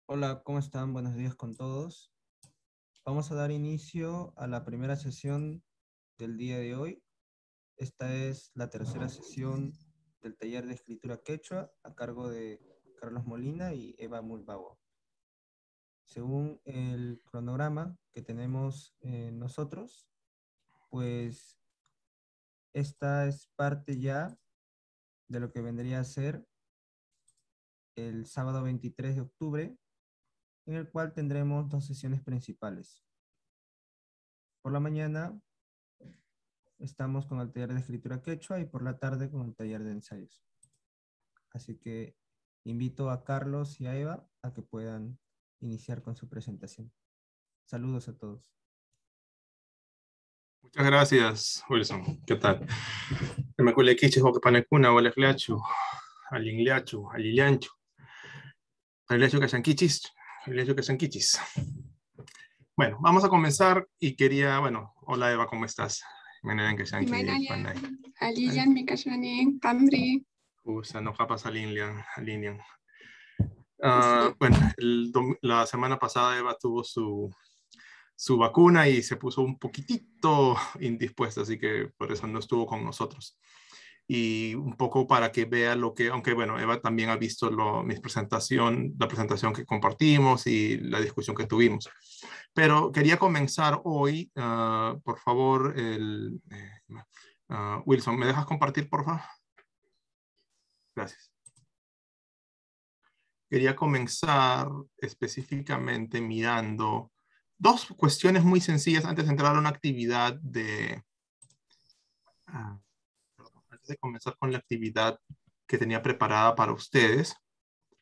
Hola, ¿cómo están? Buenos días con todos. Vamos a dar inicio a la primera sesión del día de hoy. Esta es la tercera sesión del taller de escritura quechua a cargo de Carlos Molina y Eva Mulbago. Según el cronograma que tenemos nosotros, pues esta es parte ya de lo que vendría a ser el sábado 23 de octubre, en el cual tendremos dos sesiones principales. Por la mañana estamos con el taller de escritura quechua y por la tarde con el taller de ensayos. Así que invito a Carlos y a Eva a que puedan iniciar con su presentación. Saludos a todos. Muchas gracias, Wilson. ¿Qué tal? Me cuele quiches o que panecuna o lechu, alingliachu, alilianchu, alilechu que sanquichis, alilechu que sanquichis. Bueno, vamos a comenzar y quería, bueno, hola Eva, ¿cómo estás? Meneren que sanqui panay. Alilian mi kashanin, Pamri. Usa no japas alinian. Sí. Bueno, la semana pasada Eva tuvo su vacuna y se puso un poquitito indispuesta, así que por eso no estuvo con nosotros. Y un poco para que vea lo que, aunque bueno, Eva también ha visto la presentación que compartimos y la discusión que tuvimos. Pero quería comenzar hoy, por favor, Wilson, ¿me dejas compartir, por favor? Gracias. Quería comenzar específicamente mirando dos cuestiones muy sencillas antes de entrar a una actividad antes de comenzar con la actividad que tenía preparada para ustedes,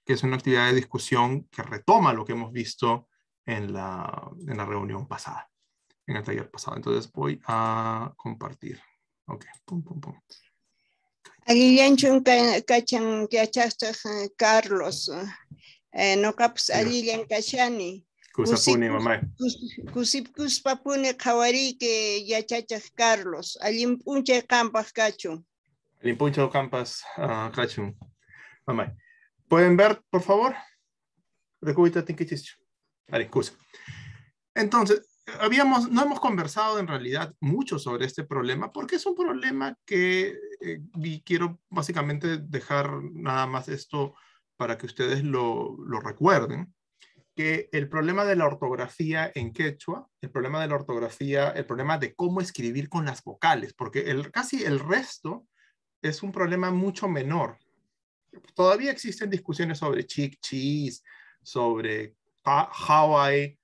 que es una actividad de discusión que retoma lo que hemos visto en la reunión pasada, en el taller pasado. Entonces voy a compartir. Ok, pum, pum, pum. Alilianchun kachan yachastaj Carlos. No caps alilian kachani. Kusapuni, mamá. Kusipuspapune kawari que yachachaj Carlos. Alimpunche campas cacho. Limpuncho Campas, Kachun. Mamá. ¿Pueden ver, por favor? Recubita tinkichicho. Vale, excusa. Entonces, no hemos conversado en realidad mucho sobre este problema porque es un problema que quiero básicamente dejar nada más esto para que ustedes lo recuerden, que el problema de la ortografía en quechua, el problema de cómo escribir con las vocales, porque casi el resto es un problema mucho menor. Todavía existen discusiones sobre chick, cheese, sobre Hawaii,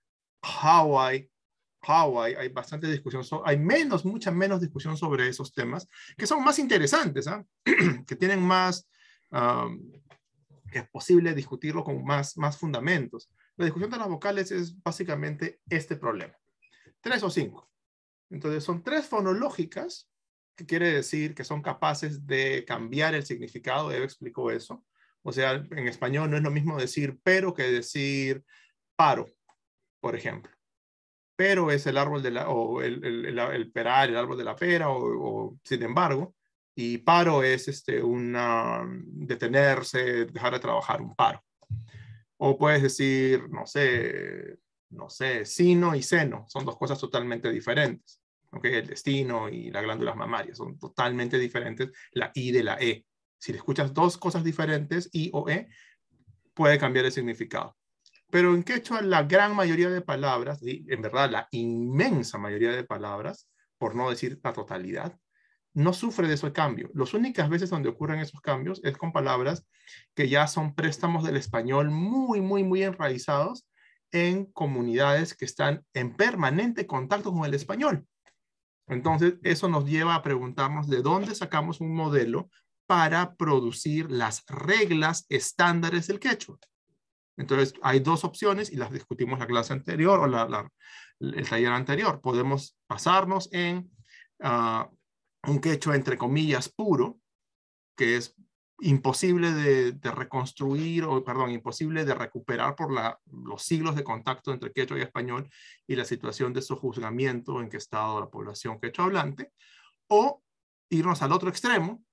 hay bastante discusión, hay mucha menos discusión sobre esos temas, que son más interesantes, que tienen más, que es posible discutirlo con más fundamentos. La discusión de las vocales es básicamente este problema. 3 o 5. Entonces son 3 fonológicas, que quiere decir que son capaces de cambiar el significado. Eva explicó eso. O sea, en español no es lo mismo decir pero que decir paro, por ejemplo. Pero es el árbol o el peral, el árbol de la pera, o sin embargo, y paro es detenerse, dejar de trabajar, un paro. O puedes decir, no sé, sino y seno, son 2 cosas totalmente diferentes. ¿Okay? El destino y las glándulas mamarias son totalmente diferentes, la I de la E. Si le escuchas 2 cosas diferentes, I o E, puede cambiar el significado. Pero en quechua la gran mayoría de palabras, y en verdad la inmensa mayoría de palabras, por no decir la totalidad, no sufre de ese cambio. Las únicas veces donde ocurren esos cambios es con palabras que ya son préstamos del español muy, muy, muy enraizados en comunidades que están en permanente contacto con el español. Entonces, eso nos lleva a preguntarnos de dónde sacamos un modelo para producir las reglas estándares del quechua. Entonces, hay 2 opciones y las discutimos la clase anterior o el taller anterior. Podemos basarnos en un quechua entre comillas puro, que es imposible de reconstruir, imposible de recuperar por los siglos de contacto entre quechua y español y la situación de sojuzgamiento en que ha estado la población quechua hablante, o irnos al otro extremo,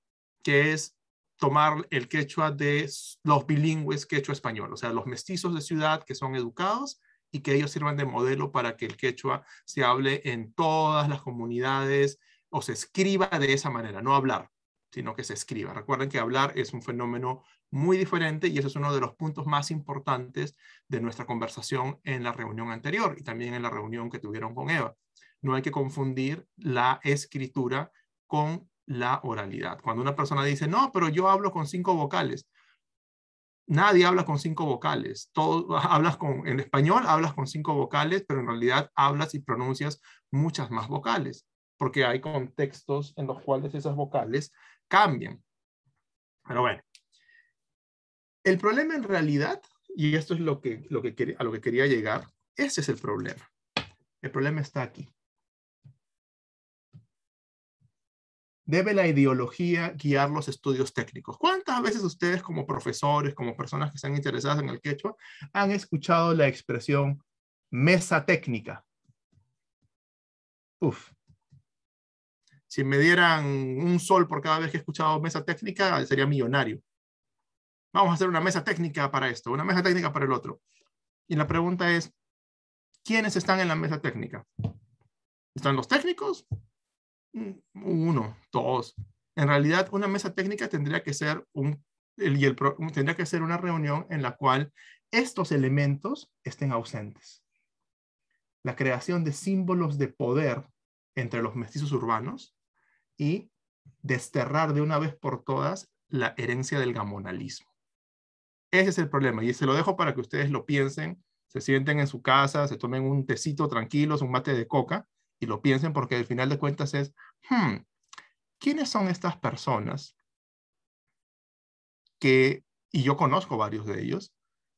que es tomar el quechua de los bilingües quechua-español, o sea, los mestizos de ciudad que son educados y que ellos sirvan de modelo para que el quechua se hable en todas las comunidades o se escriba de esa manera, no hablar, sino que se escriba. Recuerden que hablar es un fenómeno muy diferente y ese es uno de los puntos más importantes de nuestra conversación en la reunión anterior y también en la reunión que tuvieron con Eva. No hay que confundir la escritura con la oralidad. Cuando una persona dice, no, pero yo hablo con 5 vocales. Nadie habla con 5 vocales. En español hablas con 5 vocales, pero en realidad hablas y pronuncias muchas más vocales, porque hay contextos en los cuales esas vocales cambian. Pero bueno, el problema en realidad, y esto es a lo que quería llegar, ese es el problema. El problema está aquí. Debe la ideología guiar los estudios técnicos. ¿Cuántas veces ustedes como profesores, como personas que están interesadas en el quechua, han escuchado la expresión mesa técnica? Uf. Si me dieran un sol por cada vez que he escuchado mesa técnica, sería millonario. Vamos a hacer una mesa técnica para esto, una mesa técnica para el otro. Y la pregunta es, ¿quiénes están en la mesa técnica? ¿Están los técnicos? 1, 2. En realidad, una mesa técnica tendría que ser tendría que ser una reunión en la cual estos elementos estén ausentes. La creación de símbolos de poder entre los mestizos urbanos y desterrar de una vez por todas la herencia del gamonalismo. Ese es el problema y se lo dejo para que ustedes lo piensen, se sienten en su casa, se tomen un tecito tranquilos, un mate de coca y lo piensen porque al final de cuentas es, ¿quiénes son estas personas y yo conozco varios de ellos,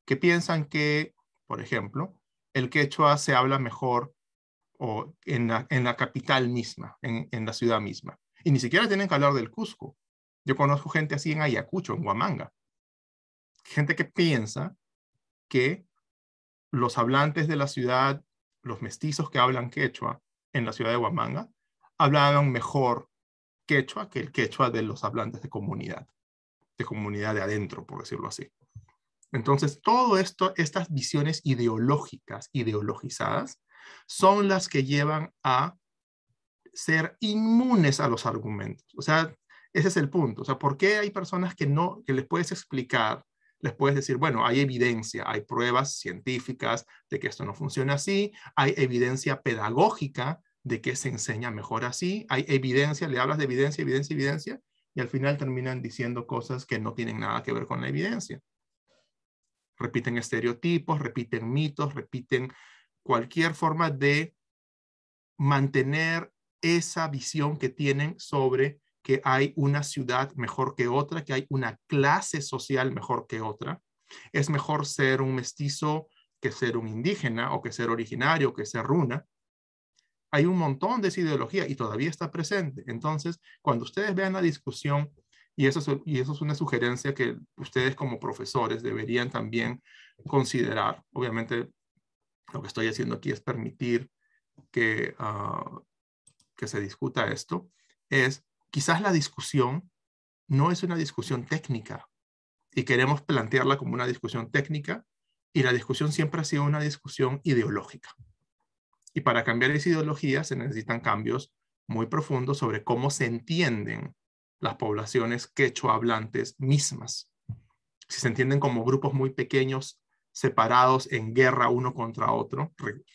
que piensan que, por ejemplo, el quechua se habla mejor o en la capital misma, en la ciudad misma? Y ni siquiera tienen que hablar del Cusco. Yo conozco gente así en Ayacucho, en Huamanga. Gente que piensa que los hablantes de la ciudad, los mestizos que hablan quechua en la ciudad de Huamanga, hablaban mejor quechua que el quechua de los hablantes de comunidad de adentro, por decirlo así. Entonces, todo esto, estas visiones ideológicas, ideologizadas, son las que llevan a ser inmunes a los argumentos. O sea, ese es el punto. O sea, ¿por qué hay personas que les puedes explicar, les puedes decir, bueno, hay evidencia, hay pruebas científicas de que esto no funciona así, hay evidencia pedagógica de que se enseña mejor así, hay evidencia, le hablas de evidencia, evidencia, evidencia, y al final terminan diciendo cosas que no tienen nada que ver con la evidencia. Repiten estereotipos, repiten mitos, repiten cualquier forma de mantener esa visión que tienen sobre que hay una ciudad mejor que otra, que hay una clase social mejor que otra. Es mejor ser un mestizo que ser un indígena, o que ser originario, que ser runa. Hay un montón de esa ideología y todavía está presente. Entonces, cuando ustedes vean la discusión, y eso es una sugerencia que ustedes como profesores deberían también considerar. Obviamente, lo que estoy haciendo aquí es permitir que se discuta esto. Quizás la discusión no es una discusión técnica y queremos plantearla como una discusión técnica, y la discusión siempre ha sido una discusión ideológica. Y para cambiar esa ideología se necesitan cambios muy profundos sobre cómo se entienden las poblaciones quechua hablantes mismas. Si se entienden como grupos muy pequeños, separados en guerra uno contra otro,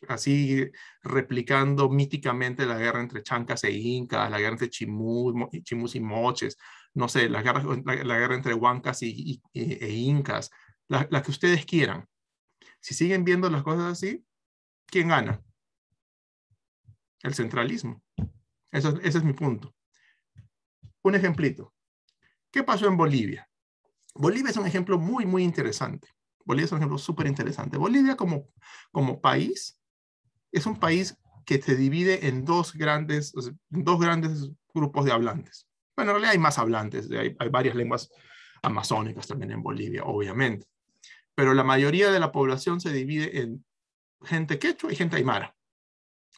así replicando míticamente la guerra entre chancas e incas, la guerra entre chimús y moches, no sé, la guerra entre huancas e incas, la que ustedes quieran. Si siguen viendo las cosas así, ¿quién gana? El centralismo. Ese es mi punto. Un ejemplito. ¿Qué pasó en Bolivia? Bolivia es un ejemplo muy, muy interesante. Bolivia es un ejemplo súper interesante. Bolivia como país es un país que se divide en dos grandes grupos de hablantes. Bueno, en realidad hay más hablantes. Hay varias lenguas amazónicas también en Bolivia, obviamente. Pero la mayoría de la población se divide en gente quechua y gente aymara.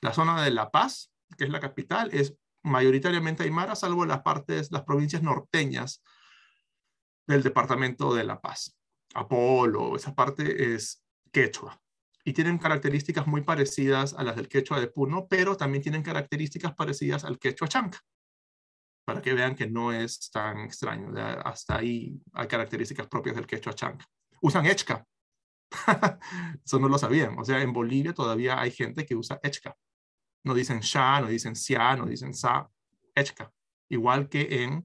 La zona de La Paz, que es la capital, es mayoritariamente aymara, salvo las provincias norteñas del departamento de La Paz. Apolo, esa parte es quechua. Y tienen características muy parecidas a las del quechua de Puno, pero también tienen características parecidas al quechua chanca, para que vean que no es tan extraño. Hasta ahí hay características propias del quechua chanca. Usan echka. Eso no lo sabían. O sea, en Bolivia todavía hay gente que usa echka. No dicen sha, no dicen sia, no dicen sa, echka. Igual que en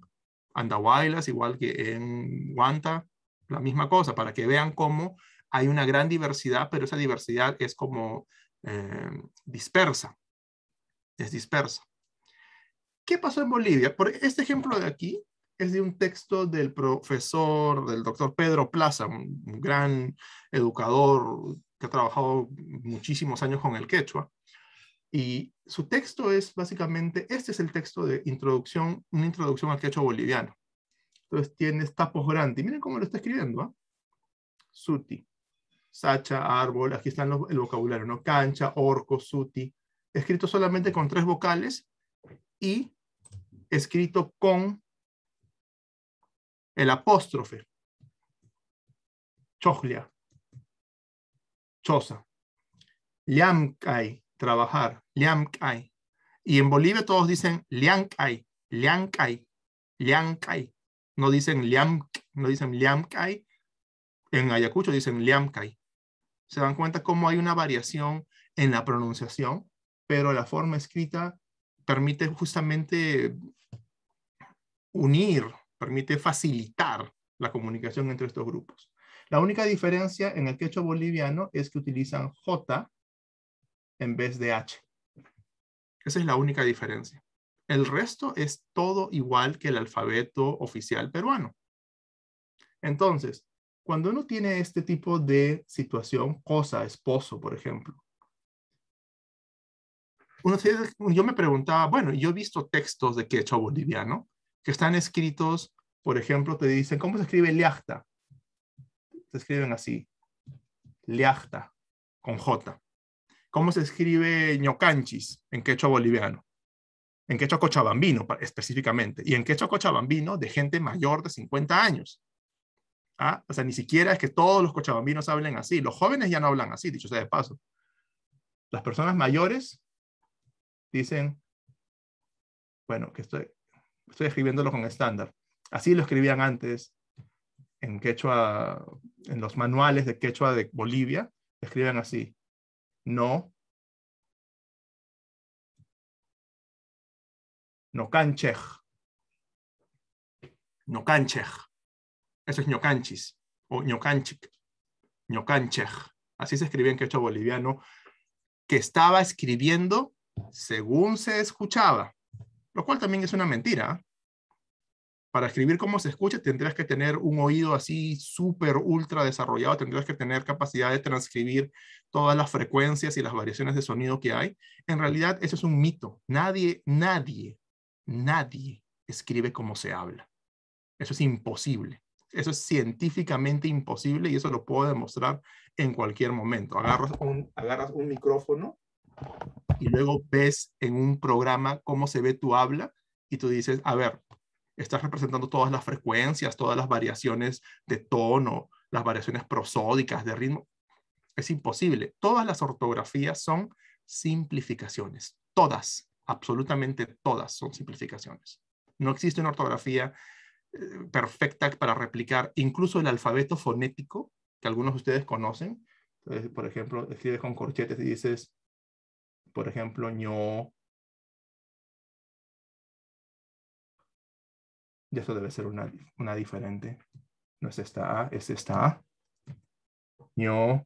Andahuaylas, igual que en Huanta, la misma cosa, para que vean cómo hay una gran diversidad, pero esa diversidad es como dispersa. Es dispersa. ¿Qué pasó en Bolivia? Por este ejemplo de aquí es de un texto del del doctor Pedro Plaza, un gran educador que ha trabajado muchísimos años con el quechua. Y su texto es básicamente, este es el texto de introducción, una introducción al quechua boliviano. Entonces tiene tapos grandes. Miren cómo lo está escribiendo, ¿eh? Suti, sacha, árbol, aquí está el vocabulario, ¿no? Cancha, orco, suti. Escrito solamente con 3 vocales y escrito con el apóstrofe. Chojlia, choza. Liamkai, trabajar. Liamkai. Y en Bolivia todos dicen liankai, liankai, liankai. No dicen liamkai. En Ayacucho dicen liamkai. Se dan cuenta cómo hay una variación en la pronunciación, pero la forma escrita permite justamente unir, permite facilitar la comunicación entre estos grupos. La única diferencia en el quechua boliviano es que utilizan J en vez de H. Esa es la única diferencia. El resto es todo igual que el alfabeto oficial peruano. Entonces, cuando uno tiene este tipo de situación, cosa, esposo, por ejemplo, yo me preguntaba, bueno, yo he visto textos de quechua boliviano que están escritos, por ejemplo, te dicen, ¿cómo se escribe liachta? Se escriben así, liachta, con J. ¿Cómo se escribe ñocanchis en quechua boliviano? En quechua cochabambino, específicamente. Y en quechua cochabambino de gente mayor de 50 años. ¿Ah? O sea, ni siquiera es que todos los cochabambinos hablen así. Los jóvenes ya no hablan así, dicho sea de paso. Las personas mayores dicen, bueno, que estoy escribiéndolo con estándar. Así lo escribían antes en quechua, en los manuales de quechua de Bolivia, escriben así. No canchej. No canchej. Eso es ñocanchis o ñocanchic. Ñocanchej. Así se escribía en quechua boliviano, que estaba escribiendo según se escuchaba, lo cual también es una mentira. Para escribir como se escucha tendrías que tener un oído así súper ultra desarrollado, tendrías que tener capacidad de transcribir todas las frecuencias y las variaciones de sonido que hay. En realidad eso es un mito. Nadie escribe como se habla. Eso es imposible. Eso es científicamente imposible y eso lo puedo demostrar en cualquier momento. Agarras un micrófono y luego ves en un programa cómo se ve tu habla y tú dices, a ver, estás representando todas las frecuencias, todas las variaciones de tono, las variaciones prosódicas, de ritmo. Es imposible. Todas las ortografías son simplificaciones. Todas, absolutamente todas son simplificaciones. No existe una ortografía perfecta para replicar incluso el alfabeto fonético que algunos de ustedes conocen. Entonces, por ejemplo, escribes con corchetes y dices, por ejemplo, ño. Y eso debe ser una diferente. No es esta A, es esta A. ño,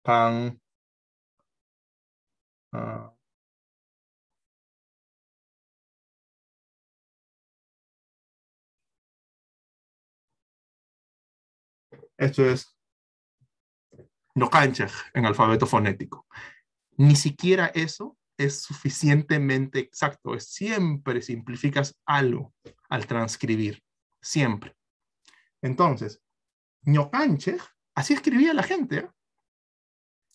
pan. Esto es ñocanchej en alfabeto fonético. Ni siquiera eso es suficientemente exacto. Siempre simplificas algo al transcribir. Siempre. Entonces, ñocanchej, así escribía la gente, ¿eh?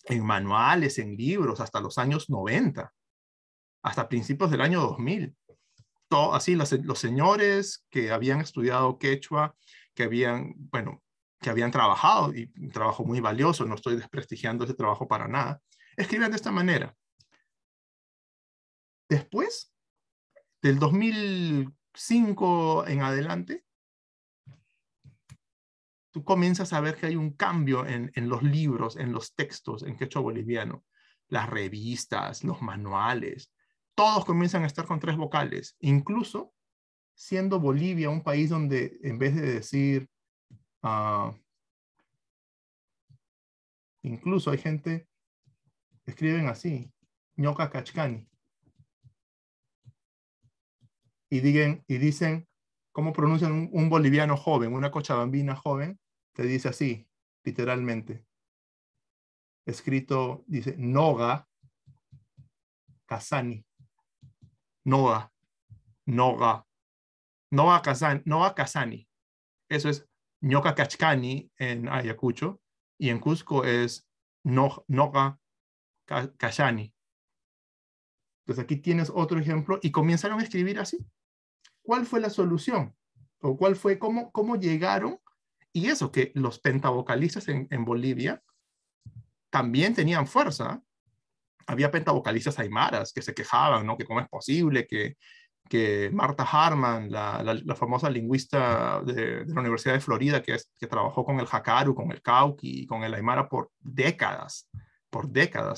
En manuales, en libros, hasta los años 90, hasta principios del año 2000. Así los señores que habían estudiado quechua que habían, bueno, que habían trabajado, y un trabajo muy valioso, no estoy desprestigiando ese trabajo para nada, escribían de esta manera. Después, del 2005 en adelante, tú comienzas a ver que hay un cambio en los libros, en los textos en quechua boliviano, las revistas, los manuales, todos comienzan a estar con 3 vocales, incluso siendo Bolivia un país donde en vez de decir, incluso hay gente que escriben así, ñoca cachcani, y dicen, ¿cómo pronuncian un boliviano joven, una cochabambina joven? Te dice así, literalmente. Escrito, dice, Noga Casani. Noga. Noga. Noga Casani. Eso es ñoca cachcani en Ayacucho, y en Cusco es Noga Cachani. Entonces aquí tienes otro ejemplo, y comenzaron a escribir así. ¿Cuál fue la solución? ¿O cuál fue, cómo llegaron? Y eso, que los pentavocalistas en Bolivia también tenían fuerza. Había pentavocalistas aymaras que se quejaban, ¿no? Que cómo es posible que Martha Harman, la famosa lingüista de la Universidad de Florida, que trabajó con el Jakaru, con el Cauqui y con el aymara por décadas,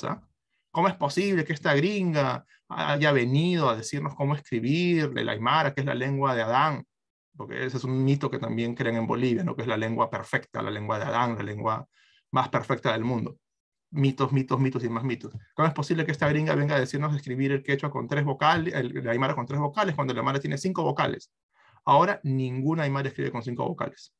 ¿ah? ¿Cómo es posible que esta gringa haya venido a decirnos cómo escribir el aymara, que es la lengua de Adán? Porque ese es un mito que también creen en Bolivia, ¿no? Que es la lengua perfecta, la lengua de Adán, la lengua más perfecta del mundo. Mitos, mitos, mitos y más mitos. ¿Cómo es posible que esta gringa venga a decirnos escribir el quechua con 3 vocales, el aymara con 3 vocales, cuando el aymara tiene 5 vocales? Ahora ningún aymara escribe con 5 vocales.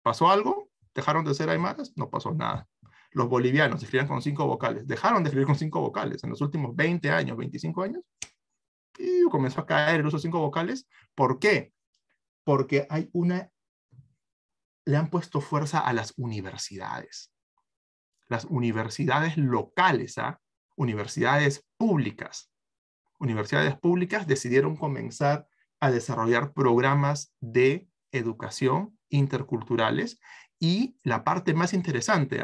¿Pasó algo? ¿Dejaron de ser aymaras? No pasó nada. Los bolivianos escribían con 5 vocales. Dejaron de escribir con 5 vocales en los últimos 20 años, 25 años. Y comenzó a caer el uso de 5 vocales. ¿Por qué? Porque le han puesto fuerza a las universidades. Las universidades locales, universidades públicas. Universidades públicas decidieron comenzar a desarrollar programas de educación interculturales, y la parte más interesante,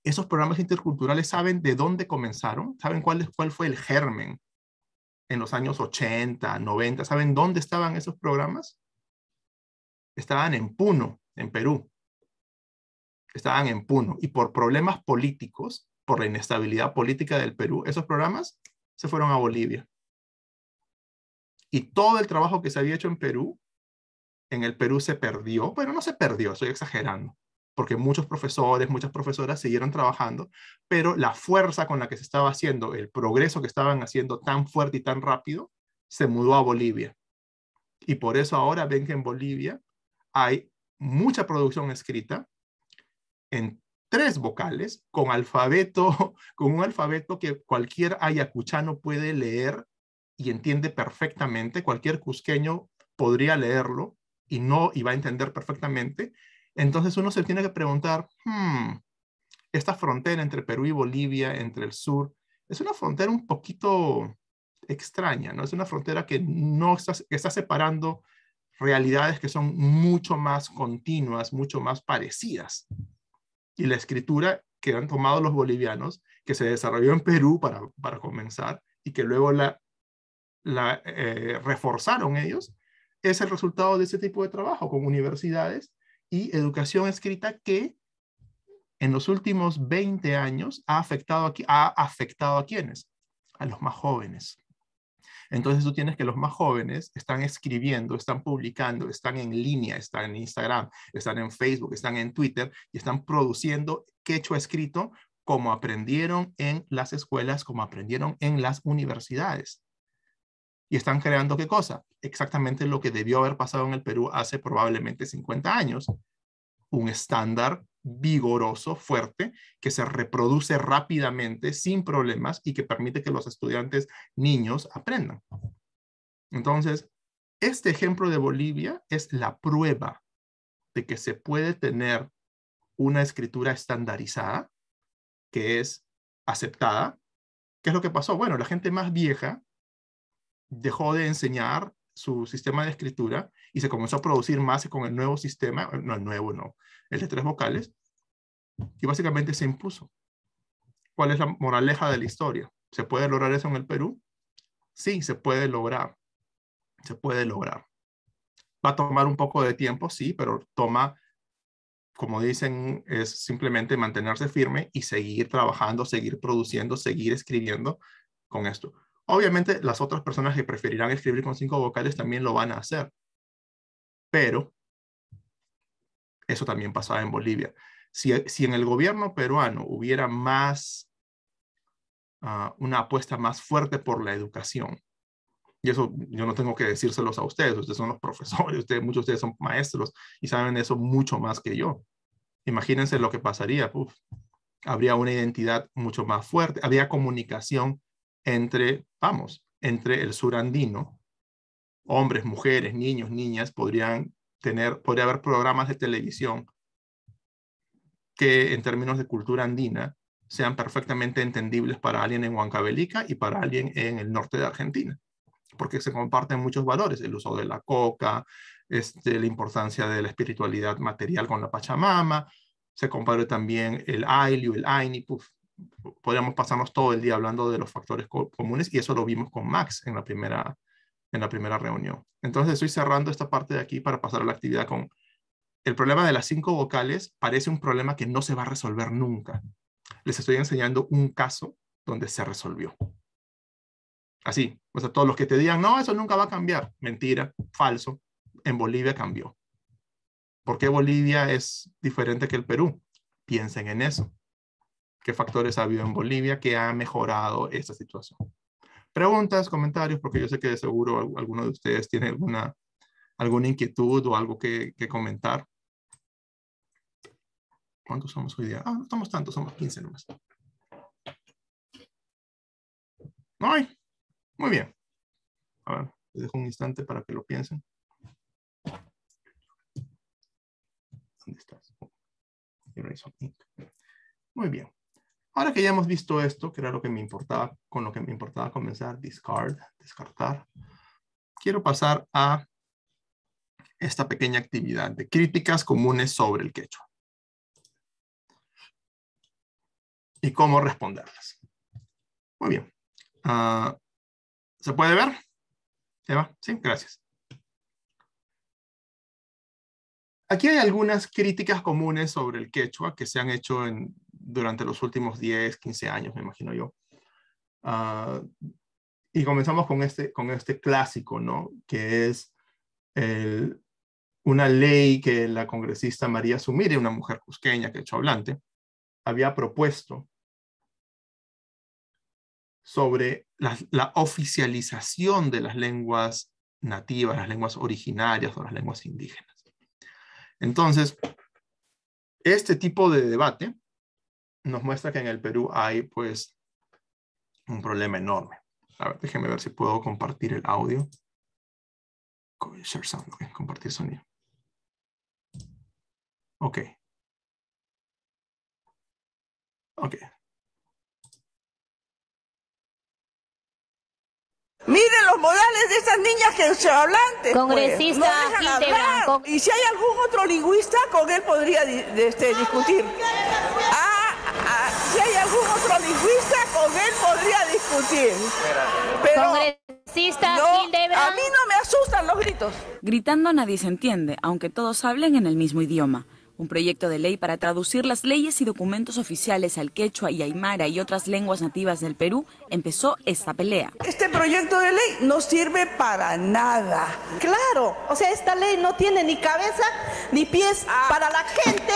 esos programas interculturales, ¿saben de dónde comenzaron? ¿Saben cuál fue el germen en los años 80, 90? ¿Saben dónde estaban esos programas? Estaban en Puno, en Perú. Estaban en Puno, y por problemas políticos, por la inestabilidad política del Perú, esos programas se fueron a Bolivia. Y todo el trabajo que se había hecho en el Perú se perdió, pero no se perdió, estoy exagerando, porque muchos profesores, muchas profesoras siguieron trabajando, pero la fuerza con la que se estaba haciendo, el progreso que estaban haciendo tan fuerte y tan rápido, se mudó a Bolivia. Y por eso ahora ven que en Bolivia hay mucha producción escrita en 3 vocales, con un alfabeto que cualquier ayacuchano puede leer y entiende perfectamente. Cualquier cusqueño podría leerlo y va a entender perfectamente. Entonces uno se tiene que preguntar, esta frontera entre Perú y Bolivia, entre el sur, es una frontera un poquito extraña, ¿no? Es una frontera que está separando realidades que son mucho más continuas, mucho más parecidas. Y la escritura que han tomado los bolivianos, que se desarrolló en Perú para comenzar, y que luego la reforzaron ellos, es el resultado de ese tipo de trabajo con universidades y educación escrita, que en los últimos 20 años ha afectado a ¿quiénes? A los más jóvenes. Entonces tú tienes que los más jóvenes están escribiendo, están publicando, están en línea, están en Instagram, están en Facebook, están en Twitter, y están produciendo quechua escrito como aprendieron en las escuelas, como aprendieron en las universidades. Y están creando ¿qué cosa? Exactamente lo que debió haber pasado en el Perú hace probablemente 50 años. Un estándar vigoroso, fuerte, que se reproduce rápidamente, sin problemas, y que permite que los estudiantes niños aprendan. Entonces, este ejemplo de Bolivia es la prueba de que se puede tener una escritura estandarizada, que es aceptada. ¿Qué es lo que pasó? Bueno, la gente más vieja dejó de enseñar su sistema de escritura y se comenzó a producir más con el nuevo sistema, no el nuevo, no, el de 3 vocales, y básicamente se impuso. ¿Cuál es la moraleja de la historia? ¿Se puede lograr eso en el Perú? Sí, se puede lograr. Se puede lograr. Va a tomar un poco de tiempo, sí, pero toma, como dicen, es simplemente mantenerse firme y seguir trabajando, seguir produciendo, seguir escribiendo con esto. Obviamente, las otras personas que preferirán escribir con 5 vocales también lo van a hacer. Pero eso también pasaba en Bolivia. Si en el gobierno peruano hubiera más, una apuesta más fuerte por la educación, y eso yo no tengo que decírselos a ustedes son los profesores, muchos de ustedes son maestros y saben eso mucho más que yo. Imagínense lo que pasaría. Habría una identidad mucho más fuerte, habría comunicación entre el sur andino, hombres, mujeres, niños, niñas, podría haber programas de televisión que en términos de cultura andina sean perfectamente entendibles para alguien en Huancavelica y para alguien en el norte de Argentina, porque se comparten muchos valores, el uso de la coca, la importancia de la espiritualidad material con la Pachamama, se comparte también el Ayllu, el Aini, podríamos pasarnos todo el día hablando de los factores comunes, y eso lo vimos con Max en la primera reunión. Entonces estoy cerrando esta parte de aquí para pasar a la actividad con el problema de las 5 vocales. Parece un problema que no se va a resolver nunca. Les estoy enseñando un caso donde se resolvió. Así, o sea, todos los que te digan, no, eso nunca va a cambiar. Mentira, falso. En Bolivia cambió. ¿Por qué Bolivia es diferente que el Perú? Piensen en eso. ¿Qué factores ha habido en Bolivia que ha mejorado esta situación? Preguntas, comentarios, porque yo sé que de seguro alguno de ustedes tiene alguna inquietud o algo que comentar. ¿Cuántos somos hoy día? No somos tantos, somos 15 nomás. ¡Ay! Muy bien. A ver, les dejo un instante para que lo piensen. ¿Dónde estás? Muy bien. Ahora que ya hemos visto esto, que era lo que me importaba, con lo que me importaba comenzar, descartar, quiero pasar a esta pequeña actividad de críticas comunes sobre el quechua y cómo responderlas. Muy bien. ¿Se puede ver? Eva, sí, gracias. Aquí hay algunas críticas comunes sobre el quechua que se han hecho durante los últimos 10, 15 años, me imagino yo. Y comenzamos con este clásico, ¿no? Que es una ley que la congresista María Sumire, una mujer cusqueña quechua hablante, había propuesto sobre la oficialización de las lenguas nativas, las lenguas originarias o las lenguas indígenas. Entonces, este tipo de debate nos muestra que en el Perú hay, pues, un problema enorme. A ver, déjenme ver si puedo compartir el audio. Share sound, okay, compartir sonido. Ok. Ok. Miren los modales de estas niñas quechohablantes. Congresista pues. No Hildebrand. Y si hay algún otro lingüista, con él podría discutir. Si hay algún otro lingüista, con él podría discutir. Pero Congresista no, Hildebrand. a mí no me asustan los gritos. Gritando nadie se entiende, aunque todos hablen en el mismo idioma. Un proyecto de ley para traducir las leyes y documentos oficiales al quechua y aymara y otras lenguas nativas del Perú empezó esta pelea. Este proyecto de ley no sirve para nada. Claro, o sea, esta ley no tiene ni cabeza ni pies para la gente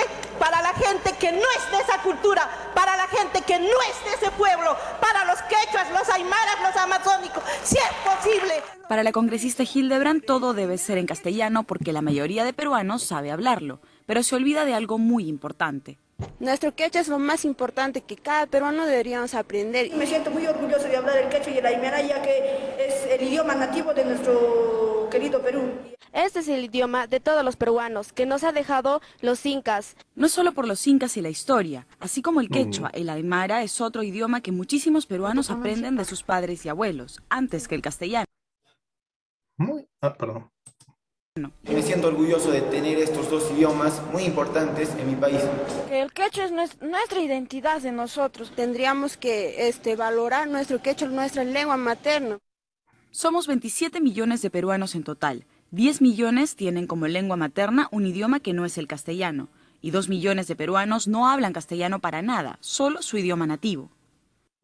que no es de esa cultura, para la gente que no es de ese pueblo, para los quechuas, los aymaras, los amazónicos, si es posible. Para la congresista Hildebrand todo debe ser en castellano porque la mayoría de peruanos sabe hablarlo, pero se olvida de algo muy importante. Nuestro quechua es lo más importante que cada peruano deberíamos aprender. Me siento muy orgulloso de hablar el quechua y el aymara, ya que es el idioma nativo de nuestro querido Perú. Este es el idioma de todos los peruanos que nos ha dejado los incas. No solo por los incas y la historia, así como el quechua, el aymara es otro idioma que muchísimos peruanos aprenden de sus padres y abuelos, antes que el castellano. Perdón. Y me siento orgulloso de tener estos dos idiomas muy importantes en mi país. El quechua es nuestra identidad de nosotros. Tendríamos que valorar nuestro quechua, nuestra lengua materna. Somos 27 millones de peruanos en total. 10 millones tienen como lengua materna un idioma que no es el castellano. Y 2 millones de peruanos no hablan castellano para nada, solo su idioma nativo.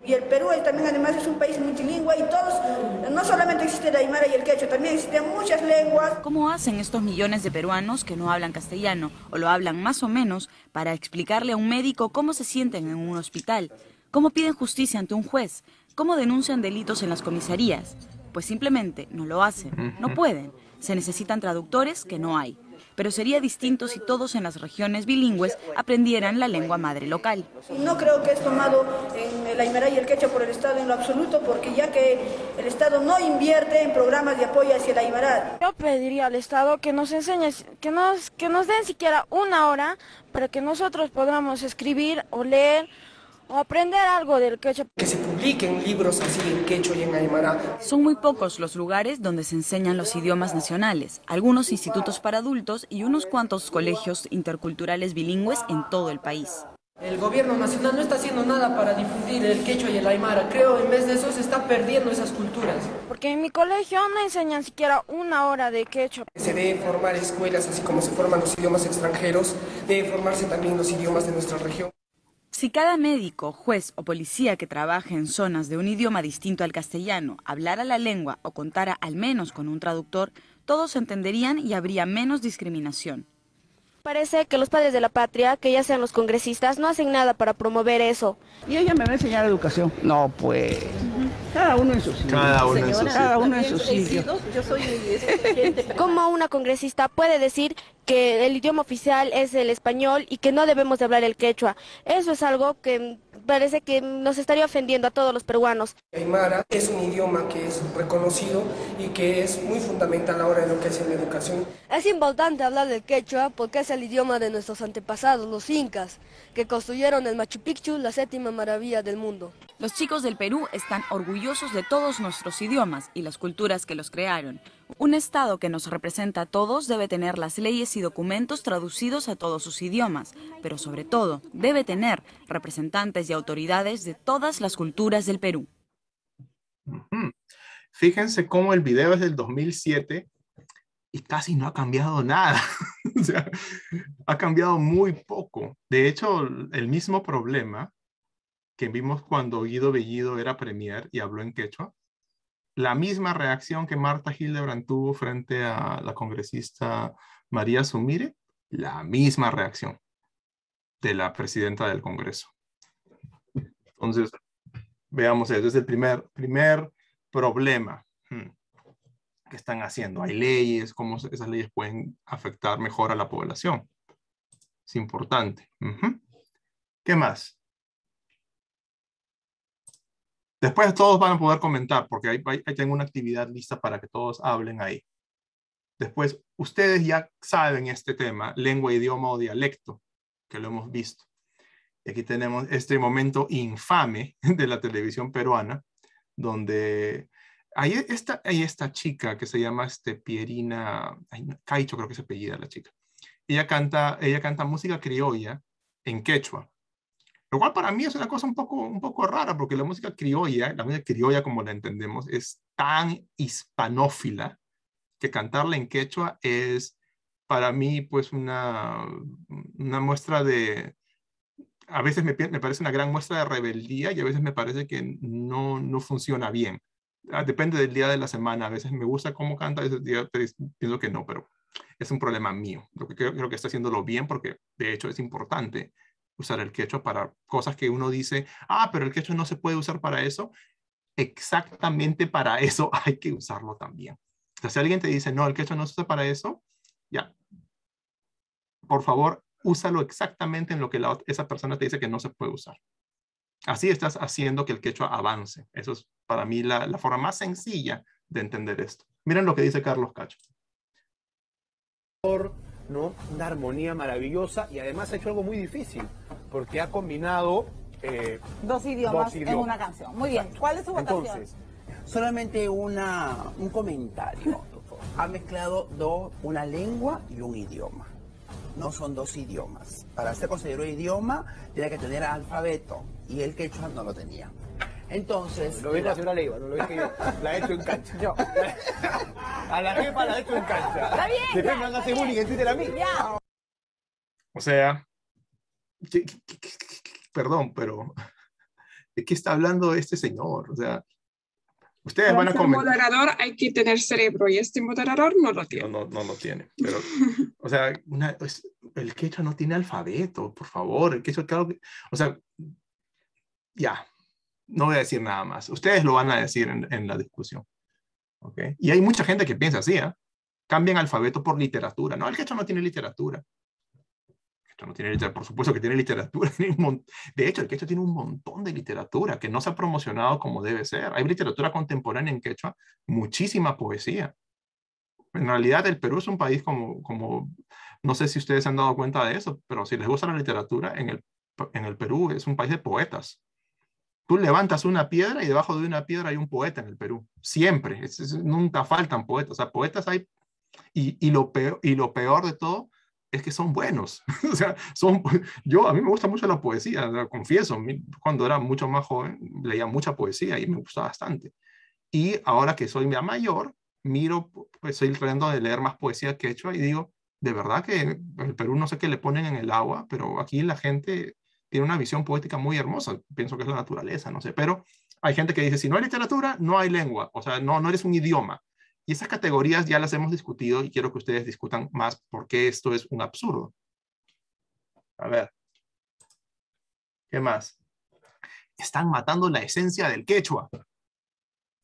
Y el Perú también además es un país multilingüe y todos, no solamente existe el aymara y el quechua, también existen muchas lenguas. ¿Cómo hacen estos millones de peruanos que no hablan castellano o lo hablan más o menos para explicarle a un médico cómo se sienten en un hospital? ¿Cómo piden justicia ante un juez? ¿Cómo denuncian delitos en las comisarías? Pues simplemente no lo hacen, no pueden. Se necesitan traductores que no hay. Pero sería distinto si todos en las regiones bilingües aprendieran la lengua madre local. No creo que es tomado en el aymara y el quechua por el Estado en lo absoluto, porque ya que el Estado no invierte en programas de apoyo hacia el aymara. Yo pediría al Estado que nos enseñe, que nos den siquiera una hora para que nosotros podamos escribir o leer o aprender algo del quechua. Que se publiquen libros así en quechua y en aymara. Son muy pocos los lugares donde se enseñan los idiomas nacionales, algunos institutos para adultos y unos cuantos colegios interculturales bilingües en todo el país. El gobierno nacional no está haciendo nada para difundir el quechua y el aymara. Creo en vez de eso se está perdiendo esas culturas. Porque en mi colegio no enseñan siquiera una hora de quechua. Se debe formar escuelas así como se forman los idiomas extranjeros, debe formarse también los idiomas de nuestra región. Si cada médico, juez o policía que trabaje en zonas de un idioma distinto al castellano hablara la lengua o contara al menos con un traductor, todos se entenderían y habría menos discriminación. Parece que los padres de la patria, que ya sean los congresistas, no hacen nada para promover eso. ¿Y ella me va a enseñar educación? No, pues... Cada uno en su sitio. Cada uno en su sitio. Yo soy gente. ¿Cómo una congresista puede decir que el idioma oficial es el español y que no debemos de hablar el quechua? Eso es algo que parece que nos estaría ofendiendo a todos los peruanos. Aymara es un idioma que es reconocido y que es muy fundamental ahora en lo que es en la educación. Es importante hablar del quechua porque es el idioma de nuestros antepasados, los incas, que construyeron el Machu Picchu, la séptima maravilla del mundo. Los chicos del Perú están orgullosos de todos nuestros idiomas y las culturas que los crearon. Un Estado que nos representa a todos debe tener las leyes y documentos traducidos a todos sus idiomas, pero sobre todo debe tener representantes y autoridades de todas las culturas del Perú. Fíjense cómo el video es del 2007 y casi no ha cambiado nada. O sea, ha cambiado muy poco. De hecho, el mismo problema que vimos cuando Guido Bellido era premier y habló en quechua, la misma reacción que Marta Hildebrand tuvo frente a la congresista María Sumire, la misma reacción de la presidenta del Congreso. Entonces, veamos eso. Es el primer problema que están haciendo. Hay leyes, cómo esas leyes pueden afectar mejor a la población. Es importante. ¿Qué más? Después todos van a poder comentar, porque ahí tengo una actividad lista para que todos hablen ahí. Después, ustedes ya saben este tema, lengua, idioma o dialecto, que lo hemos visto. Y aquí tenemos este momento infame de la televisión peruana, donde hay esta chica que se llama Pierina Caicho, creo que se apellida la chica. Ella canta música criolla en quechua. Lo cual para mí es una cosa un poco rara, porque la música criolla como la entendemos, es tan hispanófila que cantarla en quechua es para mí pues una muestra de... A veces me parece una gran muestra de rebeldía y a veces me parece que no funciona bien. Depende del día de la semana. A veces me gusta cómo canta, a veces pienso que no, pero es un problema mío. Lo que creo que está haciéndolo bien porque de hecho es importante usar el quechua para cosas que uno dice, pero el quechua no se puede usar para eso. Exactamente para eso hay que usarlo también. O sea, si alguien te dice, no, el quechua no se usa para eso, ya. Por favor, úsalo exactamente en lo que esa persona te dice que no se puede usar. Así estás haciendo que el quechua avance. Eso es para mí la forma más sencilla de entender esto. Miren lo que dice Carlos Cacho. ¿No? Una armonía maravillosa y además ha hecho algo muy difícil porque ha combinado dos idiomas en una canción. Muy bien. ¿Cuál es su votación? Entonces, solamente un comentario, doctor. ha mezclado una lengua y un idioma. No son dos idiomas. Para ser considerado idioma, tiene que tener alfabeto, y el quechua no lo tenía. Entonces... Lo ves hacer una lengua, no lo ves que yo la he hecho en cancha. Yo. A la jefa la he hecho en cancha. Está bien. Después me hace bullying en Twitter a mí. Ya. O sea, perdón, pero ¿de qué está hablando este señor? O sea, ustedes van a Como comentar. moderador hay que tener cerebro y este moderador no lo tiene. No lo tiene. Pero, o sea, el quechua no tiene alfabeto, por favor. El quechua, claro que, o sea, ya, no voy a decir nada más. Ustedes lo van a decir en la discusión. ¿Okay? Y hay mucha gente que piensa así, ¿eh? Cambian alfabeto por literatura. No, el quechua no tiene literatura. No tiene literatura, por supuesto que tiene literatura. De hecho, el quechua tiene un montón de literatura que no se ha promocionado como debe ser. Hay literatura contemporánea en quechua, muchísima poesía. En realidad, el Perú es un país como no sé si ustedes se han dado cuenta de eso, pero si les gusta la literatura, en el Perú es un país de poetas. Tú levantas una piedra y debajo de una piedra hay un poeta en el Perú. Siempre. Nunca faltan poetas. O sea, poetas hay. Y lo peor de todo es que son buenos. O sea, a mí me gusta mucho la poesía, confieso. Cuando era mucho más joven, leía mucha poesía y me gustaba bastante. Y ahora que soy ya mayor, pues estoy tratando de leer más poesía quechua y digo, de verdad que en el Perú no sé qué le ponen en el agua, pero aquí la gente tiene una visión poética muy hermosa. Pienso que es la naturaleza, no sé. Pero hay gente que dice, si no hay literatura, no hay lengua. O sea, no eres un idioma. Y esas categorías ya las hemos discutido y quiero que ustedes discutan más por qué esto es un absurdo. A ver. ¿Qué más? Están matando la esencia del quechua.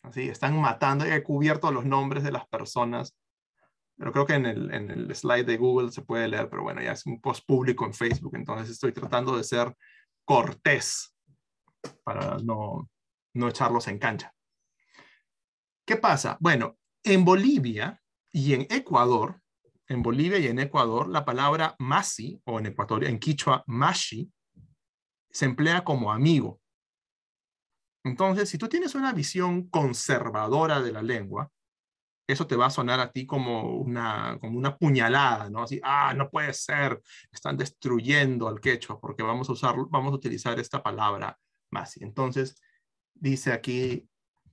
Así, están matando. He cubierto los nombres de las personas. Pero creo que en el slide de Google se puede leer, pero bueno, ya es un post público en Facebook, entonces estoy tratando de ser cortés para no echarlos en cancha. ¿Qué pasa? Bueno, en Bolivia y en Ecuador, la palabra masi, o en quichua mashi, se emplea como amigo. Entonces, si tú tienes una visión conservadora de la lengua, eso te va a sonar a ti como una puñalada, ¿no? Así, no puede ser, están destruyendo al quechua porque vamos a utilizar esta palabra masi. Entonces, dice aquí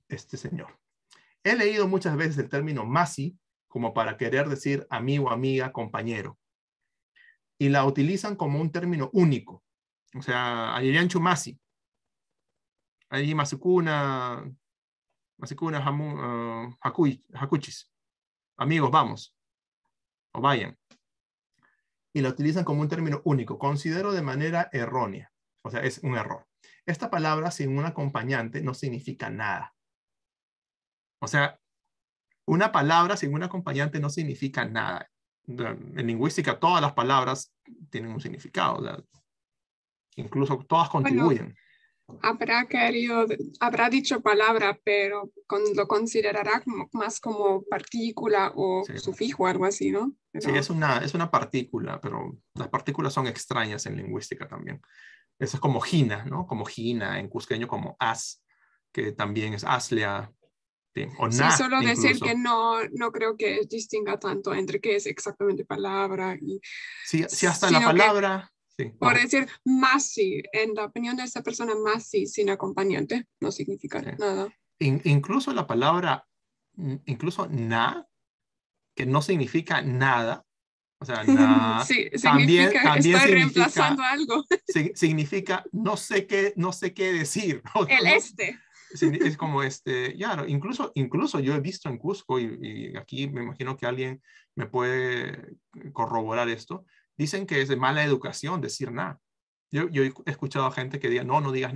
este señor. He leído muchas veces el término masi como para querer decir amigo, amiga, compañero. Y la utilizan como un término único. O sea, ayirianchu masi. Ahí masukuna hakuchis. Amigos, vamos. O vayan. Y la utilizan como un término único. Considero de manera errónea. O sea, es un error. Esta palabra sin un acompañante no significa nada. O sea, una palabra sin un acompañante no significa nada. En lingüística todas las palabras tienen un significado. O sea, incluso todas contribuyen. Bueno, habrá dicho palabra, pero lo considerará más como partícula o sufijo, algo así, ¿no? Pero... Sí, es una partícula, pero las partículas son extrañas en lingüística también. Eso es como jina, ¿no? Como jina, en cusqueño como as, que también es aslea. O sí, solo incluso. Decir que no creo que distinga tanto entre qué es exactamente palabra y... Sí, hasta la palabra... Sí, por decir masi, en la opinión de esta persona, masi sin acompañante no significa nada. Incluso la palabra, incluso na, que no significa nada, o sea, na, sí, también estoy reemplazando algo. Significa no sé qué decir. Es como claro, incluso yo he visto en Cusco, y aquí me imagino que alguien me puede corroborar esto, dicen que es de mala educación decir na. Yo he escuchado a gente que diga, no digas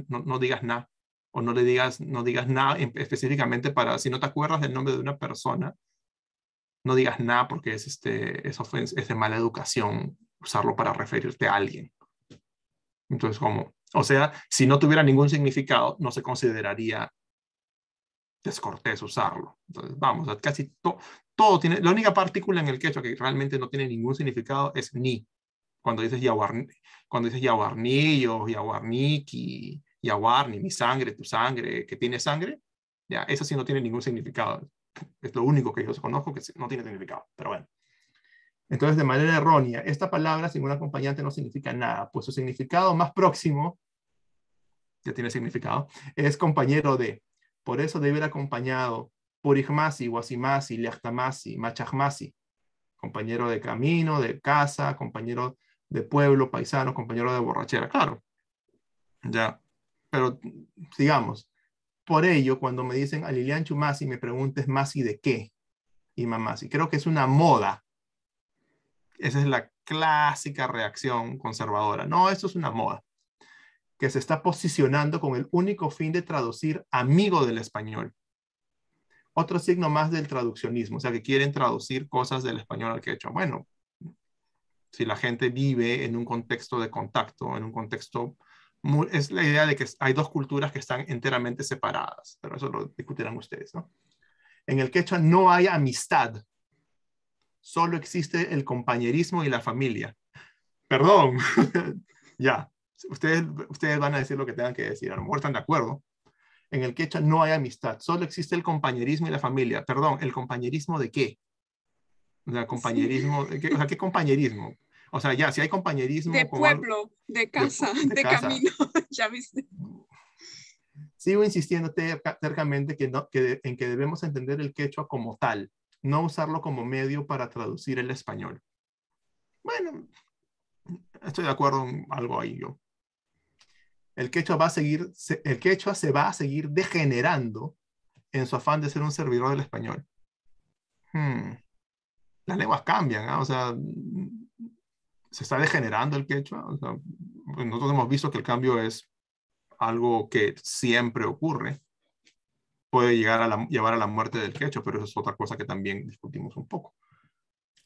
na, o no digas na específicamente para, si no te acuerdas del nombre de una persona, no digas na porque es de mala educación usarlo para referirte a alguien. Entonces, o sea, si no tuviera ningún significado, no se consideraría descortés usarlo. Entonces, vamos, casi todo tiene, la única partícula en el quechua que realmente no tiene ningún significado es ni. Cuando dices yaguarni o yaguarniki, yaguarni, mi sangre, tu sangre, que tiene sangre, ya, eso sí no tiene ningún significado. Es lo único que yo conozco que no tiene significado, pero bueno. Entonces, de manera errónea, esta palabra sin un acompañante no significa nada, pues su significado más próximo, ya tiene significado, es compañero de. Por eso debe ir acompañado Purigmasi, Wasimasi, Liachtamasi, Machajmasi, compañero de camino, de casa, compañero de pueblo, paisano, compañero de borrachera. Claro, ya, pero sigamos. Por ello, cuando me dicen a Lilian Chumasi, me preguntes Masi de qué y mamasi. Creo que es una moda. Esa es la clásica reacción conservadora. No, esto es una moda que se está posicionando con el único fin de traducir amigo del español. Otro signo más del traduccionismo, o sea, que quieren traducir cosas del español al quechua. Bueno, si la gente vive en un contexto de contacto, en un contexto... es la idea de que hay dos culturas que están enteramente separadas, pero eso lo discutirán ustedes, ¿no? En el quechua no hay amistad. Solo existe el compañerismo y la familia. Perdón. Ya. Ustedes van a decir lo que tengan que decir. A lo mejor están de acuerdo. En el quechua no hay amistad. Solo existe el compañerismo y la familia. Perdón, ¿el compañerismo de qué? O sea, compañerismo... Sí. O sea, ¿qué compañerismo? O sea, ya, si hay compañerismo... De pueblo, de casa, de camino. Ya viste. Sigo insistiendo tercamente en que debemos entender el quechua como tal, no usarlo como medio para traducir el español. Bueno, estoy de acuerdo en algo ahí yo. El quechua se va a seguir degenerando en su afán de ser un servidor del español. Las lenguas cambian, ¿eh? O sea, se está degenerando el quechua. O sea, nosotros hemos visto que el cambio es algo que siempre ocurre. Puede llevar a la muerte del quechua, pero eso es otra cosa que también discutimos un poco.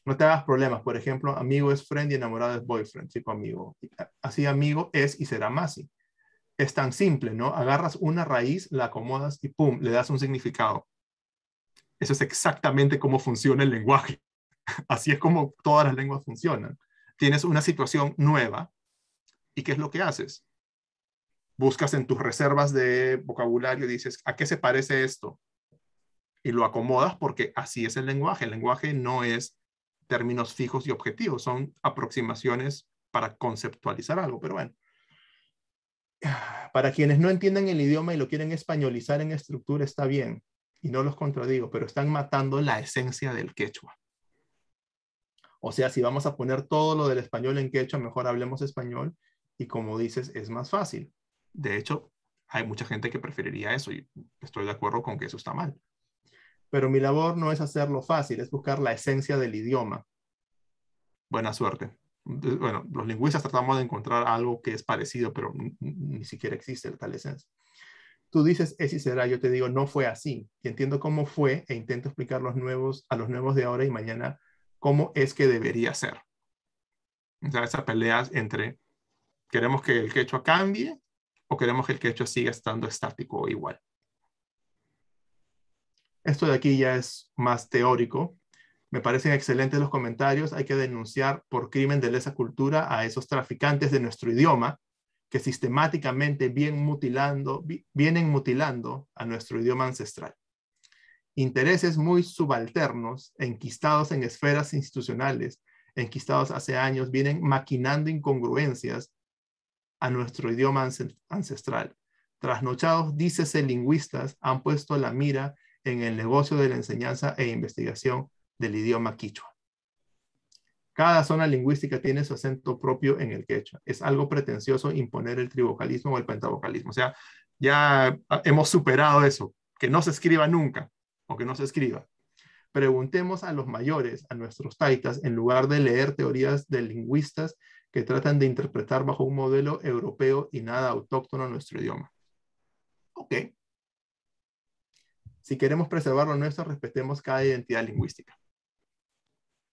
No te hagas problemas. Por ejemplo, amigo es friend y enamorado es boyfriend, tipo amigo. Así amigo es y será masi. Es tan simple, ¿no? Agarras una raíz, la acomodas y ¡pum! Le das un significado. Eso es exactamente cómo funciona el lenguaje. Así es como todas las lenguas funcionan. Tienes una situación nueva y ¿qué es lo que haces? Buscas en tus reservas de vocabulario y dices, ¿a qué se parece esto? Y lo acomodas porque así es el lenguaje. El lenguaje no es términos fijos y objetivos, son aproximaciones para conceptualizar algo. Pero bueno, para quienes no entienden el idioma y lo quieren españolizar en estructura, está bien. Y no los contradigo, pero están matando la esencia del quechua. O sea, si vamos a poner todo lo del español en quechua, mejor hablemos español. Y como dices, es más fácil. De hecho, hay mucha gente que preferiría eso y estoy de acuerdo con que eso está mal. Pero mi labor no es hacerlo fácil, es buscar la esencia del idioma. Buena suerte. Bueno, los lingüistas tratamos de encontrar algo que es parecido, pero ni siquiera existe tal esencia. Tú dices, es y será, yo te digo, no fue así. Y entiendo cómo fue e intento explicar a los nuevos de ahora y mañana cómo es que debería ser. O sea, esa pelea entre queremos que el quechua cambie o queremos que el quechua siga estando estático o igual. Esto de aquí ya es más teórico. Me parecen excelentes los comentarios. Hay que denunciar por crimen de lesa cultura a esos traficantes de nuestro idioma que sistemáticamente vienen mutilando a nuestro idioma ancestral. Intereses muy subalternos, enquistados en esferas institucionales, enquistados hace años, vienen maquinando incongruencias a nuestro idioma ancestral. Trasnochados, dícese lingüistas, han puesto la mira en el negocio de la enseñanza e investigación del idioma quichua. Cada zona lingüística tiene su acento propio en el quechua. Es algo pretencioso imponer el trivocalismo o el pentavocalismo. O sea, ya hemos superado eso, que no se escriba nunca o que no se escriba. Preguntemos a los mayores, a nuestros taitas, en lugar de leer teorías de lingüistas que tratan de interpretar bajo un modelo europeo y nada autóctono a nuestro idioma. Ok. Si queremos preservar lo nuestro, respetemos cada identidad lingüística.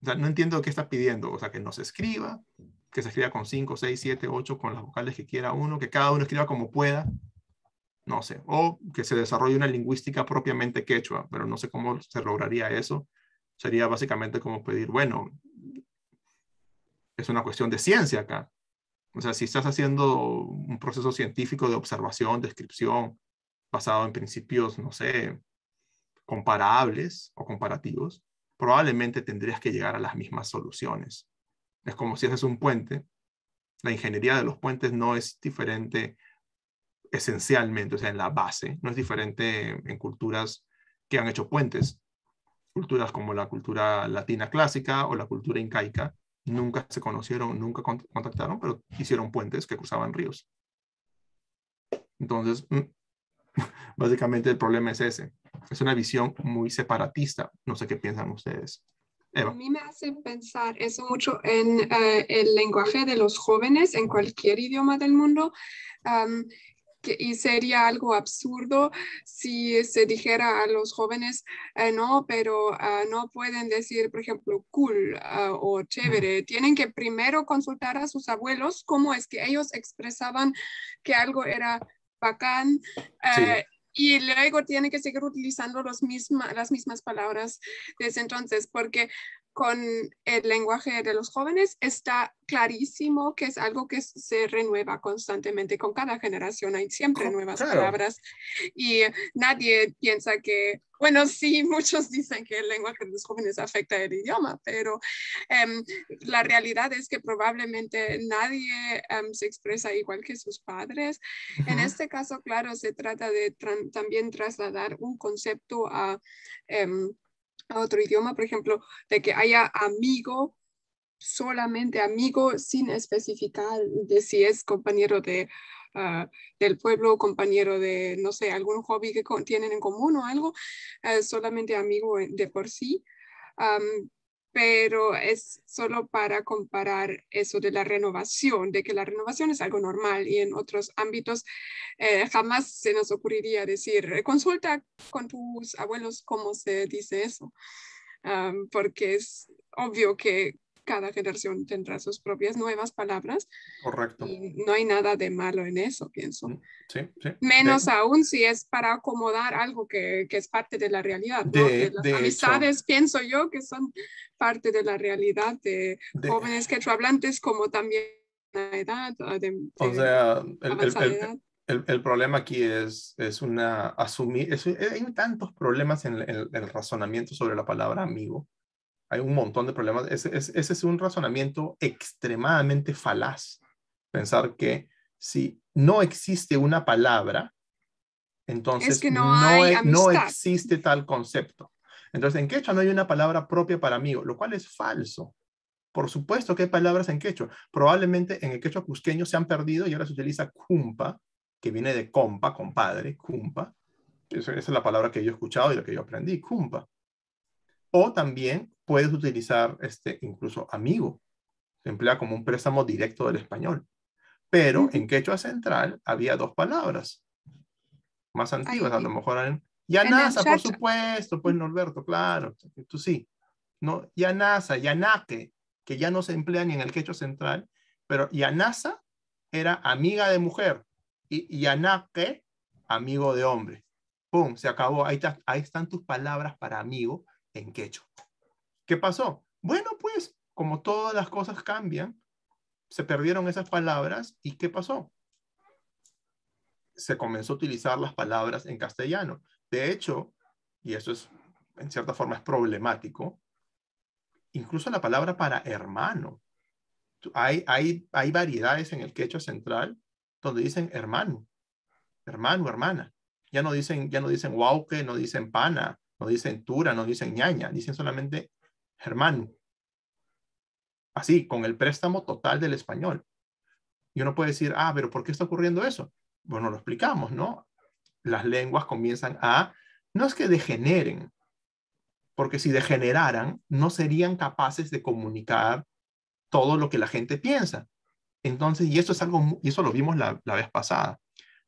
O sea, no entiendo qué está pidiendo. O sea, que no se escriba, que se escriba con 5, 6, 7, 8, con las vocales que quiera uno, que cada uno escriba como pueda. No sé. O que se desarrolle una lingüística propiamente quechua, pero no sé cómo se lograría eso. Sería básicamente como pedir, bueno, es una cuestión de ciencia acá. O sea, si estás haciendo un proceso científico de observación, descripción, basado en principios, no sé, comparables o comparativos, probablemente tendrías que llegar a las mismas soluciones. Es como si haces un puente. La ingeniería de los puentes no es diferente esencialmente, o sea, en la base, no es diferente en culturas que han hecho puentes. Culturas como la cultura latina clásica o la cultura incaica nunca se conocieron, nunca contactaron, pero hicieron puentes que cruzaban ríos. Entonces, básicamente el problema es ese. Es una visión muy separatista. No sé qué piensan ustedes. Eva. A mí me hace pensar eso mucho en el lenguaje de los jóvenes en cualquier idioma del mundo. Y sería algo absurdo si se dijera a los jóvenes, no, pero no pueden decir, por ejemplo, cool o chévere. Tienen que primero consultar a sus abuelos cómo es que ellos expresaban que algo era bacán. Sí. Y luego tienen que seguir utilizando las mismas palabras desde entonces, porque con el lenguaje de los jóvenes está clarísimo que es algo que se renueva constantemente. Con cada generación hay siempre nuevas palabras y nadie piensa que, bueno, sí, muchos dicen que el lenguaje de los jóvenes afecta el idioma, pero la realidad es que probablemente nadie se expresa igual que sus padres. En este caso, claro, se trata de también trasladar un concepto a otro idioma, por ejemplo, de que haya amigo, solamente amigo, sin especificar de si es compañero del pueblo, compañero de, no sé, algún hobby que tienen en común o algo, solamente amigo de por sí. Pero es solo para comparar eso de la renovación, de que la renovación es algo normal y en otros ámbitos jamás se nos ocurriría decir, consulta con tus abuelos cómo se dice eso, porque es obvio que cada generación tendrá sus propias nuevas palabras. Correcto. Y no hay nada de malo en eso, pienso. Sí, sí. Menos aún si es para acomodar algo que es parte de la realidad, ¿no? Que las amistades, hecho, pienso yo, que son parte de la realidad de jóvenes quechohablantes, como también la edad. O sea, el problema aquí es una asumir. Hay tantos problemas en el razonamiento sobre la palabra amigo. Hay un montón de problemas. Ese es un razonamiento extremadamente falaz. Pensar que si no existe una palabra, entonces es que no existe tal concepto. Entonces, en quechua no hay una palabra propia para amigo, lo cual es falso. Por supuesto que hay palabras en quechua. Probablemente en el quechua cusqueño se han perdido y ahora se utiliza cumpa, que viene de compa, compadre, cumpa. Esa es la palabra que yo he escuchado y la que yo aprendí, cumpa. O también puedes utilizar incluso amigo. Se emplea como un préstamo directo del español. Pero en quechua central había dos palabras más antiguas. A lo mejor en Yanasa, por supuesto, pues Norberto, claro. Tú sí. No, Yanasa, Yanaque, que ya no se emplea ni en el quechua central. Pero Yanasa era amiga de mujer. Y Yanaque, amigo de hombre. ¡Pum! Se acabó. Ahí están tus palabras para amigo en quechua. ¿Qué pasó? Bueno, pues, como todas las cosas cambian, se perdieron esas palabras y ¿qué pasó? Se comenzó a utilizar las palabras en castellano. De hecho, y eso es, en cierta forma, es problemático, incluso la palabra para hermano. Hay variedades en el quechua central donde dicen hermano, hermano, hermana. Ya no dicen huauque, no dicen pana, no dicen tura, no dicen ñaña, dicen solamente hermano. Así, con el préstamo total del español. Y uno puede decir, pero ¿por qué está ocurriendo eso? Bueno, lo explicamos, ¿no? Las lenguas comienzan no es que degeneren, porque si degeneraran, no serían capaces de comunicar todo lo que la gente piensa. Entonces, y eso lo vimos la vez pasada.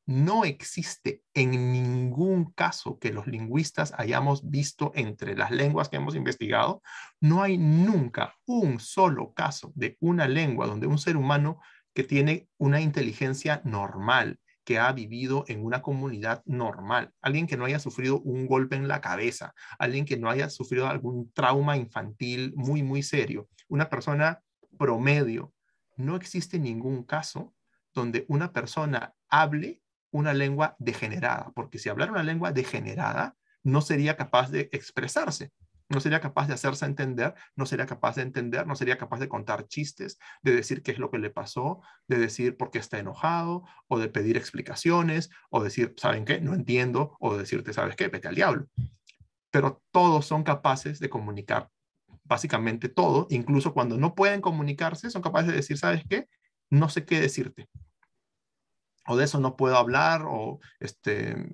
No existe en ningún caso que los lingüistas hayamos visto entre las lenguas que hemos investigado, no hay nunca un solo caso de una lengua donde un ser humano que tiene una inteligencia normal, que ha vivido en una comunidad normal, alguien que no haya sufrido un golpe en la cabeza, alguien que no haya sufrido algún trauma infantil muy, muy serio, una persona promedio, no existe ningún caso donde una persona hable una lengua degenerada, porque si hablara una lengua degenerada, no sería capaz de expresarse, no sería capaz de hacerse entender, no sería capaz de entender, no sería capaz de contar chistes, de decir qué es lo que le pasó, de decir por qué está enojado, o de pedir explicaciones, o decir, ¿saben qué? No entiendo, o decirte, ¿sabes qué? Vete al diablo. Pero todos son capaces de comunicar, básicamente todo, incluso cuando no pueden comunicarse, son capaces de decir, ¿sabes qué? No sé qué decirte. O de eso no puedo hablar, o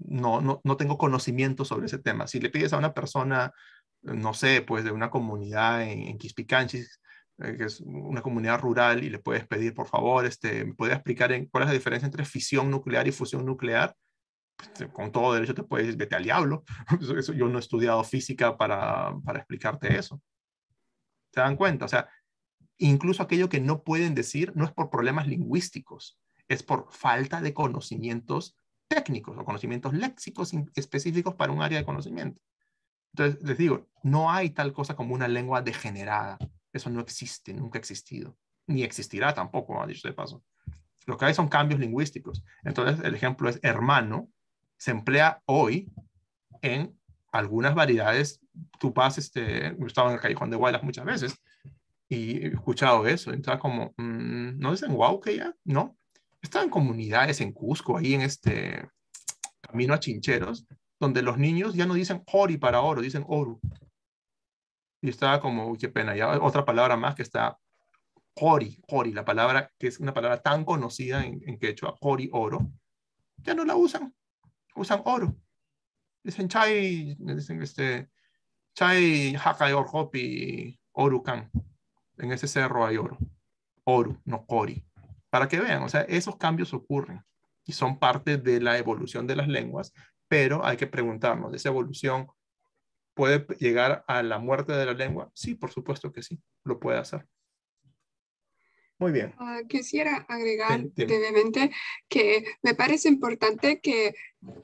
no tengo conocimiento sobre ese tema. Si le pides a una persona, no sé, pues de una comunidad en Quispicanchis, que es una comunidad rural, y le puedes pedir, por favor, ¿me puede explicar cuál es la diferencia entre fisión nuclear y fusión nuclear? Pues, con todo derecho te puedes decir, vete al diablo. Yo no he estudiado física para explicarte eso. ¿Se dan cuenta? O sea, incluso aquello que no pueden decir no es por problemas lingüísticos, es por falta de conocimientos técnicos o conocimientos léxicos específicos para un área de conocimiento. Entonces, les digo, no hay tal cosa como una lengua degenerada. Eso no existe, nunca ha existido. Ni existirá tampoco, dicho de paso. Lo que hay son cambios lingüísticos. Entonces, el ejemplo es hermano. Se emplea hoy en algunas variedades. Tú vas, he estado en el Callejón de Guaylas muchas veces y he escuchado eso. Entonces, como, ¿no dicen Huauque ya? No. Están en comunidades en Cusco, ahí en camino a Chincheros, donde los niños ya no dicen ori para oro, dicen oru. Y estaba como, uy, qué pena, ya otra palabra más que está ori, la palabra que es una palabra tan conocida en quechua, ori, oro, ya no la usan, usan oro. Dicen chai, dicen chai haka orjopi orukan. En ese cerro hay oro. Oru, no ori. Para que vean, o sea, esos cambios ocurren y son parte de la evolución de las lenguas, pero hay que preguntarnos, ¿esa evolución puede llegar a la muerte de la lengua? Sí, por supuesto que sí, lo puede hacer. Muy bien. Quisiera agregar brevemente que me parece importante que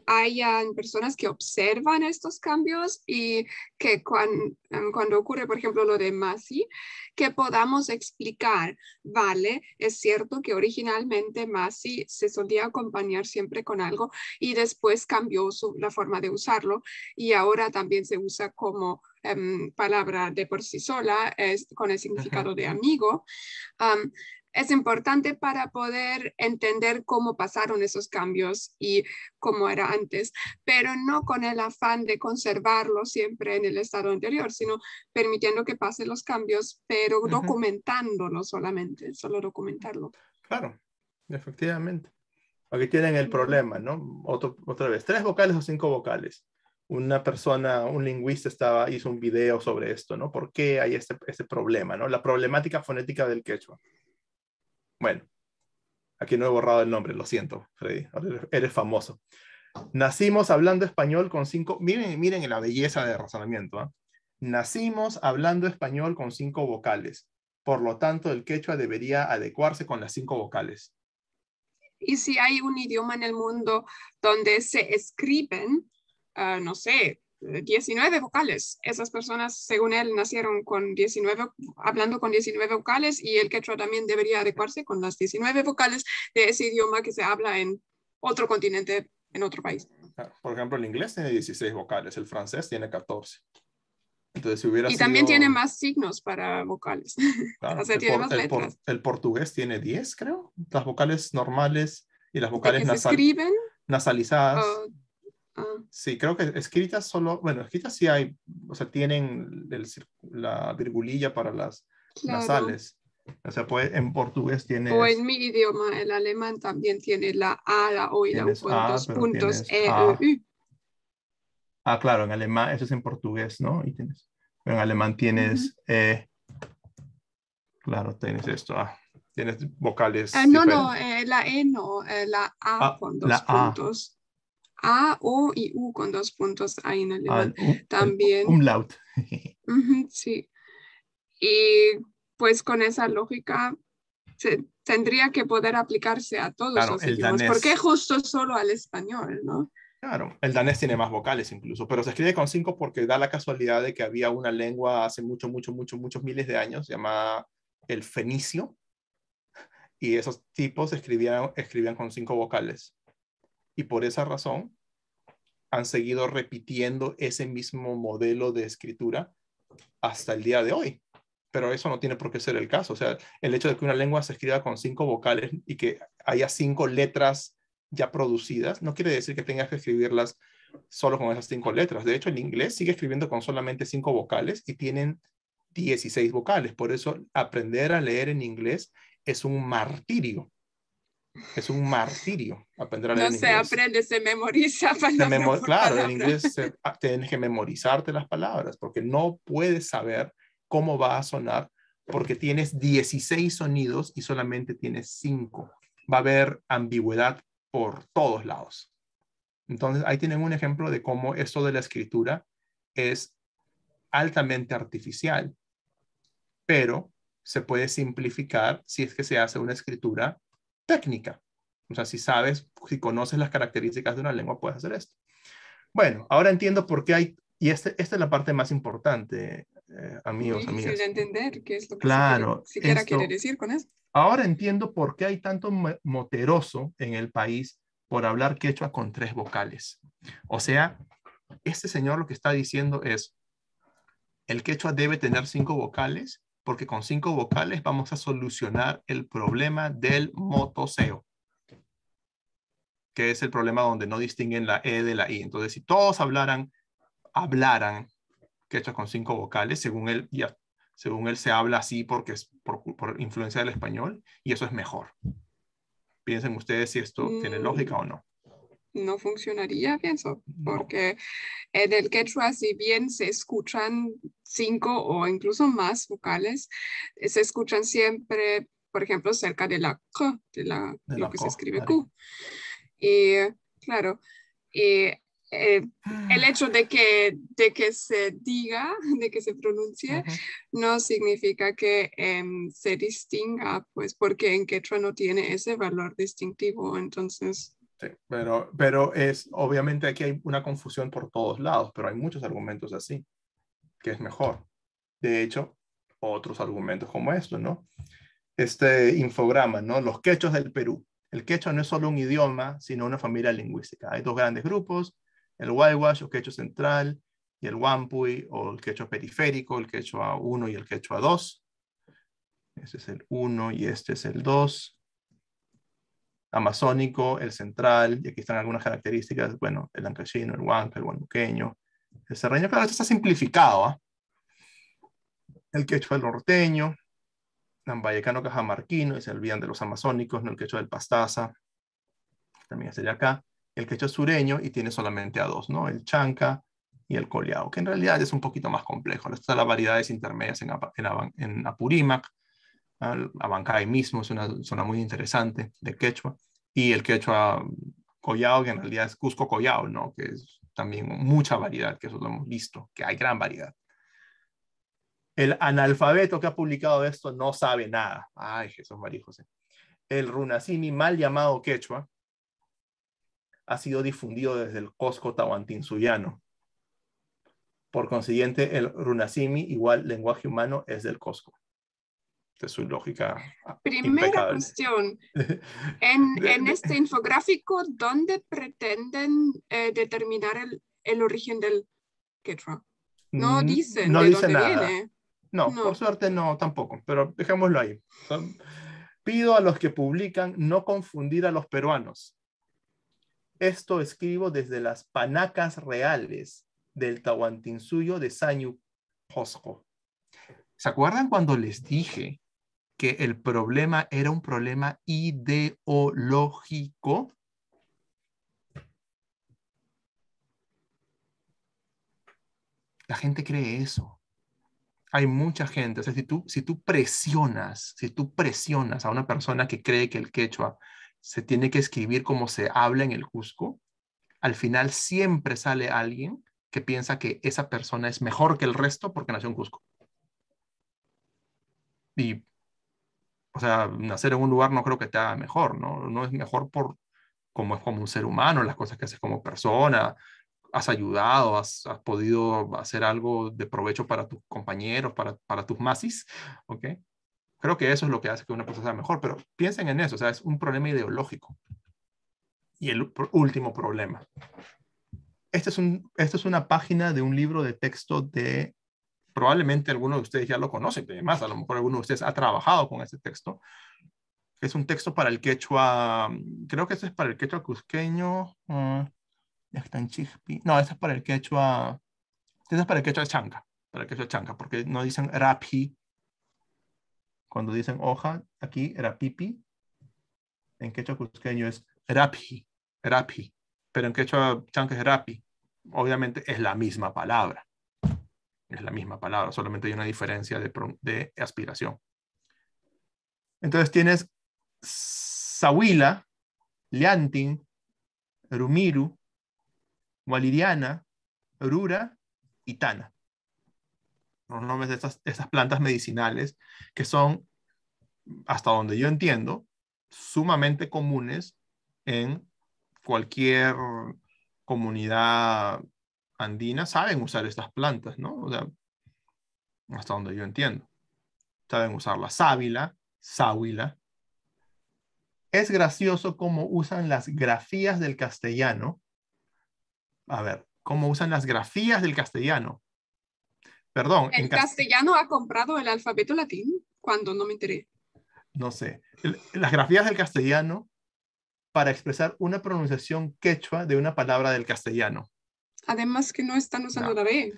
hayan personas que observan estos cambios y que cuando ocurre, por ejemplo, lo de Masi, que podamos explicar, vale, es cierto que originalmente Masi se solía acompañar siempre con algo y después cambió la forma de usarlo y ahora también se usa como palabra de por sí sola, con el significado de amigo. Es importante para poder entender cómo pasaron esos cambios y cómo era antes, pero no con el afán de conservarlo siempre en el estado anterior, sino permitiendo que pasen los cambios, pero documentándolo solamente, solo documentarlo. Claro, efectivamente. Aquí tienen el problema, ¿no? Otra vez, 3 vocales o 5 vocales. Una persona, un lingüista hizo un video sobre esto, ¿no? ¿Por qué hay este problema, ¿no? La problemática fonética del quechua. Bueno, aquí no he borrado el nombre, lo siento, Freddy, eres famoso. Nacimos hablando español con 5, miren la belleza de razonamiento, ¿eh? Nacimos hablando español con 5 vocales, por lo tanto el quechua debería adecuarse con las 5 vocales. Y si hay un idioma en el mundo donde se escriben, no sé, 19 vocales. Esas personas, según él, nacieron hablando con 19 vocales y el quechua también debería adecuarse con las 19 vocales de ese idioma que se habla en otro continente, en otro país. Por ejemplo, el inglés tiene 16 vocales, el francés tiene 14. Entonces, si hubiera también tiene más signos para vocales. Claro, o sea, tiene más letras. El portugués tiene 10, creo. Las vocales normales y las vocales nasalizadas. Sí, creo que escritas escritas sí hay, o sea, tienen la virgulilla para las nasales. O sea, en portugués tiene... O en mi idioma, el alemán, también tiene la A, la O y la U con 2 puntos, E, U. Claro, en alemán, eso es en portugués, ¿no? En alemán tienes... claro, tienes esto. Tienes vocales... no, la E no, la A con 2 puntos. A, O y U con 2 puntos ahí en alemán. También. Umlaut. Sí. Y pues con esa lógica tendría que poder aplicarse a todos los idiomas. ¿Por qué justo solo al español, no? Claro, el danés tiene más vocales incluso, pero se escribe con 5 porque da la casualidad de que había una lengua hace muchos miles de años llamada el fenicio y esos tipos escribían con 5 vocales. Y por esa razón han seguido repitiendo ese mismo modelo de escritura hasta el día de hoy. Pero eso no tiene por qué ser el caso. O sea, el hecho de que una lengua se escriba con 5 vocales y que haya 5 letras ya producidas, no quiere decir que tengas que escribirlas solo con esas 5 letras. De hecho, el inglés sigue escribiendo con solamente 5 vocales y tienen 16 vocales. Por eso, aprender a leer en inglés es un martirio. Es un martirio aprender a leer en inglés. No se aprende, se memoriza palabra por claro, palabra. en inglés tienes que memorizarte las palabras porque no puedes saber cómo va a sonar porque tienes 16 sonidos y solamente tienes 5. Va a haber ambigüedad por todos lados. Entonces, ahí tienen un ejemplo de cómo esto de la escritura es altamente artificial, pero se puede simplificar si es que se hace una escritura técnica. O sea, si conoces las características de una lengua, puedes hacer esto. Bueno, ahora entiendo por qué hay, y esta es la parte más importante, amigos, Difícil amigas. de entender qué es lo que Claro, siquiera quiere decir con eso. Ahora entiendo por qué hay tanto moteroso en el país por hablar quechua con 3 vocales. O sea, este señor lo que está diciendo es, el quechua debe tener 5 vocales porque con 5 vocales vamos a solucionar el problema del motoseo, que es el problema donde no distinguen la E de la I. Entonces, si todos hablaran quechua con 5 vocales, según él se habla así porque es por influencia del español, y eso es mejor. Piensen ustedes si esto tiene lógica o no. No funcionaría, pienso, porque en el quechua, si bien se escuchan 5 o incluso más vocales, se escuchan siempre, por ejemplo, cerca de la K, lo que se escribe Q. Y claro, el hecho de que se diga, de que se pronuncie, no significa que se distinga, pues porque en quechua no tiene ese valor distintivo, entonces... Sí, pero obviamente aquí hay una confusión por todos lados, pero hay muchos argumentos así, que es mejor. De hecho, otros argumentos como esto, ¿no? Este infograma, ¿no? Los quechos del Perú. El quechua no es solo un idioma, sino una familia lingüística. Hay 2 grandes grupos, el Waiwash o quechua central, y el Wampuy o el quechua periférico, el quechua 1 y el quechua 2. Este es el 1 y este es el 2. Amazónico, el central, y aquí están algunas características, bueno, el ancashino, el huanca, el huanuqueño, el serreño, claro, esto está simplificado, ¿eh? El quechua norteño, lambayecano cajamarquino, y se olvidan de los amazónicos, ¿no? El quechua del Pastaza, también estaría acá, el quechua sureño, y tiene solamente a 2, ¿no? El chanca y el coleao, que en realidad es un poquito más complejo. Estas son las variedades intermedias en Apurímac. Abancay mismo es una zona muy interesante de quechua, y el quechua collao, que en realidad es Cusco collao, ¿no? Que es también mucha variedad, que eso lo hemos visto, que hay gran variedad. El analfabeto que ha publicado esto no sabe nada. Ay, Jesús María José. El runasimi, mal llamado quechua, ha sido difundido desde el Cosco Tahuantinsullano. Por consiguiente, el runasimi, igual lenguaje humano, es del Cosco. De su lógica Primera impecable. cuestión, en este infográfico, ¿dónde pretenden determinar el origen del quechua? No dicen no de dice dónde nada. viene. No, por suerte no, tampoco, pero dejémoslo ahí. Pido a los que publican no confundir a los peruanos. Esto escribo desde las panacas reales del Tahuantinsuyo de Sañu Josco. ¿Se acuerdan cuando les dije que el problema era un problema ideológico? La gente cree eso. Hay mucha gente. O sea, si tú presionas a una persona que cree que el quechua se tiene que escribir como se habla en el Cusco, al final siempre sale alguien que piensa que esa persona es mejor que el resto porque nació en Cusco. Y o sea, nacer en un lugar no creo que te haga mejor, ¿no? No es mejor como es como un ser humano, las cosas que haces como persona, has ayudado, has podido hacer algo de provecho para tus compañeros, para tus masis, ¿ok? Creo que eso es lo que hace que una persona sea mejor, pero piensen en eso, o sea, es un problema ideológico. Y el último problema. esta es una página de un libro de texto de, probablemente algunos de ustedes ya lo conocen, pero además a lo mejor alguno de ustedes ha trabajado con este texto. Es un texto para el quechua, creo que este es para el quechua cusqueño. No, este es para el quechua, este es para el quechua chanca, porque no dicen rapi. Cuando dicen hoja, aquí rapipi. En quechua cusqueño es rapi. Pero en quechua chanca es rapi. Obviamente es la misma palabra. Es la misma palabra, solamente hay una diferencia de aspiración. Entonces tienes Sahuila, Liantin, Rumiru, Waliriana, Rura y Tana. Los nombres de estas plantas medicinales que son, hasta donde yo entiendo, sumamente comunes en cualquier comunidad andina. Saben usar estas plantas, ¿no? O sea, hasta donde yo entiendo. Saben usar la sábila, sáhuila. Es gracioso cómo usan las grafías del castellano. A ver, cómo usan las grafías del castellano. Perdón. ¿El castellano ha comprado el alfabeto latín? ¿Cuándo? No me enteré. No sé. Las grafías del castellano para expresar una pronunciación quechua de una palabra del castellano. Además que no están usando la B.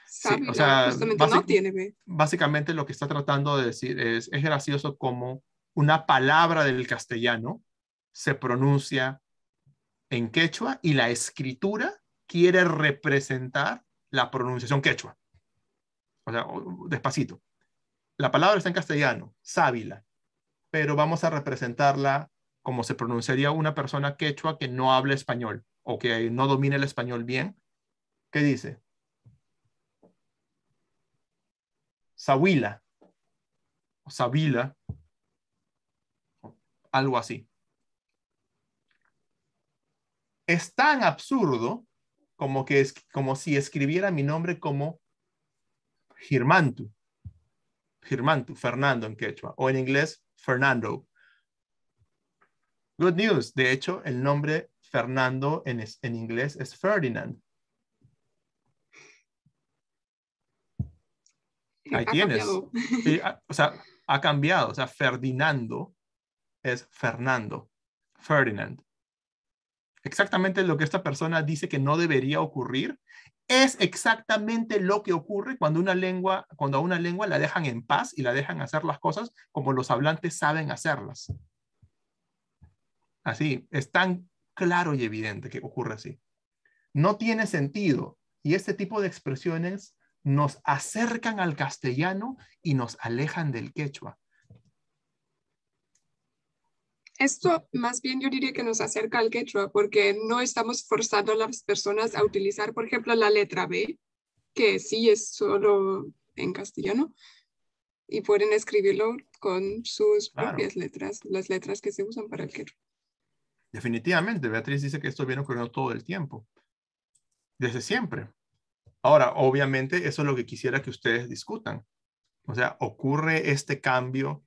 Sí, o sea, justamente no tiene B. Básicamente lo que está tratando de decir es gracioso cómo una palabra del castellano se pronuncia en quechua y la escritura quiere representar la pronunciación quechua. O sea, despacito. La palabra está en castellano, sábila, pero vamos a representarla como se pronunciaría una persona quechua que no habla español o que no domina el español bien. ¿Qué dice? Sahuila o Sabila, algo así. Es tan absurdo como si escribiera mi nombre como Girmantu, Fernando en quechua, o en inglés Fernando. Good news, de hecho el nombre Fernando en inglés es Ferdinand. Ahí tienes. O sea, ha cambiado. O sea, Ferdinando es Fernando. Ferdinand. Exactamente lo que esta persona dice que no debería ocurrir es exactamente lo que ocurre cuando a una lengua la dejan en paz y la dejan hacer las cosas como los hablantes saben hacerlas. Así, es tan claro y evidente que ocurre así. No tiene sentido. Y este tipo de expresiones nos acercan al castellano y nos alejan del quechua. Esto más bien yo diría que nos acerca al quechua porque no estamos forzando a las personas a utilizar, por ejemplo, la letra B, que sí es solo en castellano, y pueden escribirlo con sus propias letras, las letras que se usan para el quechua. Definitivamente, Beatriz dice que esto viene ocurriendo todo el tiempo, desde siempre. Ahora, obviamente, eso es lo que quisiera que ustedes discutan. O sea, ocurre este cambio.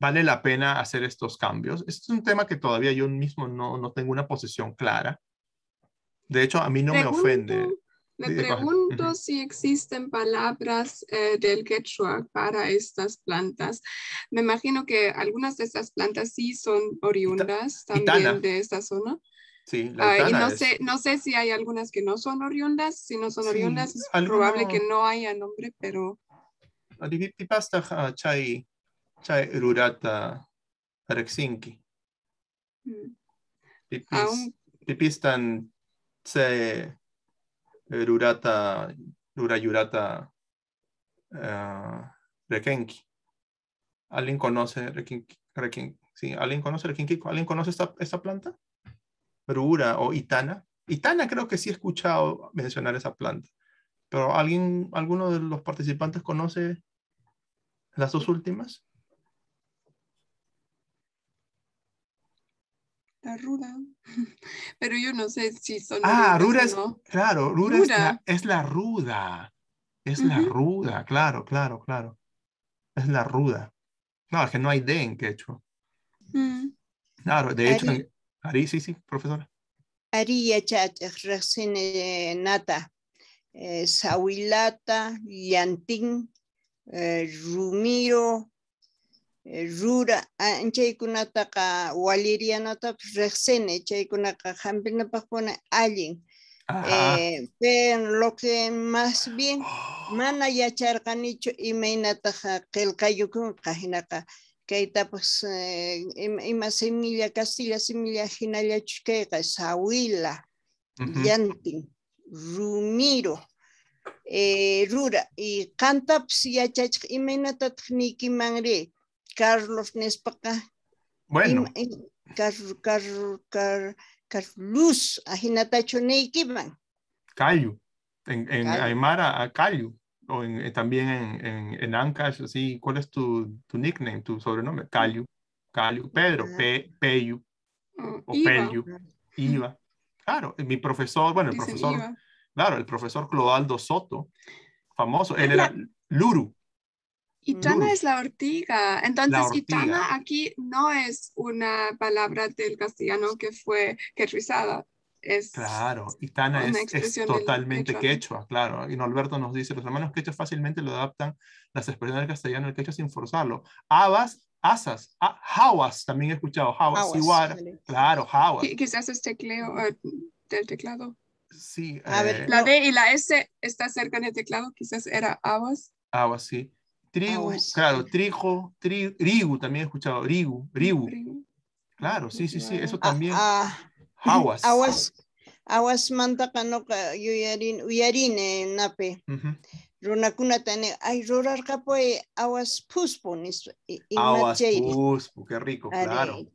¿Vale la pena hacer estos cambios? Este es un tema que todavía yo mismo no tengo una posición clara. De hecho, a mí no me ofende. Me pregunto si existen palabras del quechua para estas plantas. Me imagino que algunas de estas plantas sí son oriundas también de esta zona. Sí, y no sé si hay algunas que no son oriundas. Si no son oriundas, es probable que no haya nombre, pero... Chai rurata Rexinki. Pipistan se rurayurata Rekenki. ¿Alguien conoce Rekenki? Sí, ¿alguien conoce Rekenki? ¿Alguien conoce esta planta? Rura o Itana. Itana creo que sí he escuchado mencionar esa planta. Pero ¿alguno de los participantes conoce las dos últimas? La ruda. Pero yo no sé si son... Rura es... No. Claro, rura es la ruda. Es la ruda, claro. Es la ruda. No, es que no hay D en quechua. Claro, de hecho... sí, profesora. Ariya chachaq riqsini nata. Sawilata, Llantín, Rumiro, Rura, chaykunataqa walirianatapas riqsini, chaykunaqa hampinapaqpuna allin. Pero lo que más bien mana yacharqanichu imaynataqa qillqayukunqa hinaqa kaytapas ima semilla Castilla semilla hinallachu kayqa Sawila, Llantín, Rumiro, Rura, y cantaps yachachq imaynatataq niykimanri Carlos Nespaqa. Bueno. Carlos, ajinatachu niykiman. Cayu. En Aymara, Cayu. O también en Ancash, así. ¿Cuál es tu nickname, tu sobrenombre? Cayu. Cayu. Pedro, Peyu. O Pelyu. Iva. Claro, mi profesor, bueno, el profesor... Iva. Claro, el profesor Clodoaldo Soto, famoso, él era Luru. Itana es la ortiga. Entonces, la ortiga. Itana aquí no es una palabra del castellano que fue quechuizada. Claro, Itana es totalmente quechua, claro. Y Norberto nos dice, los hermanos quechua fácilmente lo adaptan las expresiones del castellano al quechua sin forzarlo. Habas, asas, jawas, también he escuchado, jawas, igual, claro, jawas. Quizás es tecleo del teclado. Sí. A ver, la D y la S está cerca del teclado, quizás era aguas. Aguas, sí. Trigo, claro, trigo, rigu, también he escuchado, rigu. Claro, sí, eso también. Aguas. Aguas mantaqa noqa uyarine nape. Runakunatane, ay rurarqapuy aguas puspu nis. Aguas puspu, qué rico, claro.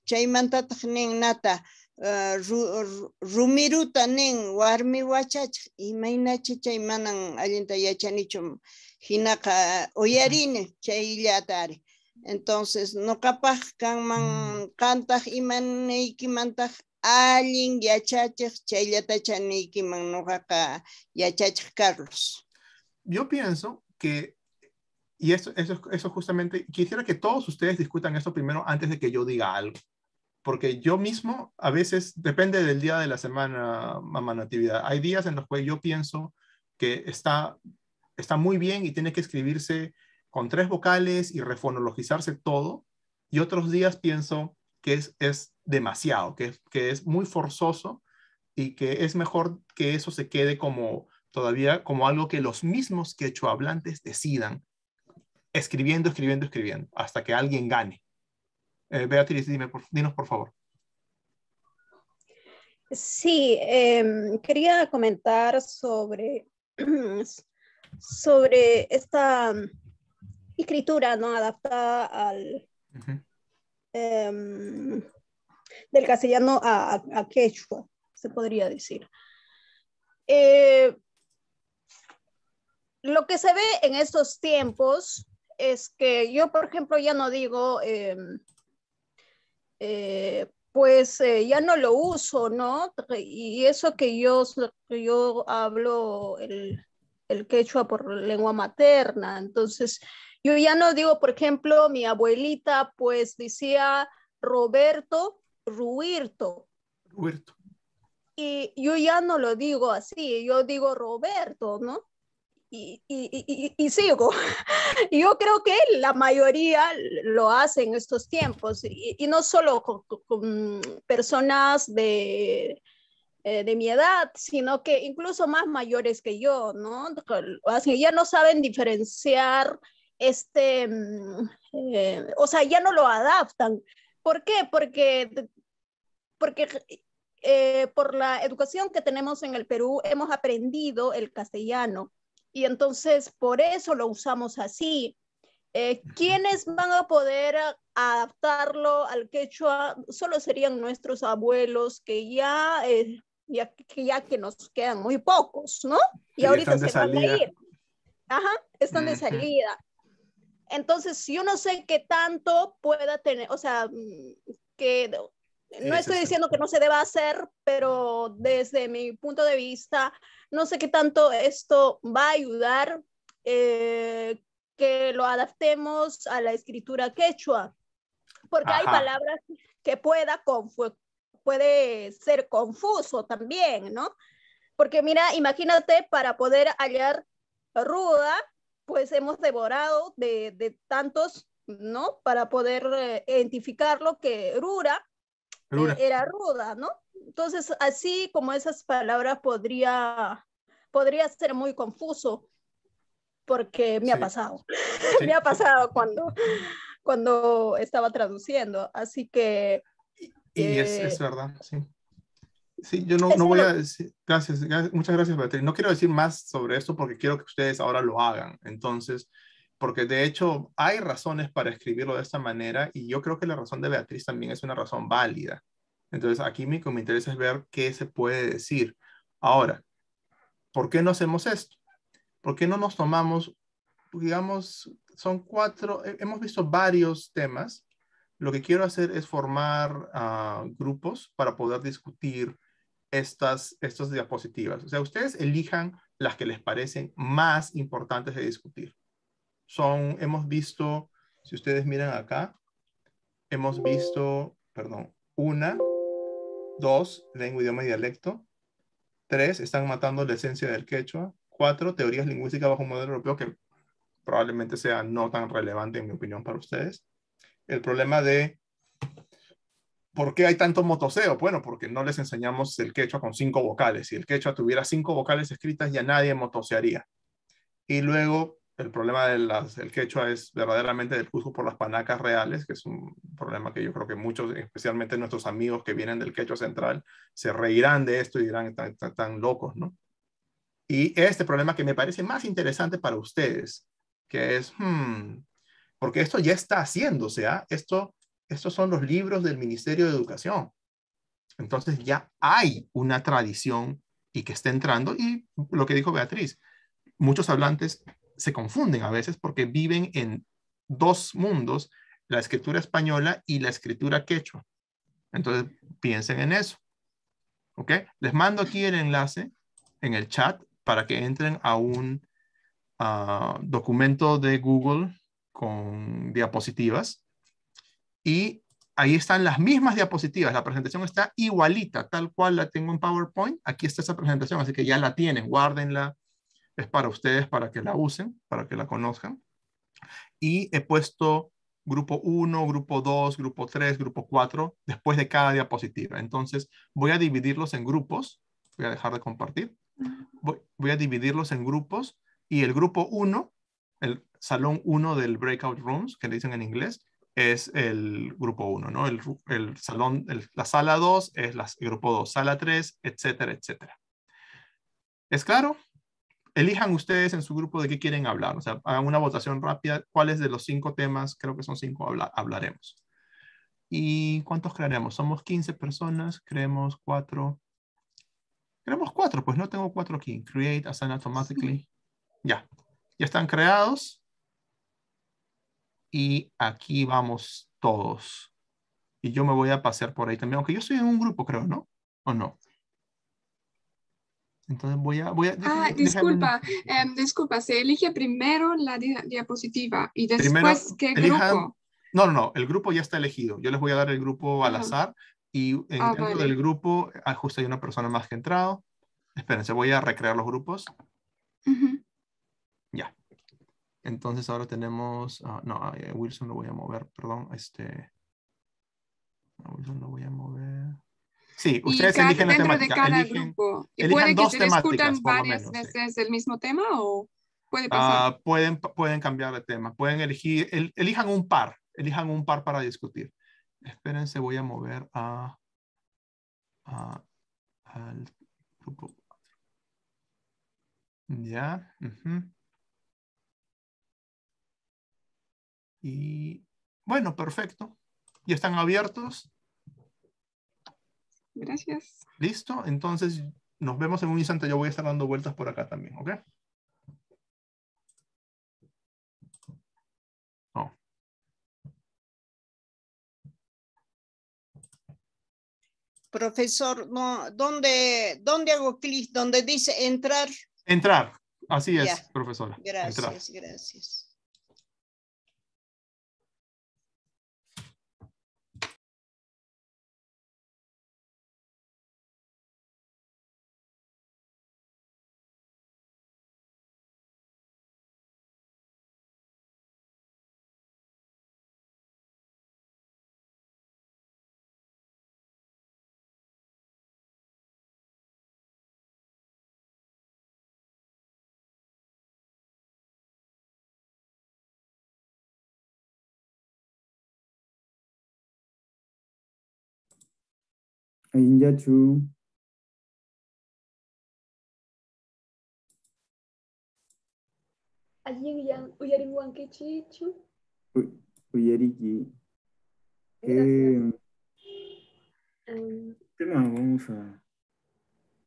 Chaymantataq nin nata. Rumiruta nin warmi wachach imaynachi chay manan allinta yachanichum hinaqa uyarine chayllatari. Entonces noqapaq kanman qantaq imaneykimantaq allin yachachiq chayllatacha niykiman noqaqa yachachiq Carlos. Yo pienso que, y eso justamente, quisiera que todos ustedes discutan esto primero antes de que yo diga algo. Porque yo mismo, a veces, depende del día de la semana, Mamá Natividad. Hay días en los cuales yo pienso que está muy bien y tiene que escribirse con 3 vocales y refonologizarse todo. Y otros días pienso que es demasiado, que es muy forzoso y que es mejor que eso se quede todavía como algo que los mismos quechohablantes decidan, escribiendo, hasta que alguien gane. Beatriz, dinos por favor. Sí, quería comentar sobre esta escritura, ¿no? Adaptada al del castellano a quechua, se podría decir. Lo que se ve en estos tiempos es que yo, por ejemplo, ya no digo... ya no lo uso, ¿no? Y eso que yo hablo el quechua por lengua materna, entonces yo ya no digo, por ejemplo, mi abuelita pues decía Roberto Ruirto. Y yo ya no lo digo así, yo digo Roberto, ¿no? Y sigo. Yo creo que la mayoría lo hace en estos tiempos y no solo con personas de mi edad, sino que incluso más mayores que yo, ¿no? Ya no saben diferenciar o sea, ya no lo adaptan. ¿Por qué? Porque por la educación que tenemos en el Perú hemos aprendido el castellano. Y entonces por eso lo usamos así. ¿Quiénes van a poder adaptarlo al quechua? Solo serían nuestros abuelos que ya que nos quedan muy pocos, ¿no? Y ahorita se van a ir. Ajá, están de salida. Entonces yo no sé qué tanto pueda tener, o sea, que no estoy diciendo que no se deba hacer, pero desde mi punto de vista, no sé qué tanto esto va a ayudar que lo adaptemos a la escritura quechua, porque hay palabras que pueda puede ser confuso también, ¿no? Porque mira, imagínate, para poder hallar ruda, pues hemos devorado de tantos, ¿no? Para poder identificarlo que rura era ruda, ¿no? Entonces, así como esas palabras podría ser muy confuso, porque me ha pasado. Sí. Me ha pasado cuando estaba traduciendo. Así que... Y es verdad, sí. Sí, yo no voy a decir, muchas gracias, Beatriz. No quiero decir más sobre esto porque quiero que ustedes ahora lo hagan. Entonces, porque de hecho hay razones para escribirlo de esta manera y yo creo que la razón de Beatriz también es una razón válida. Entonces, aquí me interesa es ver qué se puede decir. Ahora, ¿por qué no hacemos esto? ¿Por qué no nos tomamos, digamos, son 4, hemos visto varios temas. Lo que quiero hacer es formar grupos para poder discutir estas diapositivas. O sea, ustedes elijan las que les parecen más importantes de discutir. Hemos visto, si ustedes miran acá, hemos visto, 1, 2, lengua, idioma y dialecto. 3, están matando la esencia del quechua. 4, teorías lingüísticas bajo un modelo europeo, que probablemente sea no tan relevante en mi opinión para ustedes. El problema de ¿por qué hay tanto motoseo? Bueno, porque no les enseñamos el quechua con 5 vocales. Si el quechua tuviera 5 vocales escritas, ya nadie motosearía. Y luego, el problema del quechua es verdaderamente del uso por las panacas reales, que es un problema que yo creo que muchos, especialmente nuestros amigos que vienen del quechua central, se reirán de esto y dirán, tan locos, ¿no? Y este problema que me parece más interesante para ustedes, que es, porque esto ya está haciéndose, ¿ah? Estos son los libros del Ministerio de Educación. Entonces ya hay una tradición y que está entrando. Y lo que dijo Beatriz, muchos hablantes se confunden a veces porque viven en 2 mundos, la escritura española y la escritura quechua. Entonces piensen en eso. ¿Ok? Les mando aquí el enlace en el chat para que entren a un documento de Google con diapositivas. Y ahí están las mismas diapositivas. La presentación está igualita, tal cual la tengo en PowerPoint. Aquí está esa presentación, así que ya la tienen. Guárdenla. Es para ustedes, para que la usen, para que la conozcan. Y he puesto grupo 1, grupo 2, grupo 3, grupo 4, después de cada diapositiva. Entonces, voy a dividirlos en grupos. Voy a dejar de compartir. Voy a dividirlos en grupos. Y el grupo 1, el salón 1 del breakout rooms, que le dicen en inglés, es el grupo 1, ¿no? El salón, la sala 2 es el grupo 2, sala 3, etcétera, etcétera. ¿Es claro? Elijan ustedes en su grupo de qué quieren hablar. O sea, hagan una votación rápida. ¿Cuáles de los 5 temas? Creo que son 5 hablaremos. ¿Y cuántos crearemos? Somos 15 personas. Creemos 4. Creemos 4, pues no tengo 4 aquí. Create, assign automatically. Ya. Ya están creados. Y aquí vamos todos. Y yo me voy a pasear por ahí también. Aunque yo estoy en un grupo, creo, ¿no? ¿O no? Entonces disculpa, se elige primero la diapositiva y después ¿qué grupo? No, el grupo ya está elegido. Yo les voy a dar el grupo al azar y dentro del grupo justo hay una persona más que ha entrado. Espérense, voy a recrear los grupos. Ya. Entonces ahora tenemos, Wilson lo voy a mover, perdón, Wilson lo voy a mover. Sí, ustedes eligen la temática. De cada grupo. ¿Y puede que se discutan varias veces el mismo tema o puede pasar? Pueden cambiar de tema. Pueden elegir, elijan un par para discutir. Espérense, voy a mover al grupo. Ya. Y bueno, perfecto. ¿Ya están abiertos? Gracias. ¿Listo? Entonces nos vemos en un instante. Yo voy a estar dando vueltas por acá también, ¿ok? Oh. Profesor, no, ¿dónde hago clic? ¿Dónde dice entrar? Entrar. Así es, profesora. Gracias, gracias. Ainyachu. Allí yang uyaringuan que chichu. Uyariki. Gracias. ¿Qué tema vamos a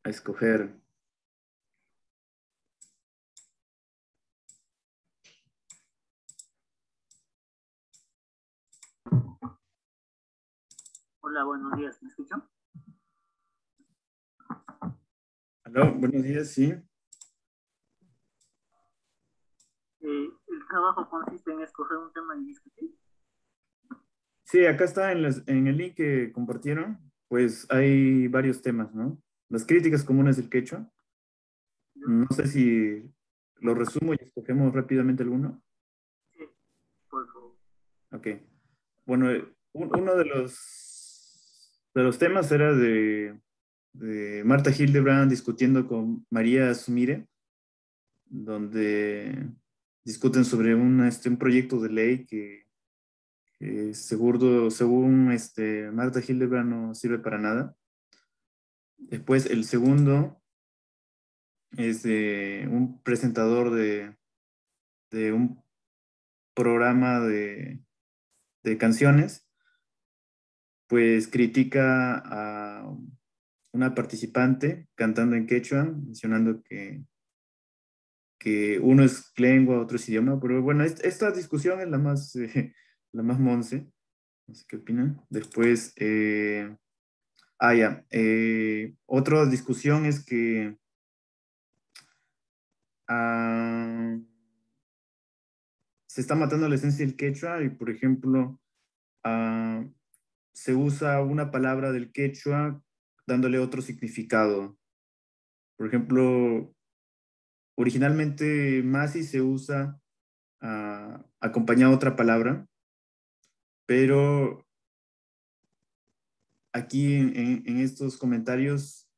escoger? Hola, buenos días, ¿me escuchan? Aló, buenos días, sí. El trabajo consiste en escoger un tema y discutir. Sí, acá está en el link que compartieron, pues hay varios temas, ¿no? Las críticas comunes del quechua. No sé si lo resumo y escogemos rápidamente alguno. Sí, por favor. Ok. Bueno, uno de los temas era de Marta Hildebrand discutiendo con María Sumire, donde discuten sobre un proyecto de ley que según Marta Hildebrand no sirve para nada. Después el segundo es de un presentador de un programa de canciones, pues critica a una participante cantando en quechua, mencionando que uno es lengua, otro es idioma, pero bueno, esta discusión es la más monce, no sé qué opinan. Después, otra discusión es que se está matando la esencia del quechua y, por ejemplo, se usa una palabra del quechua dándole otro significado. Por ejemplo, originalmente masi se usa acompañado a otra palabra, pero aquí en estos comentarios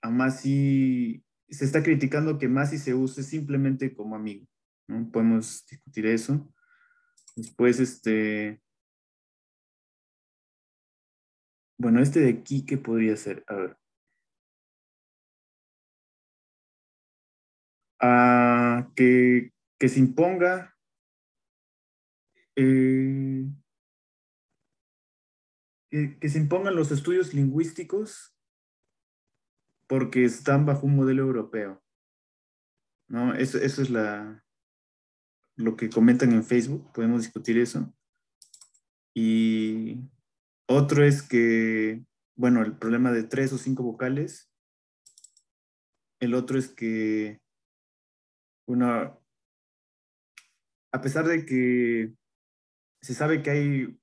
a masi se está criticando que masi se use simplemente como amigo, ¿no? Podemos discutir eso. Después, bueno, de aquí, ¿qué podría ser? A ver. Que se imponga que se impongan los estudios lingüísticos porque están bajo un modelo europeo, ¿no? Eso es lo que comentan en Facebook, podemos discutir eso. Y otro es que, bueno, el problema de 3 o 5 vocales. El otro es que, bueno, a pesar de que se sabe que hay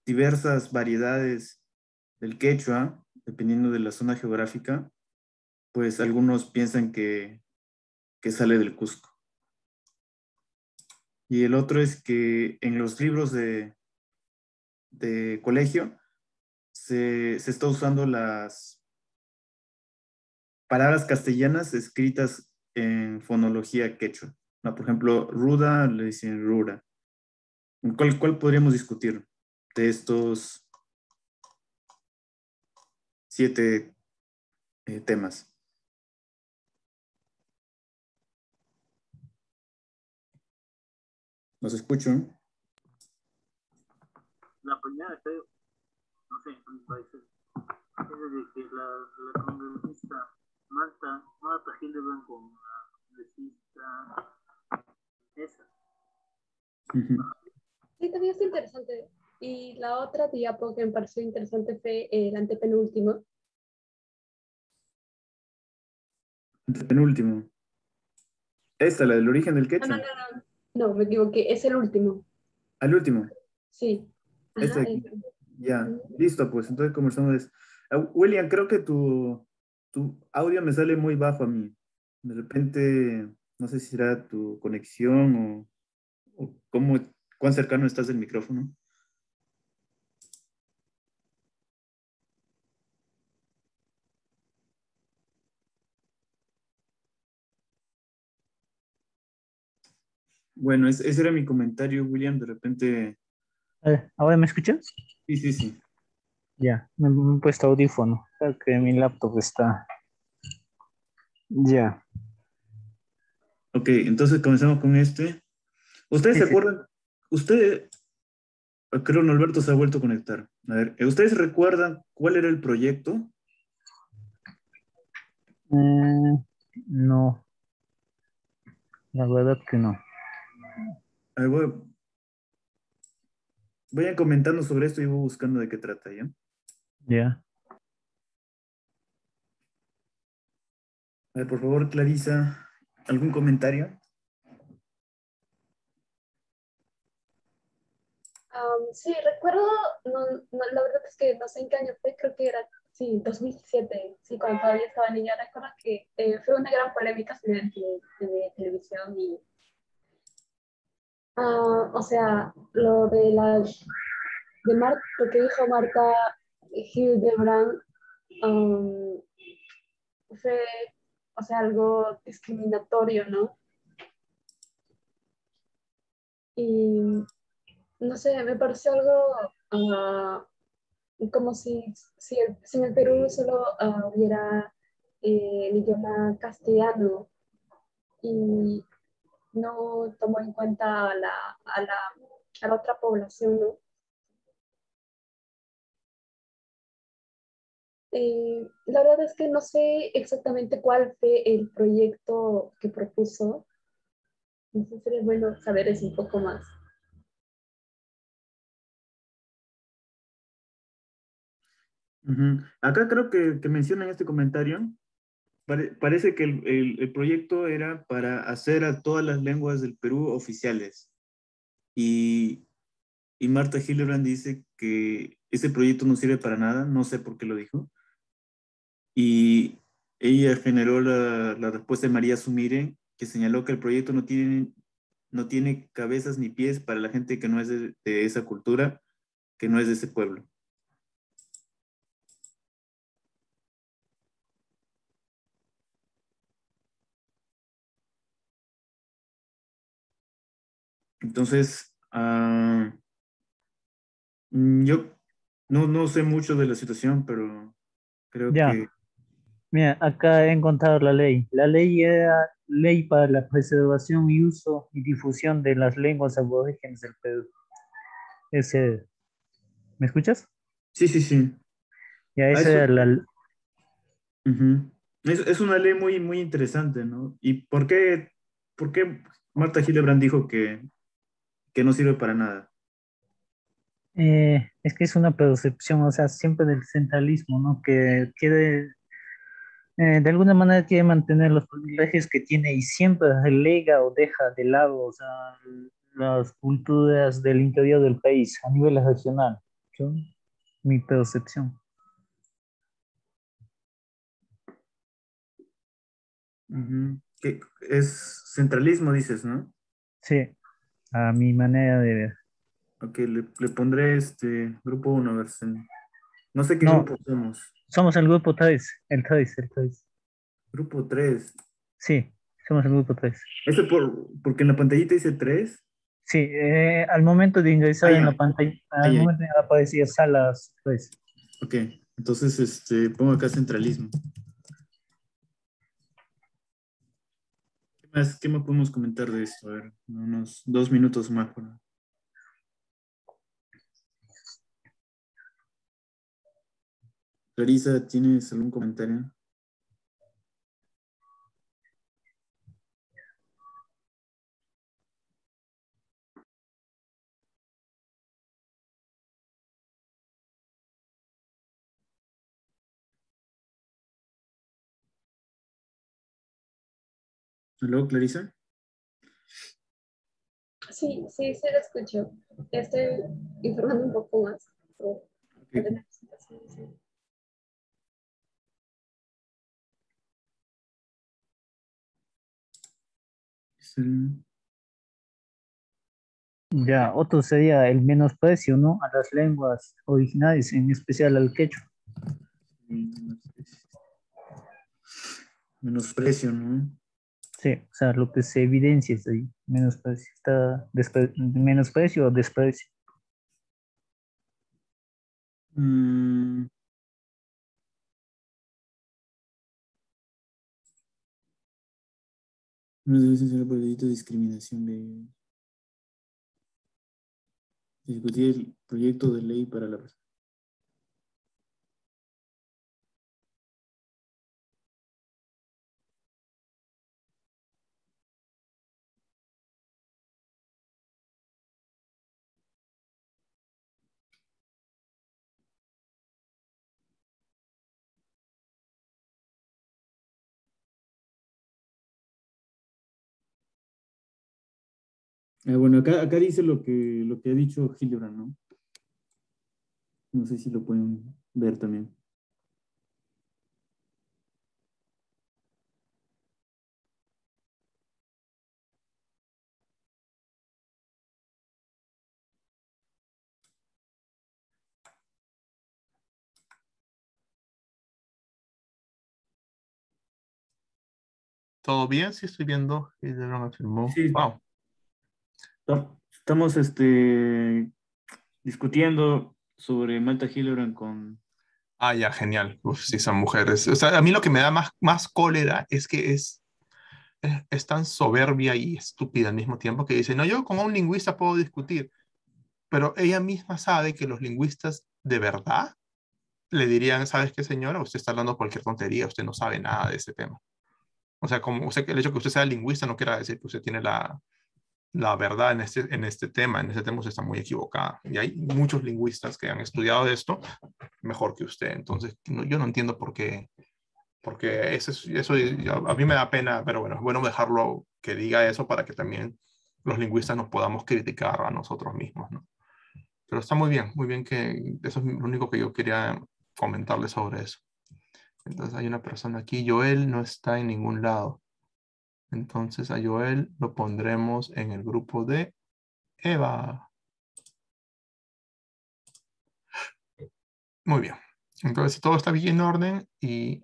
diversas variedades del quechua, dependiendo de la zona geográfica, pues algunos piensan que sale del Cusco. Y el otro es que en los libros de colegio se está usando las palabras castellanas escritas en fonología quechua. No, por ejemplo, ruda le dicen rura. ¿Cuál podríamos discutir de estos 7 temas? ¿Nos escuchan? La primera, creo, no sé, en mi parecer, es de que la congresista Marta Hildebrand con la congresista esa. Sí, también es interesante. Y la otra diapo que me pareció interesante fue el antepenúltimo. Antepenúltimo. Esta, la del origen del quechua. No, me equivoqué, es el último. ¿Al último? Sí. Este aquí. Ya, listo, pues entonces conversamos de eso. William, creo que tu audio me sale muy bajo a mí. De repente, no sé si será tu conexión o cuán cercano estás del micrófono. Bueno, ese era mi comentario, William. De repente... ¿Ahora me escuchas? Sí. Ya, me he puesto audífono. Creo que mi laptop está. Ya. Ok, entonces comenzamos con este. ¿Ustedes Sí, se sí. acuerdan? Creo que Norberto se ha vuelto a conectar. A ver, ¿ustedes recuerdan cuál era el proyecto? No, la verdad que no. A ver, vayan comentando sobre esto y voy buscando de qué trata, ¿ya? Ya. A ver, por favor, Clarisa, ¿algún comentario? Sí, recuerdo, la verdad es que no sé en qué año fue, creo que era, sí, 2017, sí, cuando todavía estaba niña, recuerdo que fue una gran polémica sobre de televisión y, o sea, lo de lo que dijo Marta Hildebrand fue, o sea, algo discriminatorio, ¿no? Y no sé, me pareció algo como si en el Perú solo hubiera el idioma castellano y no tomó en cuenta a la otra población, ¿no? La verdad es que no sé exactamente cuál fue el proyecto que propuso. No sé si sería bueno saber eso un poco más. Ujú. Acá creo que mencionan este comentario. Parece que el proyecto era para hacer a todas las lenguas del Perú oficiales. Y, y Marta Hildebrand dice que ese proyecto no sirve para nada, no sé por qué lo dijo. Y ella generó la respuesta de María Sumire, que señaló que el proyecto no tiene cabezas ni pies para la gente que no es de esa cultura, que no es de ese pueblo. Entonces, yo no sé mucho de la situación, pero creo Ya. que... Mira, acá he encontrado la ley. La ley era Ley para la Preservación y Uso y Difusión de las Lenguas Aborígenes del Perú. Ese, ¿me escuchas? Sí, sí, sí. Ya, Ah, esa eso, era la... ujú. Es una ley muy, muy interesante, ¿no? ¿Y por qué Marta Hildebrand dijo que no sirve para nada? Es que es una percepción, o sea, siempre del centralismo, ¿no? Que quiere, de alguna manera quiere mantener los privilegios que tiene y siempre relega o deja de lado, o sea, las culturas del interior del país a nivel regional. ¿Sí? Mi percepción. Ujú. Que es centralismo, dices, ¿no? Sí, a mi manera de ver. Ok, le pondré grupo 1, a ver no sé qué No, grupo somos. somos el grupo 3, el 3, el 3. Grupo 3. Sí, somos el grupo 3. ¿Eso porque en la pantallita dice 3? Sí, al momento de ingresar en Ya. la pantalla, al Ya. momento aparecía salas 3. Ok, entonces pongo acá centralismo. ¿Qué más podemos comentar de esto? A ver, unos 2 minutos más. Clarisa, ¿tienes algún comentario? ¿Aló, Clarisa? Sí, sí, sí lo escucho. Estoy informando un poco más sobre la presentación. Sí. Ya, otro sería el menosprecio, ¿no? A las lenguas originales, en especial al quechua. Menosprecio, ¿no? Sí, o sea, lo que se evidencia es ahí, menosprecio, menosprecio o desprecio. No debe ser por el delito de discriminación de discutir el proyecto de ley para la persona. Bueno, acá dice lo que ha dicho Hildebrand, ¿no? No sé si lo pueden ver también. ¿Todo bien? Sí, estoy viendo. Hildebrand afirmó. Sí. Wow. Estamos discutiendo sobre Malta Hildebrand con... Ah, ya, genial. Uf, sí, son mujeres. O sea, a mí lo que me da más cólera es que es tan soberbia y estúpida al mismo tiempo que dice, no, yo como un lingüista puedo discutir, pero ella misma sabe que los lingüistas de verdad le dirían, ¿sabes qué, señora? Usted está hablando cualquier tontería, usted no sabe nada de ese tema. O sea, como el hecho que usted sea lingüista no quiere decir que usted tiene la verdad en este tema. En este tema usted está muy equivocada. Y hay muchos lingüistas que han estudiado esto mejor que usted. Entonces, yo no entiendo por qué. Porque eso a mí me da pena, pero bueno, es bueno dejarlo que diga eso para que también los lingüistas nos podamos criticar a nosotros mismos, ¿no? Pero está muy bien que eso es lo único que yo quería comentarle sobre eso. Entonces hay una persona aquí, Joel no está en ningún lado. Entonces a Joel lo pondremos en el grupo de Eva. Muy bien. Entonces todo está bien en orden y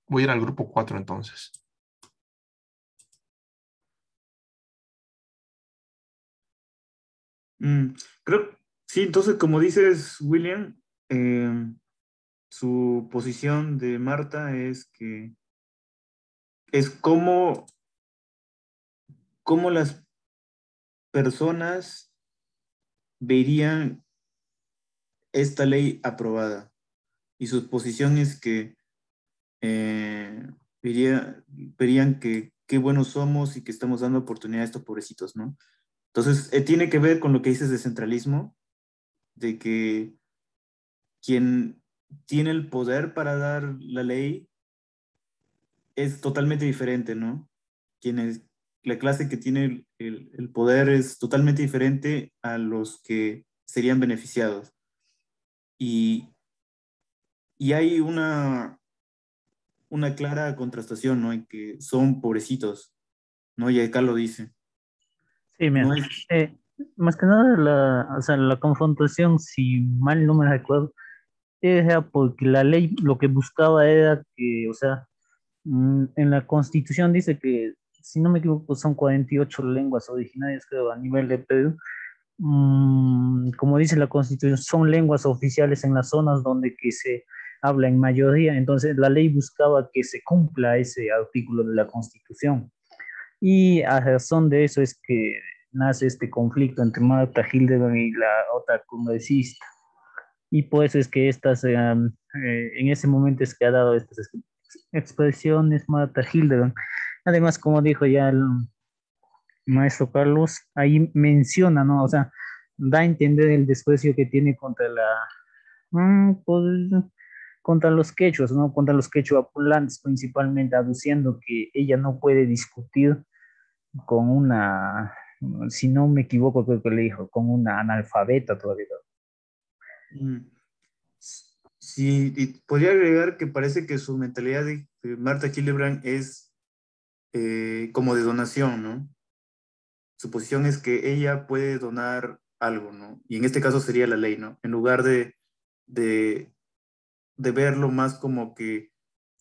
voy a ir al grupo 4 entonces. Creo, sí, entonces como dices, William, su posición de Marta es que es cómo las personas verían esta ley aprobada. Y su posición es que verían que qué buenos somos y que estamos dando oportunidad a estos pobrecitos, ¿no? Entonces, tiene que ver con lo que dices de centralismo, de que quien tiene el poder para dar la ley es totalmente diferente, ¿no? La clase que tiene el poder es totalmente diferente a los que serían beneficiados. Y hay una clara contrastación, ¿no? En que son pobrecitos, ¿no? Y acá lo dice. Sí, mira, No es, más que nada o sea, la confrontación, si mal no me recuerdo, era porque la ley lo que buscaba era que, o sea, en la Constitución dice que, si no me equivoco, son 48 lenguas originarias, creo, a nivel de Perú. Como dice la Constitución, son lenguas oficiales en las zonas donde que se habla en mayoría. Entonces, la ley buscaba que se cumpla ese artículo de la Constitución. Y a razón de eso es que nace este conflicto entre Marta Hildebrand y la otra congresista. Y por eso es que en ese momento es que ha dado estas expresiones Marta Hildebrand. Además, como dijo ya el maestro Carlos, ahí menciona, ¿no? O sea, da a entender el desprecio que tiene contra pues, contra los quechuas, ¿no? Contra los quechuapulantes, principalmente, aduciendo que ella no puede discutir con una, si no me equivoco, creo que le dijo, con una analfabeta todavía. sí, y podría agregar que parece que su mentalidad de Marta Hildebrand es como de donación, ¿no? Su posición es que ella puede donar algo, ¿no? Y en este caso sería la ley, ¿no? En lugar de verlo más como que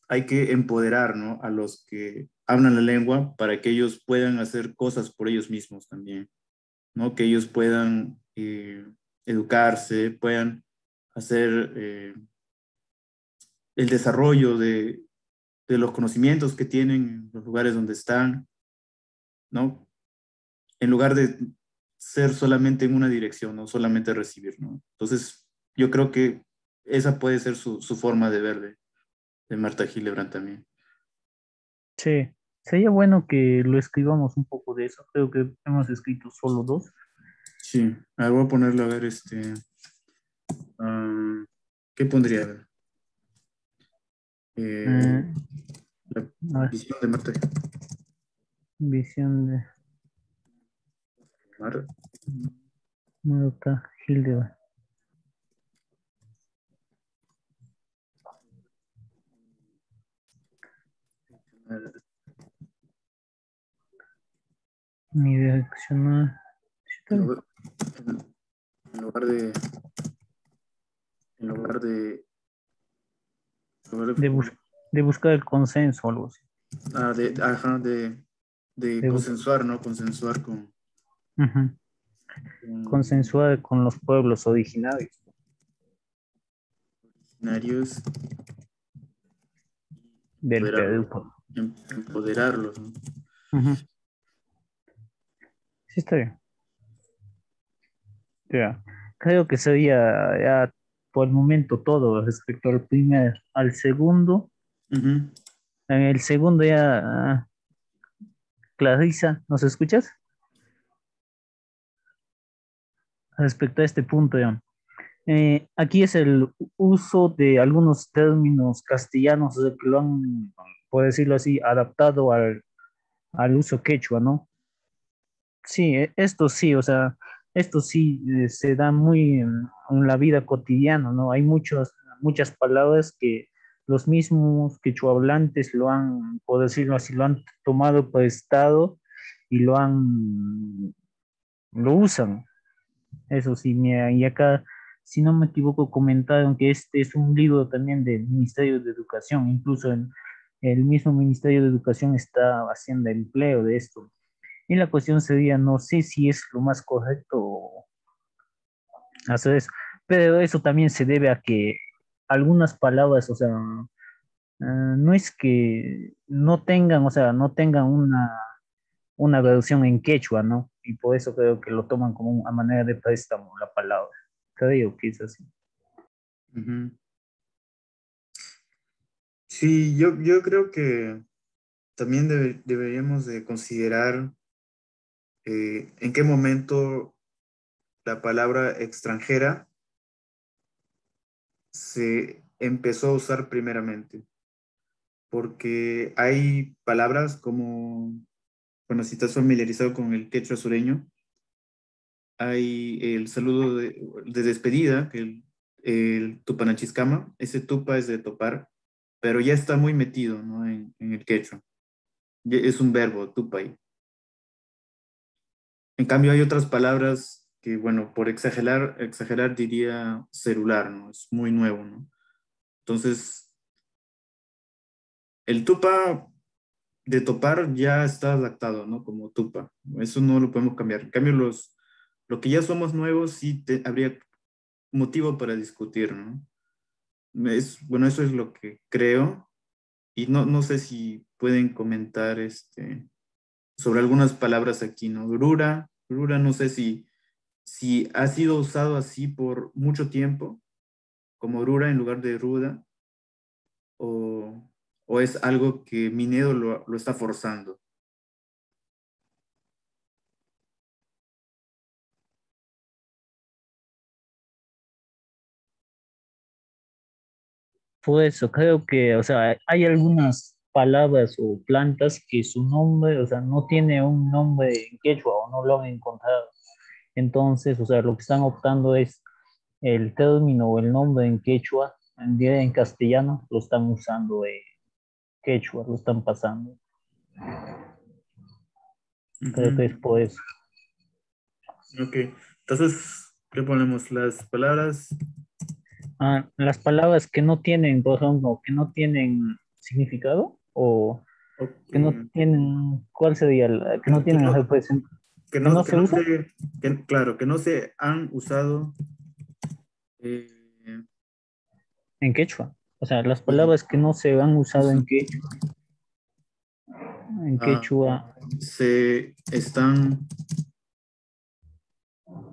hay que empoderar, ¿no? A los que hablan la lengua para que ellos puedan hacer cosas por ellos mismos también, ¿no? Que ellos puedan educarse, puedan hacer el desarrollo de de los conocimientos que tienen en los lugares donde están, ¿no? En lugar de ser solamente en una dirección, no solamente recibir, ¿no? Entonces, yo creo que esa puede ser su forma de ver de Marta Hildebrand también. Sí, sería bueno que lo escribamos un poco de eso. Creo que hemos escrito solo 2. Sí, voy a ponerlo a ver, ¿qué pondría? A ver. La visión de Marta. Visión de Marta Hildebrand. Mi direccional. En lugar de buscar el consenso o algo así. De consensuar, ¿no? Consensuar con... Consensuar con los pueblos originarios. Del Perú. Empoderarlos, ¿no? Sí, está bien. Ya. Creo que sería ya por el momento todo respecto al primer. Al segundo. En el segundo ya... Clarisa, ¿nos escuchas? Respecto a este punto ya. Aquí es el uso de algunos términos castellanos que lo han, por decirlo así, adaptado al uso quechua, ¿no? Sí, esto sí, o sea, esto sí se da muy en la vida cotidiana, ¿no? Hay muchas palabras que los mismos quechuahablantes lo han, por decirlo así, lo han tomado prestado y lo usan. Eso sí, mira, y acá, si no me equivoco, comentaron que este es un libro también del Ministerio de Educación, incluso en el mismo Ministerio de Educación está haciendo empleo de esto. Y la cuestión sería, no sé si es lo más correcto hacer eso, pero eso también se debe a que algunas palabras, o sea, no es que no tengan, o sea, no tengan una versión en quechua, ¿no? Y por eso creo que lo toman como una manera de préstamo la palabra. Creo que es así. Sí, yo creo que también deberíamos de considerar en qué momento la palabra extranjera se empezó a usar primeramente. Porque hay palabras como, bueno, si estás familiarizado con el quechua sureño, hay el saludo de despedida, que el tupanachiscama, ese tupa es de topar, pero ya está muy metido, ¿no? en el quechua. Es un verbo, tupay. En cambio hay otras palabras que, bueno, por exagerar diría celular, ¿no? Es muy nuevo, ¿no? Entonces, el tupa de topar ya está adaptado, ¿no? Como tupa. Eso no lo podemos cambiar. En cambio, lo que ya somos nuevos, sí habría motivo para discutir, ¿no? Bueno, eso es lo que creo. Y no sé si pueden comentar sobre algunas palabras aquí, ¿no? Grura, no sé si ha sido usado así por mucho tiempo, como grura en lugar de ruda, o es algo que Minedo lo está forzando. Por eso creo que, o sea, hay algunas palabras o plantas que su nombre, o sea, no tiene un nombre en quechua o no lo han encontrado. Entonces, o sea, lo que están optando es el término o el nombre en quechua, en castellano, lo están usando en quechua, lo están pasando. Creo que es por eso. Ok, entonces, ¿qué ponemos? Las palabras... las palabras que no tienen, por ejemplo, que no tienen significado o que no tienen, ¿cuál sería? Que no tienen representación. Claro, que no se han usado en quechua. O sea, las palabras que no se han usado en quechua. En quechua. Se están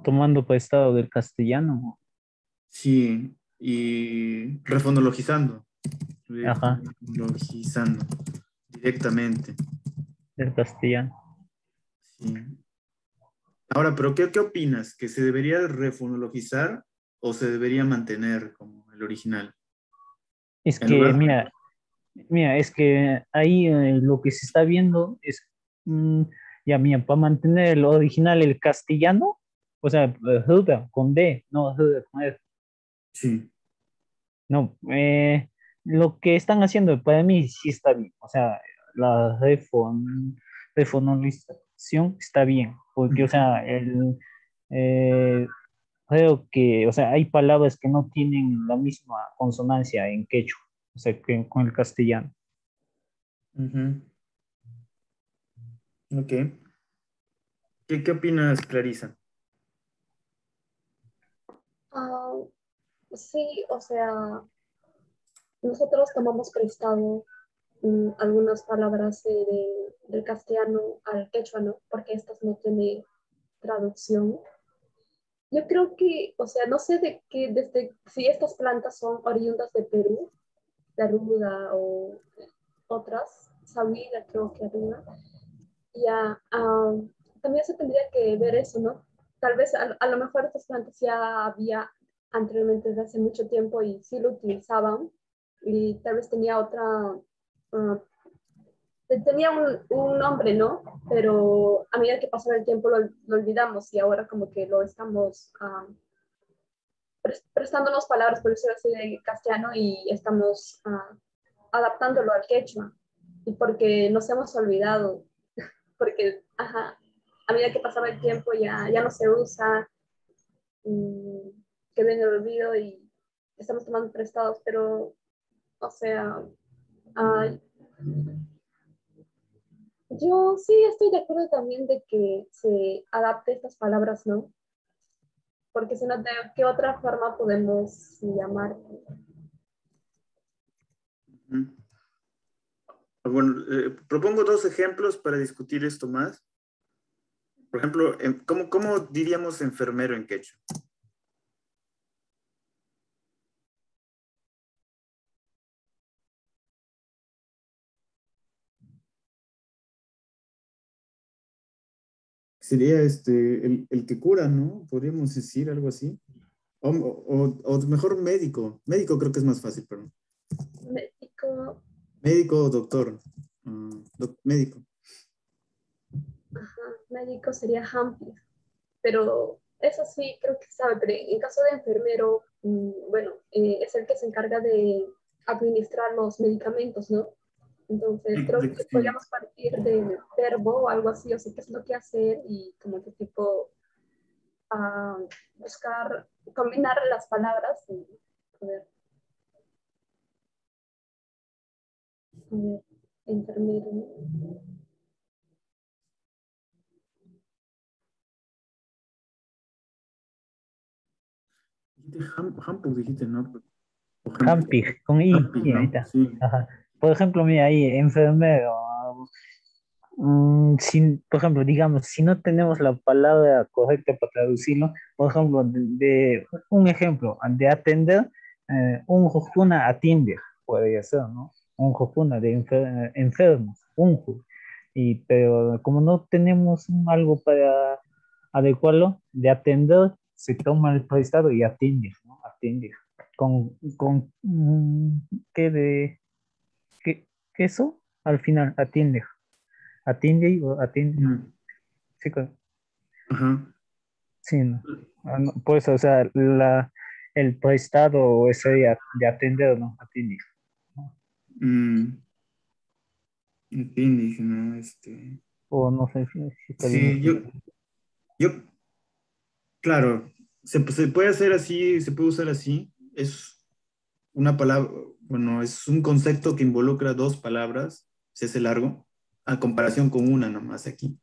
tomando prestado del castellano. Sí, y refonologizando. Ajá. Refonologizando directamente. Del castellano. Sí. Ahora, pero ¿qué opinas? ¿Que se debería refonologizar o se debería mantener como el original? Es que, mira, es que ahí lo que se está viendo es, ya, mira, para mantener el original, el castellano, o sea, con D, no con R. Sí. No, lo que están haciendo para mí sí está bien, o sea, la refonalización está bien, porque, o sea, creo que, o sea, hay palabras que no tienen la misma consonancia en quechua, o sea, que con el castellano. Ok. ¿Qué opinas, Clarisa? Sí, o sea, nosotros tomamos prestado algunas palabras del castellano al quechua, ¿no? Porque estas no tienen traducción. Yo creo que, o sea, no sé si estas plantas son oriundas de Perú, de Aruda o otras, Sabina creo que Aruda. Ya, también se tendría que ver eso, ¿no? Tal vez a lo mejor estas plantas ya había anteriormente desde hace mucho tiempo y sí lo utilizaban y tal vez tenía tenía un nombre, ¿no? Pero a medida que pasaba el tiempo lo olvidamos y ahora como que lo estamos prestándonos palabras, por decirlo así, de castellano y estamos adaptándolo al quechua y porque nos hemos olvidado, porque a medida que pasaba el tiempo ya no se usa, quedó en el olvido y estamos tomando prestados, pero, o sea, yo sí estoy de acuerdo también de que se adapte estas palabras, ¿no? Porque si no, ¿de qué otra forma podemos llamar? Bueno, propongo 2 ejemplos para discutir esto más. Por ejemplo, ¿cómo diríamos enfermero en quechua? Sería el que cura, ¿no? Podríamos decir algo así. O mejor médico. Médico creo que es más fácil, perdón. Médico o doctor. Médico. Médico sería Hampi, pero eso sí creo que sabe, pero en caso de enfermero, bueno, es el que se encarga de administrar los medicamentos, ¿no? Entonces creo que podríamos partir del verbo o algo así, o sea, qué es lo que hacer y como que tipo buscar, combinar las palabras y poder. A ver, enfermero. Hampus dijiste, ¿no? Hampig, con I. Hampig, ¿no? Ahí está. Sí. Ajá. Por ejemplo, mira ahí, enfermero. Por ejemplo, digamos, si no tenemos la palabra correcta para traducirlo, por ejemplo, un ejemplo, de atender, un jujuna atiende, podría ser, ¿no? Un jujuna de enfermos, pero como no tenemos algo para adecuarlo, de atender, se toma el prestado y atiende, ¿no? Atiende. ¿Qué eso? Al final, atiende. Atiende o atiende. Sí, sí, no. No, pues, o sea, el prestado sería de atender, ¿no? Atiende. Atiende, ¿no? O no sé si está Sí, bien. Claro, se puede hacer así, se puede usar así. Es una palabra, bueno, es un concepto que involucra 2 palabras, se hace largo, a comparación con una nomás aquí.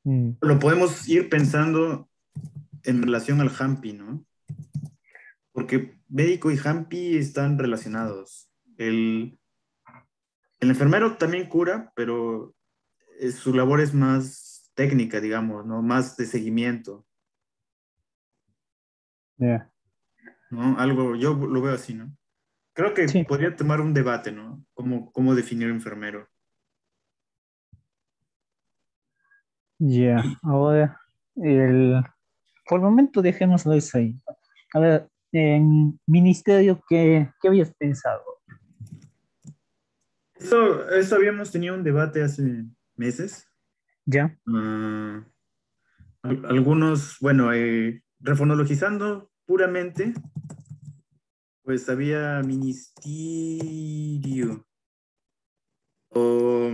Lo podemos ir pensando en relación al hampi, ¿no? porque médico y jampi están relacionados. El enfermero también cura, pero su labor es más técnica, digamos, ¿no? Más de seguimiento, Ya. ¿no? Algo, yo lo veo así, ¿no? Creo que Sí. podría tomar un debate, ¿no? Cómo definir enfermero. Ya, ahora, por el momento dejémoslo eso ahí. A ver, en ministerio, ¿qué habías pensado? Eso habíamos tenido un debate hace meses. ¿Ya? Algunos, bueno, refonologizando puramente, pues había ministerio o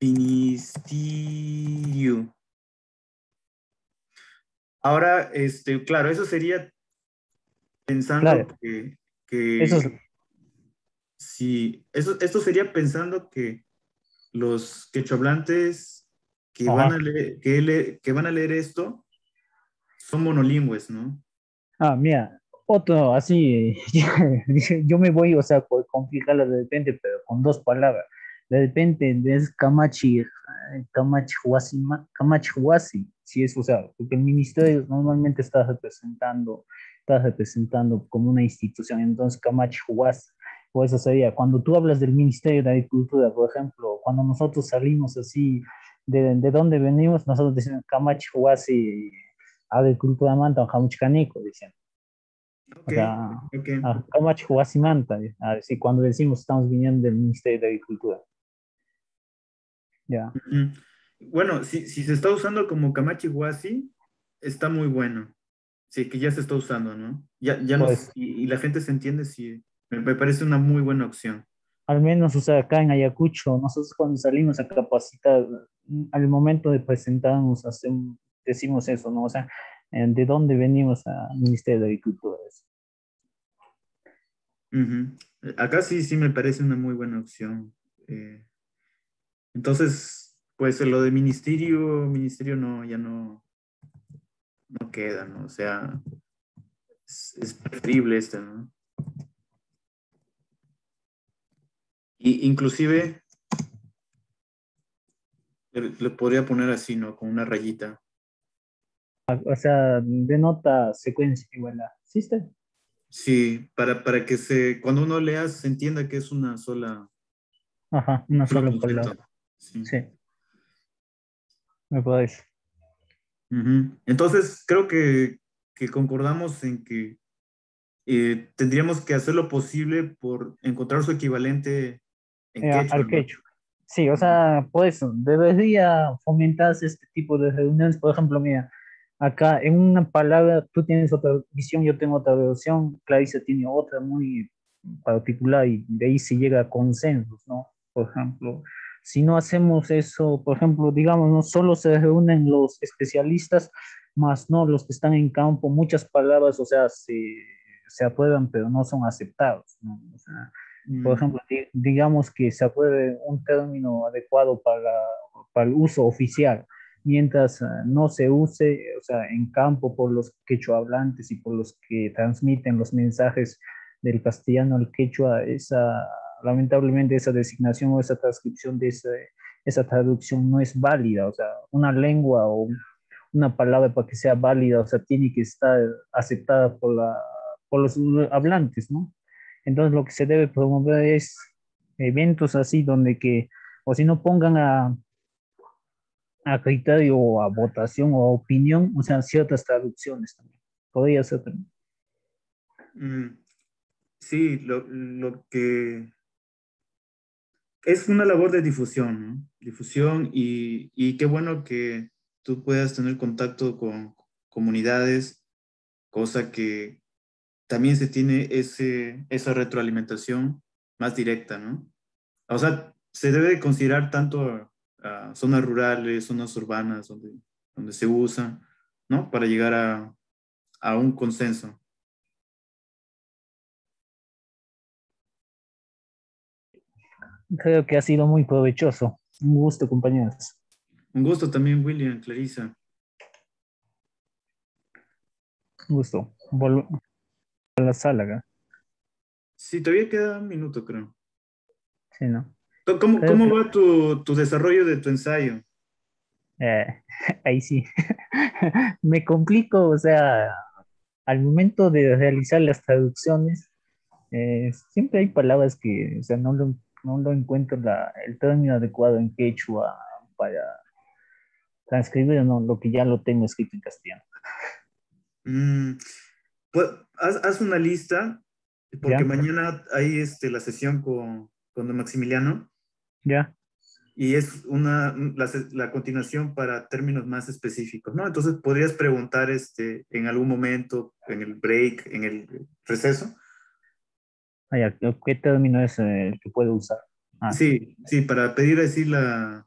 ministerio. Ahora, claro, eso sería pensando Claro, eso es, sí, esto sería pensando que los quechohablantes que van ajá. a leer, que van a leer esto son monolingües, ¿no? Mira, otro así, yo me voy, o sea, por complicarlo de repente, pero con dos palabras. De repente es Camachi Huasi, si es, o sea, porque el ministerio normalmente está representando como una institución, entonces Camachi Huasi, o eso sería, cuando tú hablas del Ministerio de Agricultura, por ejemplo, cuando nosotros salimos así, de dónde venimos, nosotros decimos Camachi Huasi, Agricultura Manta, Jamuchcanico, dicen. Ok, O sea, ok. Camachi Huasimanta, así cuando decimos estamos viniendo del Ministerio de Agricultura. Ya. Ujú. Bueno, si se está usando como Camachi Huasi, está muy bueno. Sí, que ya se está usando, ¿no? Pues y la gente se entiende, sí. Me parece una muy buena opción. al menos, o sea, acá en Ayacucho, nosotros cuando salimos a capacitar, al momento de presentarnos, decimos eso, ¿no? O sea, ¿de dónde venimos al Ministerio de Agricultura? Ujú. Acá sí me parece una muy buena opción. Eh, entonces, pues lo de ministerio no, ya no queda, ¿no? O sea, es preferible este, ¿no? Y inclusive le podría poner así, ¿no? Con una rayita. O sea, denota secuencia igual a system. Sí, para que cuando uno lea se entienda que es Ajá, un una solo sola concepto. palabra. Sí. Sí, me parece. Ujú. Entonces, creo que concordamos en que tendríamos que hacer lo posible por encontrar su equivalente en quechua, Al ¿no? quechua. Sí, o sea, por eso, debería fomentarse este tipo de reuniones. Por ejemplo, mira, acá en una palabra tú tienes otra visión, yo tengo otra versión, Clarisa tiene otra muy particular y de ahí se llega a consensos, ¿no? Por ejemplo, si no hacemos eso, por ejemplo, digamos, no solo se reúnen los especialistas, más no los que están en campo, muchas palabras, o sea, se aprueban, pero no son aceptados, ¿no? O sea, por ejemplo, digamos que se apruebe un término adecuado para el uso oficial, mientras no se use, o sea, en campo por los quechohablantes y por los que transmiten los mensajes del castellano al quechua, lamentablemente esa designación o esa transcripción esa traducción no es válida, o sea, una lengua o una palabra para que sea válida, o sea, tiene que estar aceptada por los hablantes, ¿no? Entonces lo que se debe promover es eventos así donde o si no pongan a criterio o a votación o a opinión, o sea, ciertas traducciones también. Podría ser también. Sí, lo que es una labor de difusión, ¿no? Difusión y qué bueno que tú puedas tener contacto con comunidades, cosa que también se tiene esa retroalimentación más directa, ¿no? O sea, se debe de considerar tanto zonas rurales, zonas urbanas donde se usa, ¿no? Para llegar a un consenso. Creo que ha sido muy provechoso. Un gusto, compañeros. Un gusto también, William, Clarisa. Un gusto. A la sala acá. Sí, todavía queda un minuto, creo. Sí, ¿no? ¿Cómo va tu desarrollo de tu ensayo? Ahí sí. Me complico, o sea, al momento de realizar las traducciones, siempre hay palabras que, o sea, no lo encuentro el término adecuado en quechua para transcribir, ¿no? Lo que ya lo tengo escrito en castellano. Pues, haz una lista, porque ¿Ya? mañana hay la sesión con don Maximiliano. Ya. Y es la continuación para términos más específicos, ¿no? Entonces podrías preguntar en algún momento, en el break, en el receso. ¿Qué término es el que puedo usar? Sí, para pedir así la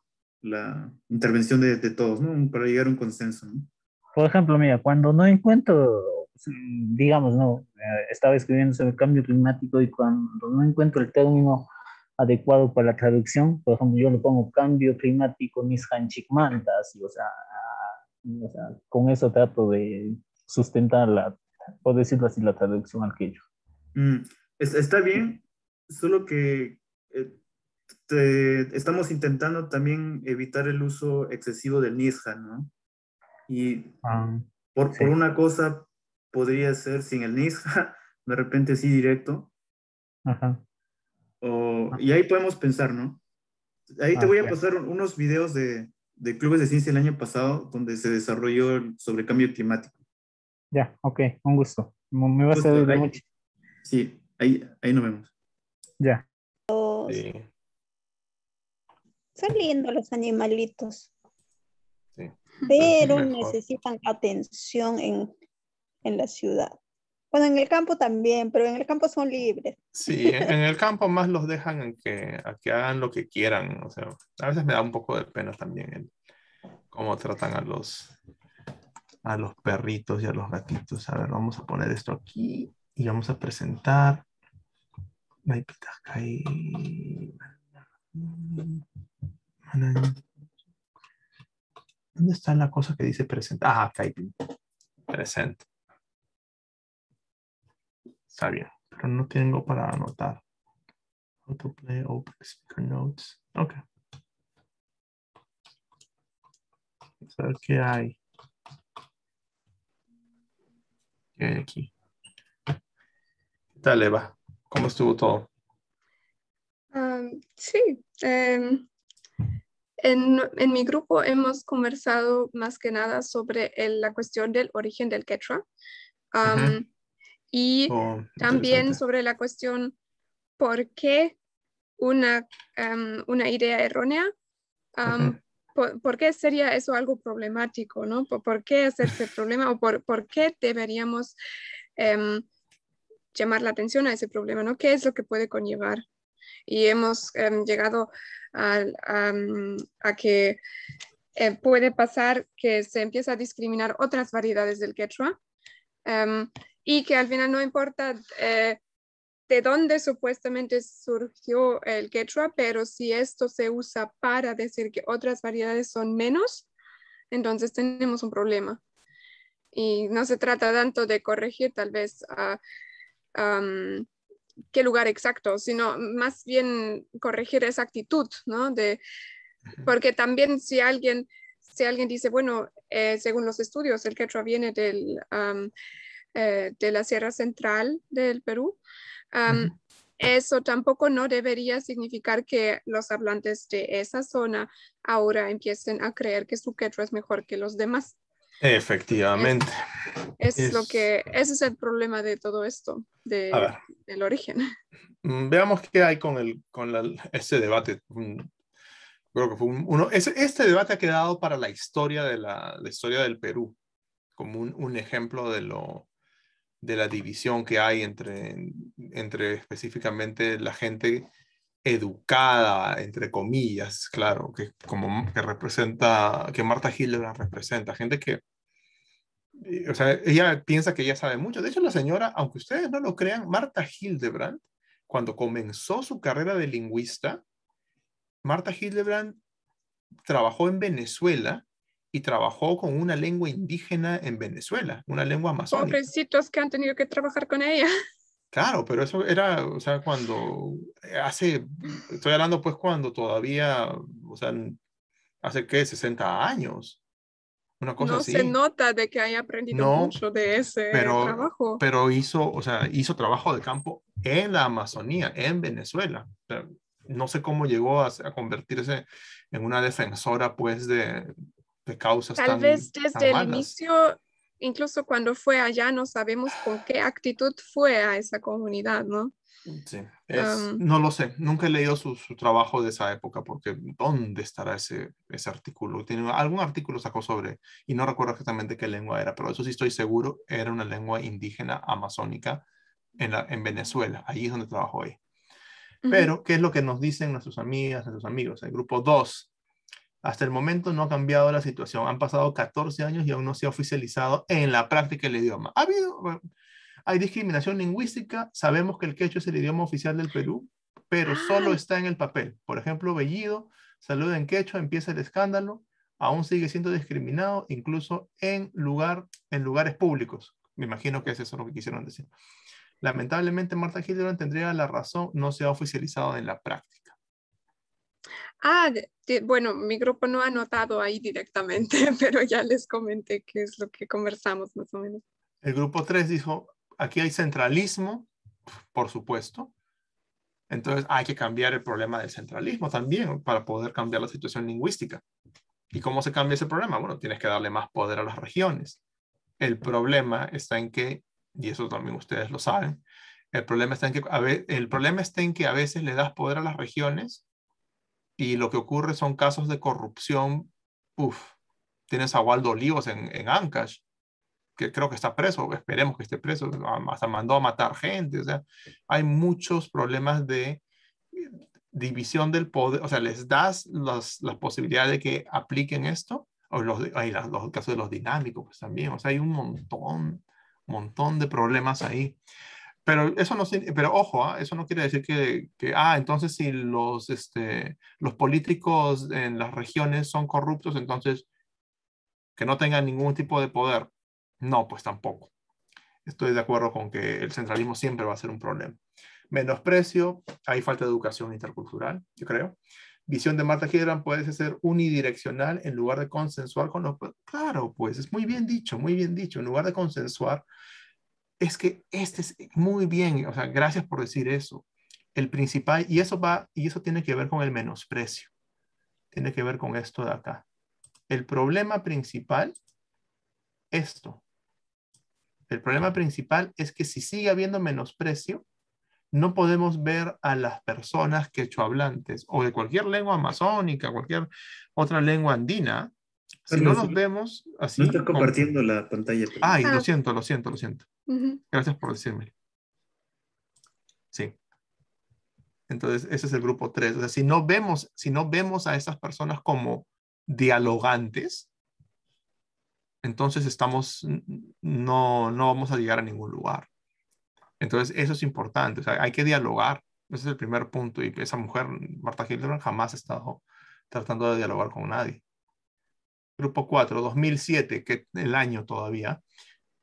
intervención de todos, ¿no? Para llegar a un consenso, ¿no? Por ejemplo, mira, cuando no encuentro, digamos, no, estaba escribiendo sobre el cambio climático y cuando no encuentro el término adecuado para la traducción, por ejemplo, yo le pongo cambio climático nishanchikmantas, y o sea, con eso trato de sustentar por decirlo así, la traducción al quechua. Está bien, solo que estamos intentando también evitar el uso excesivo del nishan, ¿no? Y por una cosa podría ser sin el nishan, de repente así directo. Ajá. Y ahí podemos pensar, ¿no? Ahí te voy a pasar unos videos de clubes de ciencia el año pasado donde se desarrolló sobre cambio climático. Ya, ok, un gusto. Me va a servir de mucho. Sí, ahí nos vemos. Ya. Sí. Son lindos los animalitos. Sí. Pero Mejor. necesitan atención en la ciudad. Bueno, en el campo también, pero en el campo son libres. Sí, en el campo más los dejan a que hagan lo que quieran. O sea, a veces me da un poco de pena también cómo tratan a los perritos y a los gatitos. A ver, vamos a poner esto aquí y vamos a presentar. ¿Dónde está la cosa que dice presentar? Ah, acá hay presente. Está bien, pero no tengo para anotar. Autoplay, open speaker notes. Ok. Vamos a ver qué hay. ¿Qué hay aquí? ¿Qué tal, Eva? ¿Cómo estuvo todo? Sí. En mi grupo hemos conversado más que nada sobre la cuestión del origen del quechua. Y también sobre la cuestión por qué una idea errónea, por qué sería eso algo problemático, ¿no? ¿Por qué hacerse problema o por qué deberíamos llamar la atención a ese problema, ¿no? ¿Qué es lo que puede conllevar? Y hemos llegado a que puede pasar que se empieza a discriminar otras variedades del quechua y que al final no importa de dónde supuestamente surgió el quechua, pero si esto se usa para decir que otras variedades son menos, entonces tenemos un problema. Y no se trata tanto de corregir tal vez qué lugar exacto, sino más bien corregir esa actitud, ¿no? Porque también si alguien dice, bueno, según los estudios, el quechua viene de la Sierra Central del Perú, eso tampoco no debería significar que los hablantes de esa zona ahora empiecen a creer que su quechua es mejor que los demás. Efectivamente. Ese es el problema de todo esto, del origen. Veamos qué hay con ese debate. Creo que fue este debate ha quedado para la historia de la historia del Perú, como un ejemplo de la división que hay entre específicamente la gente educada, entre comillas, claro, que Marta Hildebrand representa, gente que, o sea, ella piensa que ella sabe mucho. De hecho, la señora, aunque ustedes no lo crean, Marta Hildebrand, cuando comenzó su carrera de lingüista, Marta Hildebrand trabajó en Venezuela y trabajó con una lengua indígena en Venezuela, una lengua amazónica. Pobrecitos que han tenido que trabajar con ella. Claro, pero eso era, o sea, cuando estoy hablando pues cuando todavía, o sea, hace ¿qué? 60 años, una cosa No así. se nota de que haya aprendido No, mucho de ese trabajo. pero hizo, o sea, hizo trabajo de campo en la Amazonía, en Venezuela. O sea, no sé cómo llegó a convertirse en una defensora pues de causas Tal tan vez desde el malas. inicio, incluso cuando fue allá, no sabemos con qué actitud fue a esa comunidad, ¿no? Sí, no lo sé, nunca he leído su trabajo de esa época porque ¿dónde estará ese artículo? Tiene algún artículo sacó sobre, y no recuerdo exactamente qué lengua era, pero eso sí estoy seguro, era una lengua indígena amazónica en Venezuela, ahí es donde trabajó ella. Pero, ¿qué es lo que nos dicen nuestras amigas, nuestros amigos? El grupo 2, hasta el momento no ha cambiado la situación, han pasado 14 años y aún no se ha oficializado en la práctica el idioma. Hay discriminación lingüística, sabemos que el quechua es el idioma oficial del Perú, pero solo está en el papel. Por ejemplo, Bellido saluda en quechua, empieza el escándalo, aún sigue siendo discriminado, incluso en lugares públicos. Me imagino que es eso lo que quisieron decir. Lamentablemente, Marta Hildebrand tendría la razón, no se ha oficializado en la práctica. Bueno, mi grupo no ha anotado ahí directamente, pero ya les comenté qué es lo que conversamos más o menos. El grupo 3 dijo, aquí hay centralismo, por supuesto. Entonces hay que cambiar el problema del centralismo también para poder cambiar la situación lingüística. ¿Y cómo se cambia ese problema? Bueno, tienes que darle más poder a las regiones. El problema está en que, y eso también ustedes lo saben, el problema está en que a veces le das poder a las regiones y lo que ocurre son casos de corrupción. Tienes a Waldo Olivos en Ancash, que creo que está preso, esperemos que esté preso, hasta mandó a matar gente, o sea, hay muchos problemas de división del poder, o sea, les das la posibilidad de que apliquen esto, o los casos de los dinámicos, pues también, o sea, hay un montón de problemas ahí. Pero eso no, pero ojo, eso no quiere decir que entonces si los políticos en las regiones son corruptos, entonces que no tengan ningún tipo de poder. No, pues tampoco. Estoy de acuerdo con que el centralismo siempre va a ser un problema. Menosprecio, hay falta de educación intercultural, yo creo. Visión de Marta Hildebrand puede ser unidireccional en lugar de consensuar con los... Claro, pues es muy bien dicho, muy bien dicho. En lugar de consensuar, es que este es muy bien, o sea, gracias por decir eso. El principal, y eso tiene que ver con el menosprecio. Tiene que ver con esto de acá. El problema principal, el problema principal es que si sigue habiendo menosprecio, no podemos ver a las personas quechohablantes o de cualquier lengua amazónica, cualquier otra lengua andina, si no nos vemos así... No estoy compartiendo la pantalla. Ay, lo siento. Gracias por decirme. Sí. Entonces, ese es el grupo 3. O sea, si no vemos a esas personas como dialogantes, entonces no vamos a llegar a ningún lugar. Entonces, eso es importante. O sea, hay que dialogar. Ese es el primer punto. Y esa mujer, Marta Hildebrand, jamás ha estado tratando de dialogar con nadie. Grupo 4, 2007, que el año todavía,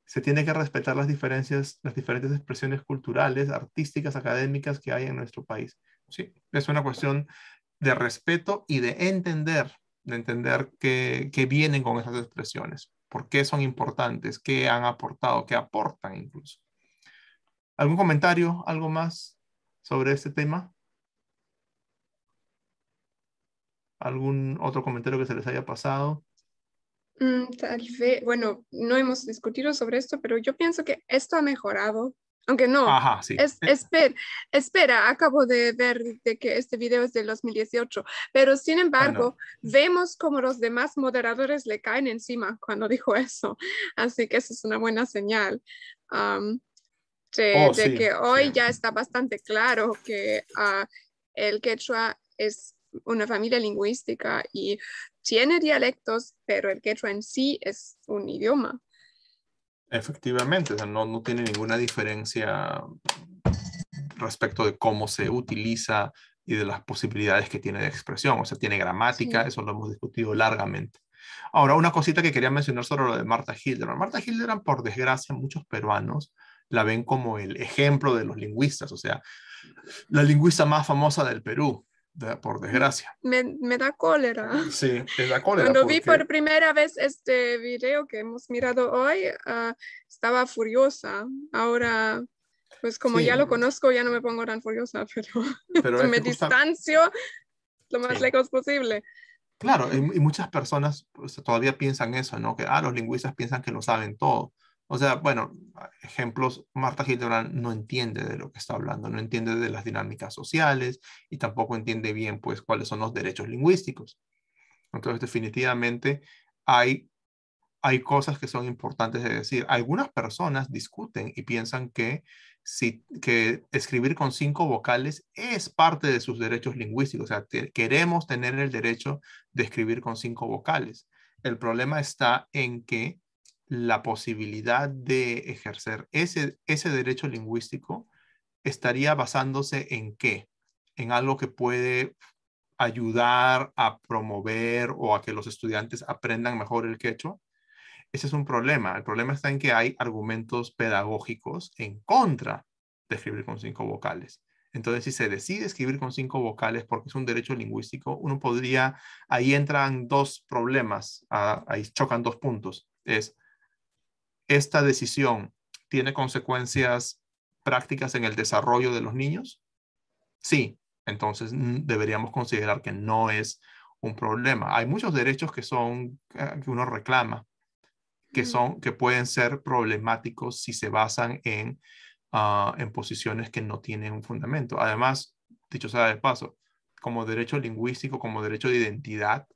se tiene que respetar las diferentes expresiones culturales, artísticas, académicas que hay en nuestro país. Sí, es una cuestión de respeto y de entender qué vienen con esas expresiones, por qué son importantes, qué han aportado, qué aportan incluso. ¿Algún comentario, algo más sobre este tema? ¿Algún otro comentario que se les haya pasado? Tal vez, bueno, no hemos discutido sobre esto, pero yo pienso que esto ha mejorado, aunque no. Ajá, sí. Espera, acabo de ver de que este video es del 2018, pero sin embargo, vemos como los demás moderadores le caen encima cuando dijo eso, así que eso es una buena señal. Que hoy ya está bastante claro que el quechua es una familia lingüística y tiene dialectos, pero el quechua en sí es un idioma. Efectivamente, o sea, no tiene ninguna diferencia respecto de cómo se utiliza y de las posibilidades que tiene de expresión. O sea, tiene gramática, Sí. eso lo hemos discutido largamente. Ahora, una cosita que quería mencionar sobre lo de Martha Hildebrand. Martha Hildebrand, por desgracia, muchos peruanos la ven como el ejemplo de los lingüistas, o sea, la lingüista más famosa del Perú, por desgracia. Me da cólera. Sí, te da cólera. Cuando vi porque... por primera vez este video que hemos mirado hoy, estaba furiosa. Ahora, pues como Sí. ya lo conozco, ya no me pongo tan furiosa, pero es me que distancio lo más Sí. lejos posible. Claro, y muchas personas pues, todavía piensan eso, ¿no? Que los lingüistas piensan que lo saben todo. O sea, bueno, ejemplos, Martha Hildebrand no entiende de lo que está hablando, no entiende de las dinámicas sociales y tampoco entiende bien, pues, cuáles son los derechos lingüísticos. Entonces, definitivamente hay cosas que son importantes de decir. Algunas personas discuten y piensan que escribir con 5 vocales es parte de sus derechos lingüísticos. O sea, queremos tener el derecho de escribir con 5 vocales. El problema está en que la posibilidad de ejercer ese derecho lingüístico estaría basándose en ¿qué? En algo que puede ayudar a promover o a que los estudiantes aprendan mejor el quechua. Ese es un problema. El problema está en que hay argumentos pedagógicos en contra de escribir con 5 vocales. Entonces, si se decide escribir con 5 vocales porque es un derecho lingüístico, uno podría, ahí entran 2 problemas, ahí chocan 2 puntos. ¿Esta decisión tiene consecuencias prácticas en el desarrollo de los niños? Sí. Entonces, deberíamos considerar que no es un problema. Hay muchos derechos que que uno reclama, que pueden ser problemáticos si se basan en posiciones que no tienen un fundamento. Además, dicho sea de paso, como derecho lingüístico, como derecho de identidad,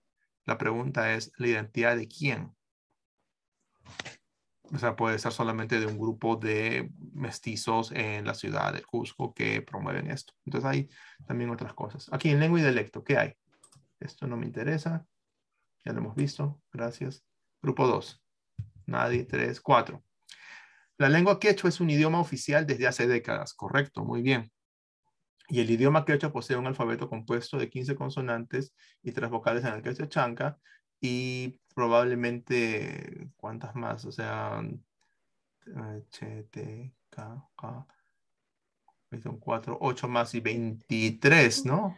la pregunta es, ¿la identidad de quién? O sea, puede ser solamente de un grupo de mestizos en la ciudad de Cusco que promueven esto. Entonces hay también otras cosas. Aquí en lengua y dialecto, ¿qué hay? Esto no me interesa. Ya lo hemos visto. Gracias. Grupo 2. Nadie. 3, 4. La lengua quechua es un idioma oficial desde hace décadas. Correcto, muy bien. Y el idioma quechua posee un alfabeto compuesto de 15 consonantes y 3 vocales en el quechua chanca y probablemente, ¿cuántas más? O sea, H, T, K, K, son 4, 8 más y 23, ¿no?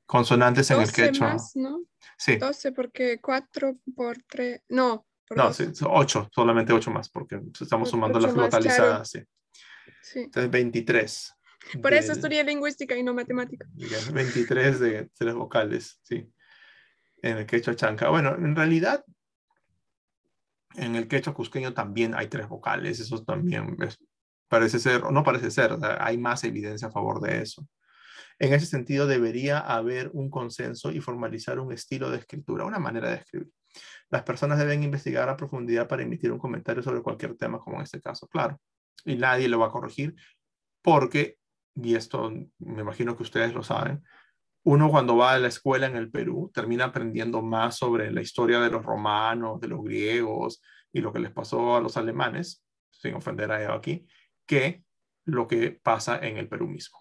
Consonantes en el 12 quechua. más, ¿no? Sí. 12 porque 4 por 3, no, por No, 2. sí, 8, solamente 8 más, porque estamos sumando las 8 más, localizadas. claro. Sí. Sí. Entonces, 23. Por eso estudié lingüística y no matemática. 23 de 3 vocales, sí. En el quechua chanca. Bueno, en realidad, en el quechua cusqueño también hay 3 vocales. Eso también parece ser, o no parece ser, o sea, hay más evidencia a favor de eso. En ese sentido, debería haber un consenso y formalizar un estilo de escritura, una manera de escribir. Las personas deben investigar a profundidad para emitir un comentario sobre cualquier tema, como en este caso, claro. Y nadie lo va a corregir porque, y esto me imagino que ustedes lo saben, uno cuando va a la escuela en el Perú termina aprendiendo más sobre la historia de los romanos, de los griegos y lo que les pasó a los alemanes, sin ofender a Eva aquí, que lo que pasa en el Perú mismo.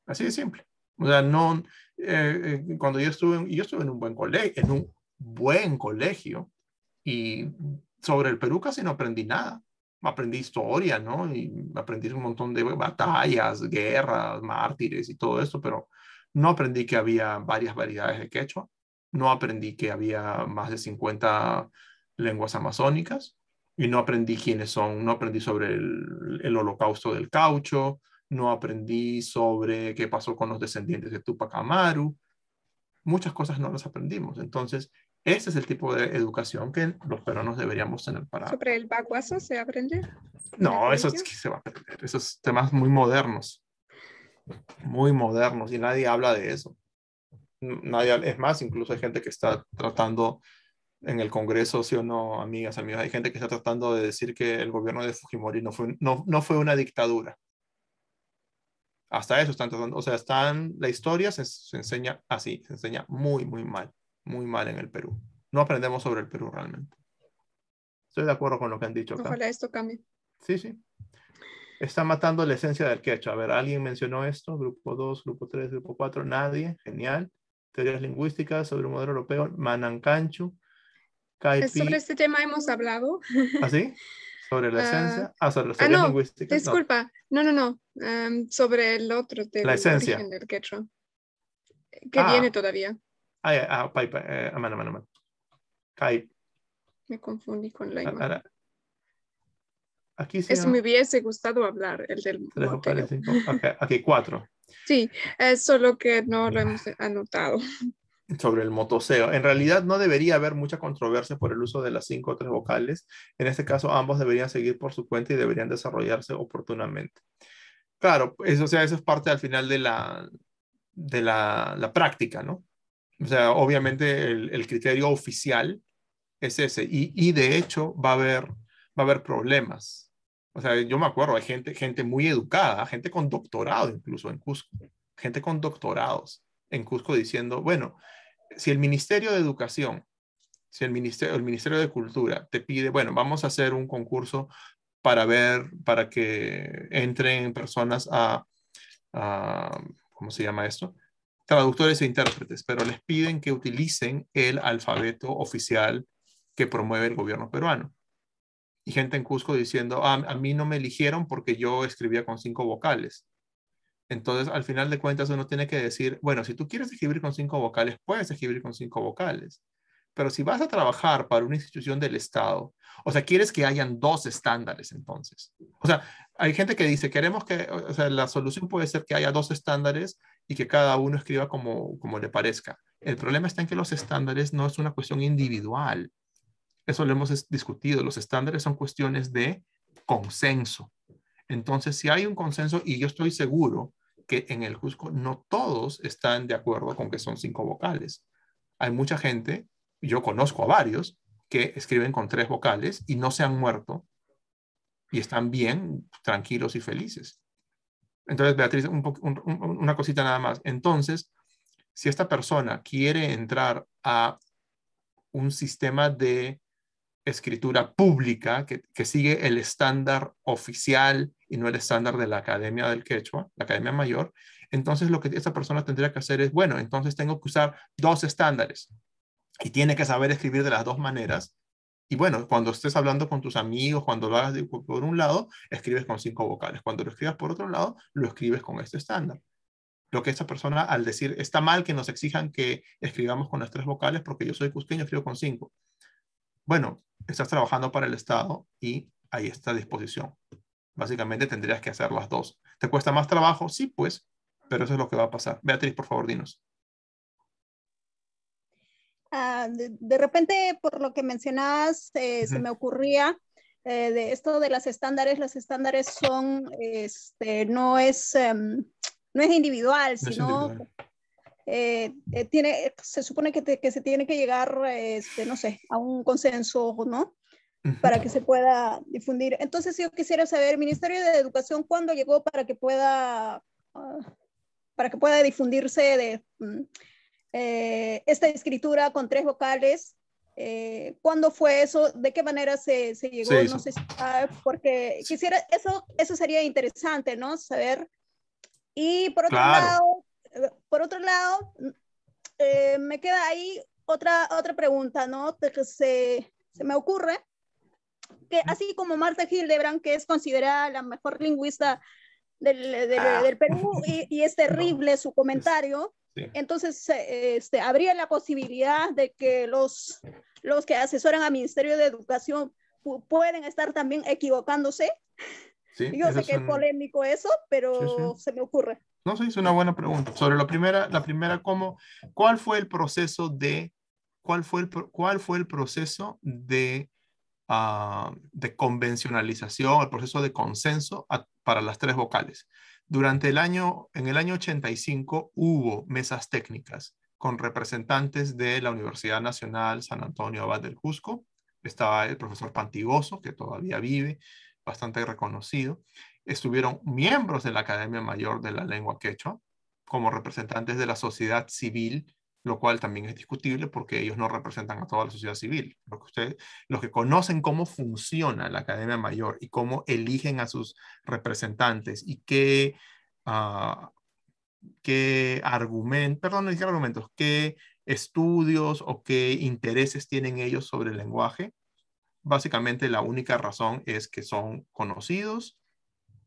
Así de simple. O sea, no, cuando yo estuve en un buen colegio y sobre el Perú casi no aprendí nada. Aprendí historia, ¿no? Y aprendí un montón de batallas, guerras, mártires y todo eso, pero no aprendí que había varias variedades de quechua. No aprendí que había más de 50 lenguas amazónicas y no aprendí quiénes son, no aprendí sobre el holocausto del caucho, no aprendí sobre qué pasó con los descendientes de Tupac Amaru. Muchas cosas no las aprendimos. Entonces, este es el tipo de educación que los peruanos deberíamos tener para... ¿Sobre el baguazo se aprende? No, eso es que se va a aprender. Esos temas muy modernos. Muy modernos y nadie habla de eso. Nadie, es más, incluso hay gente que está tratando en el Congreso, sí o no, amigas, amigos, hay gente que está tratando de decir que el gobierno de Fujimori no fue una dictadura. Hasta eso están tratando, o sea, la historia se enseña así, se enseña muy mal en el Perú. No aprendemos sobre el Perú realmente. Estoy de acuerdo con lo que han dicho acá. Ojalá esto cambie. Sí. Está matando la esencia del quechua. A ver, ¿alguien mencionó esto? Grupo 2, grupo 3, grupo 4. Nadie. Genial. Teorías lingüísticas sobre un modelo europeo. Manancanchu. Sobre este tema hemos hablado. ¿Ah, sí? ¿Sobre la esencia? Sobre las teorías no, lingüísticas. disculpa. No. Sobre el otro, del la esencia. origen del quechua. Que viene todavía. Mano. Me confundí con la imagen. Aquí sí. Eso me hubiese gustado hablar, el del moteo. Aquí 4. Sí, solo que no lo hemos anotado. Sobre el motoseo. En realidad no debería haber mucha controversia por el uso de las 5 o 3 vocales. En este caso ambos deberían seguir por su cuenta y deberían desarrollarse oportunamente. Claro, eso es parte al final de la práctica, ¿no? O sea, obviamente el criterio oficial es ese. Y de hecho va a haber problemas. O sea, yo me acuerdo, hay gente muy educada, gente con doctorado incluso en Cusco, gente con doctorados en Cusco diciendo, bueno, si el Ministerio de Educación, si el Ministerio de Cultura te pide, bueno, vamos a hacer un concurso para que entren personas ¿cómo se llama esto? Traductores e intérpretes, pero les piden que utilicen el alfabeto oficial que promueve el gobierno peruano. Y gente en Cusco diciendo, a mí no me eligieron porque yo escribía con 5 vocales. Entonces, al final de cuentas, uno tiene que decir, bueno, si tú quieres escribir con 5 vocales, puedes escribir con 5 vocales. Pero si vas a trabajar para una institución del Estado, o sea, quieres que hayan 2 estándares entonces. O sea, hay gente que dice, o sea, la solución puede ser que haya 2 estándares y que cada uno escriba como le parezca. El problema está en que los estándares no es una cuestión individual. Eso lo hemos discutido. Los estándares son cuestiones de consenso. Entonces, si hay un consenso, y yo estoy seguro que en el Cusco no todos están de acuerdo con que son 5 vocales. Hay mucha gente, yo conozco a varios, que escriben con 3 vocales y no se han muerto y están bien, tranquilos y felices. Entonces, Beatriz, una cosita nada más. Entonces, si esta persona quiere entrar a un sistema de escritura pública que sigue el estándar oficial y no el estándar de la Academia del Quechua, la Academia Mayor, entonces lo que esta persona tendría que hacer es, bueno, entonces tengo que usar 2 estándares y tiene que saber escribir de las 2 maneras. Y bueno, cuando estés hablando con tus amigos, cuando lo hagas por un lado, escribes con 5 vocales. Cuando lo escribas por otro lado, lo escribes con este estándar. Lo que esta persona, al decir, está mal que nos exijan que escribamos con las 3 vocales porque yo soy cusqueño, escribo con 5. Bueno, estás trabajando para el Estado y ahí está a disposición. Básicamente tendrías que hacer las 2. ¿Te cuesta más trabajo? Sí, pues, pero eso es lo que va a pasar. Beatriz, por favor, dinos. De repente, por lo que mencionabas, se me ocurría de esto de los estándares son, no es individual, sino se supone que se tiene que llegar, no sé, a un consenso, ¿no? Para que se pueda difundir. Entonces yo quisiera saber, el Ministerio de Educación, ¿cuándo llegó para que pueda difundirse esta escritura con 3 vocales? ¿Cuándo fue eso? ¿De qué manera se llegó? No sé, porque quisiera, eso sería interesante, ¿no? Saber. Y por otro lado, me queda ahí otra pregunta, ¿no? Se me ocurre que así como Marta Hildebrand, que es considerada la mejor lingüista del Perú, y es terrible su comentario, sí. Entonces habría la posibilidad de que los que asesoran al Ministerio de Educación pueden estar también equivocándose. Sí, yo sé que es polémico eso, pero se me ocurre. No, sí, es una buena pregunta. Sobre la primera, ¿cuál fue el proceso de convencionalización, el proceso de consenso para las 3 vocales? En el año 85 hubo mesas técnicas con representantes de la Universidad Nacional San Antonio Abad del Cusco. Estaba el profesor Pantigoso, que todavía vive, bastante reconocido. Estuvieron miembros de la Academia Mayor de la Lengua Quechua como representantes de la sociedad civil lo cual también es discutible porque ellos no representan a toda la sociedad civil. Los que conocen cómo funciona la Academia Mayor y cómo eligen a sus representantes y qué argumentos, qué estudios o qué intereses tienen ellos sobre el lenguaje, básicamente la única razón es que son conocidos,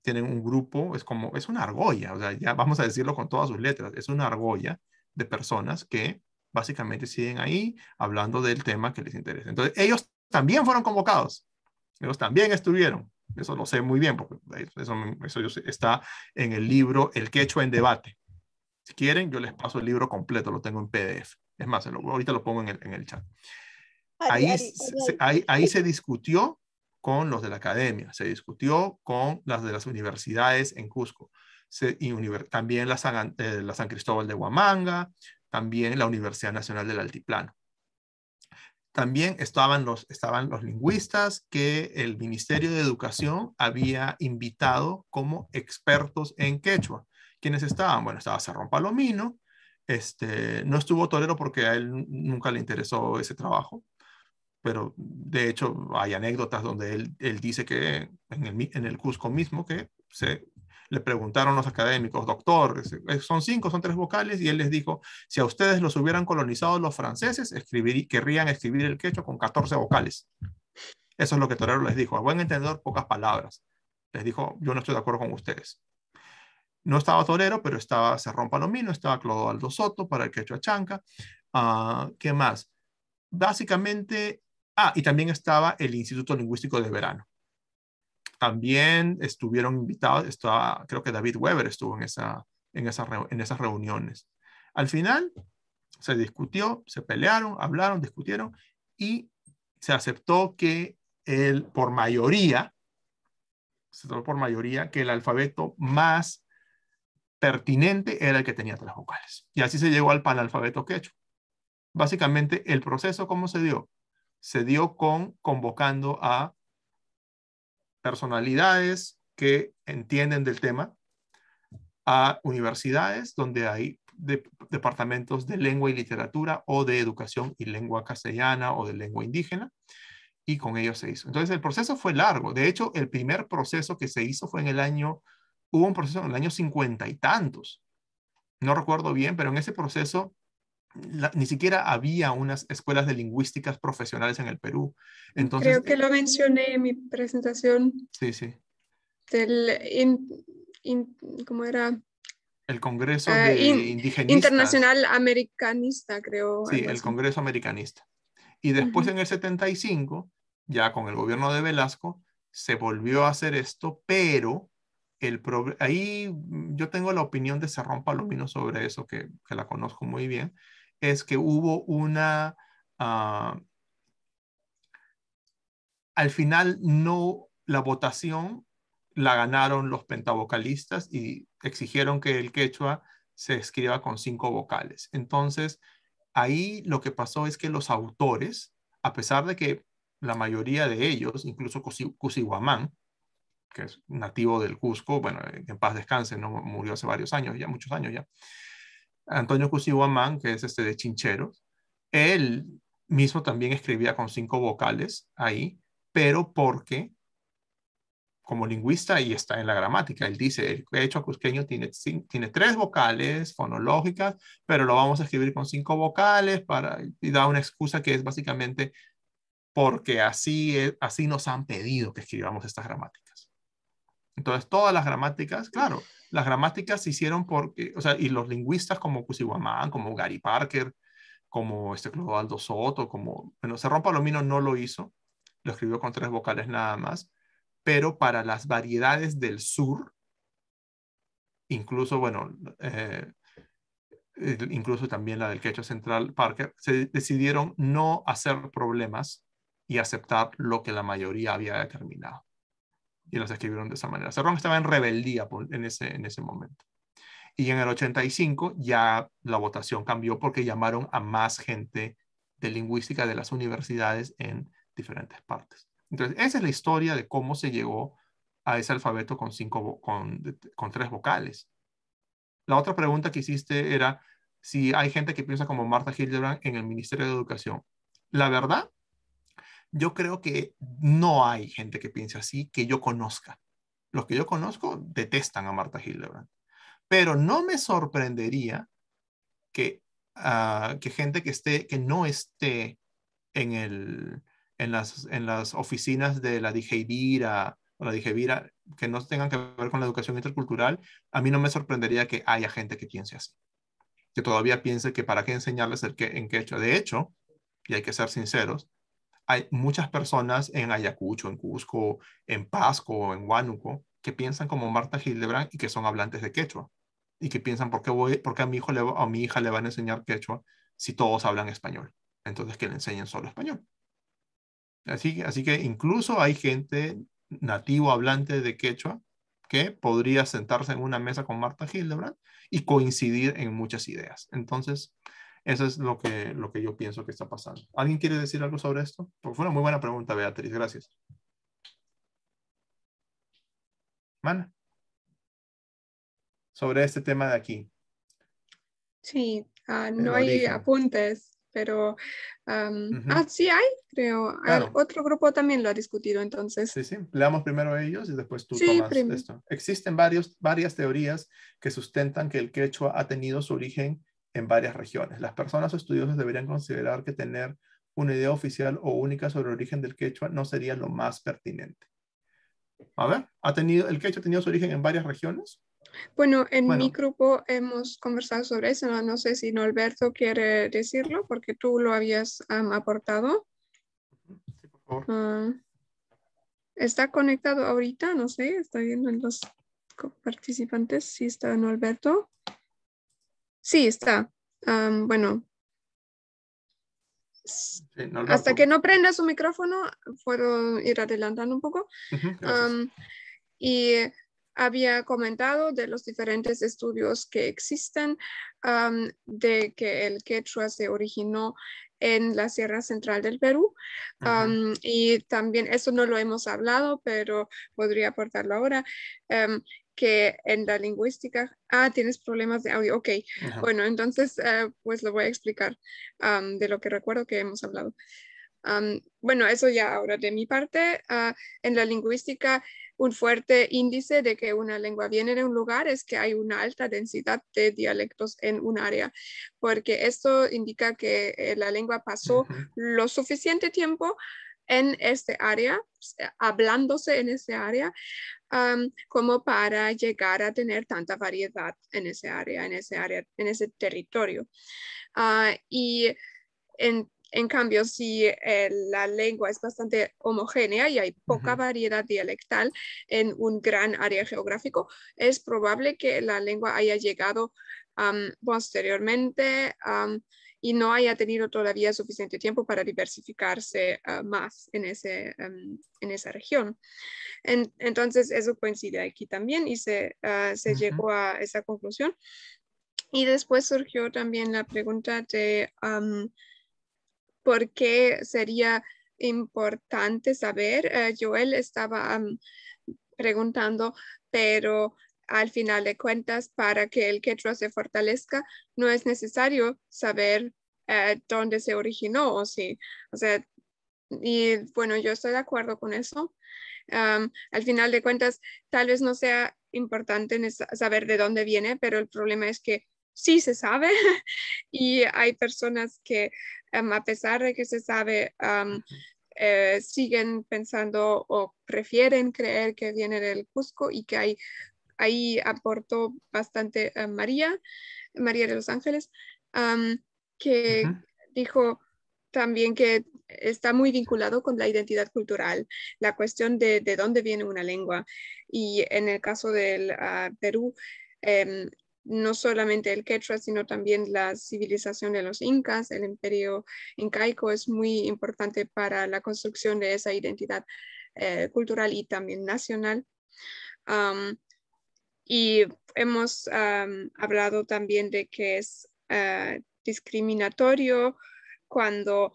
tienen un grupo, es una argolla, o sea, ya vamos a decirlo con todas sus letras, es una argolla de personas que básicamente siguen ahí hablando del tema que les interesa. Entonces, ellos también fueron convocados, ellos también estuvieron, eso lo sé muy bien, porque eso está en el libro El Quechua en Debate. Si quieren, yo les paso el libro completo, lo tengo en PDF. Es más, ahorita lo pongo en el chat. Ahí se discutió con los de la academia, se discutió con las de las universidades en Cusco, también la San Cristóbal de Huamanga, también la Universidad Nacional del Altiplano. También estaban los lingüistas que el Ministerio de Educación había invitado como expertos en quechua. ¿Quiénes estaban? Bueno, estaba Cerrón Palomino, no estuvo Torero porque a él nunca le interesó ese trabajo, pero de hecho hay anécdotas donde él dice que en el Cusco mismo que le preguntaron los académicos, doctor, son 5, son 3 vocales, y él les dijo, si a ustedes los hubieran colonizado los franceses, querrían escribir el quechua con 14 vocales. Eso es lo que Torero les dijo. A buen entendedor, pocas palabras. Les dijo, yo no estoy de acuerdo con ustedes. No estaba Torero, pero estaba Cerrón Palomino, estaba Clodoaldo Soto para el quechua chanca. ¿Qué más? Básicamente, y también estaba el Instituto Lingüístico de Verano. También estuvieron invitados, creo que David Weber estuvo en esas reuniones. Al final se discutió, se pelearon, hablaron, discutieron y se aceptó que por mayoría, que el alfabeto más pertinente era el que tenía 3 vocales. Y así se llegó al panalfabeto quechua. Básicamente, el proceso, ¿cómo se dio? Se dio convocando a personalidades que entienden del tema, a universidades donde hay departamentos de lengua y literatura o de educación y lengua castellana o de lengua indígena, y con ellos se hizo. Entonces el proceso fue largo. De hecho, el primer proceso que se hizo fue hubo un proceso en el año 50 y tantos. No recuerdo bien, pero en ese proceso ni siquiera había unas escuelas de lingüísticas profesionales en el Perú. Entonces, creo que lo mencioné en mi presentación. Sí, sí. ¿Cómo era? El Congreso de Indigenistas. Internacional Americanista, creo. Sí, el Congreso Americanista. Y después en el 75, ya con el gobierno de Velasco, se volvió a hacer esto, pero ahí yo tengo la opinión de Cerrón Palomino sobre eso, que la conozco muy bien, es que hubo al final la votación la ganaron los pentavocalistas y exigieron que el quechua se escriba con 5 vocales. Entonces, ahí lo que pasó es que los autores, a pesar de que la mayoría de ellos, incluso Cusihuamán, que es nativo del Cusco, bueno, en paz descanse, no murió hace varios años, ya muchos años ya. Antonio Cusihuamán, que es de Chincheros, él mismo también escribía con 5 vocales ahí, pero porque como lingüista, y está en la gramática, él dice, el quechua cusqueño tiene 3 vocales fonológicas, pero lo vamos a escribir con 5 vocales y da una excusa que es básicamente porque así nos han pedido que escribamos estas gramáticas. Entonces, todas las gramáticas, claro, las gramáticas se hicieron porque, y los lingüistas como Cusihuamán, como Gary Parker, como Clodoaldo Soto, Cerrón Palomino no lo hizo, lo escribió con 3 vocales nada más, pero para las variedades del sur, incluso, incluso también la del quechua central Parker, se decidieron no hacer problemas y aceptar lo que la mayoría había determinado. Y los escribieron de esa manera. Cerrón estaba en rebeldía en ese momento. Y en el 85 ya la votación cambió porque llamaron a más gente de lingüística de las universidades en diferentes partes. Entonces, esa es la historia de cómo se llegó a ese alfabeto con 3 vocales. La otra pregunta que hiciste era, si hay gente que piensa como Marta Hildebrand en el Ministerio de Educación. La verdad, yo creo que no hay gente que piense así que yo conozca. Los que yo conozco detestan a Marta Hildebrand. Pero no me sorprendería que gente que no esté en las oficinas de la DIGEIDIRA o la DIGEVIRA, que no tengan que ver con la educación intercultural, a mí no me sorprendería que haya gente que piense así, que todavía piense que para qué enseñarles en quechua. De hecho, y hay que ser sinceros, hay muchas personas en Ayacucho, en Cusco, en Pasco, en Huánuco, que piensan como Marta Hildebrand y que son hablantes de quechua. Y que piensan, ¿por qué a mi hijo a mi hija le van a enseñar quechua si todos hablan español? Entonces que le enseñen solo español. Así que incluso hay gente nativo hablante de quechua que podría sentarse en una mesa con Marta Hildebrand y coincidir en muchas ideas. Entonces, eso es lo que yo pienso que está pasando. ¿Alguien quiere decir algo sobre esto? Porque fue una muy buena pregunta, Beatriz. Gracias. Mana. Sobre este tema de aquí. Sí, El no hay origen. apuntes, pero sí hay, creo. Claro. Otro grupo también lo ha discutido, entonces. Sí, sí. Leamos primero a ellos y después tú Sí, tomas esto. Existen varias teorías que sustentan que el quechua ha tenido su origen en varias regiones. Las personas o estudiosos deberían considerar que tener una idea oficial o única sobre el origen del quechua no sería lo más pertinente. A ver, ¿el quechua ha tenido su origen en varias regiones? Bueno, mi grupo hemos conversado sobre eso. No sé si Norberto quiere decirlo porque tú lo habías aportado. Sí, por favor. ¿Está conectado ahorita? No sé, está viendo en los participantes si está Norberto. Sí, está. Bueno. Sí, hasta que no prenda su micrófono, puedo ir adelantando un poco. Y había comentado de los diferentes estudios que existen de que el quechua se originó en la Sierra Central del Perú. Y también, eso no lo hemos hablado, pero podría aportarlo ahora, que en la lingüística, tienes problemas de audio, ok. Bueno, entonces pues lo voy a explicar de lo que recuerdo que hemos hablado. Bueno, eso ya ahora de mi parte. En la lingüística, un fuerte índice de que una lengua viene de un lugar es que hay una alta densidad de dialectos en un área, porque esto indica que la lengua pasó lo suficiente tiempo en este área, hablándose en ese área, como para llegar a tener tanta variedad en ese área, en ese territorio. Y en cambio, si la lengua es bastante homogénea y hay poca variedad dialectal en un gran área geográfico, es probable que la lengua haya llegado posteriormente y no haya tenido todavía suficiente tiempo para diversificarse más en esa región. Entonces, eso coincide aquí también y se llegó a esa conclusión. Y después surgió también la pregunta de por qué sería importante saber. Joel estaba preguntando, pero al final de cuentas, para que el quechua se fortalezca, no es necesario saber dónde se originó o sí. O sea, y bueno, yo estoy de acuerdo con eso. Al final de cuentas, tal vez no sea importante saber de dónde viene, pero el problema es que sí se sabe y hay personas que a pesar de que se sabe, siguen pensando o prefieren creer que viene del Cusco y que ahí aportó bastante María de los Ángeles, que dijo también que está muy vinculado con la identidad cultural, la cuestión de dónde viene una lengua. Y en el caso del Perú, no solamente el quechua, sino también la civilización de los incas, el imperio incaico es muy importante para la construcción de esa identidad cultural y también nacional. Y hemos hablado también de que es discriminatorio cuando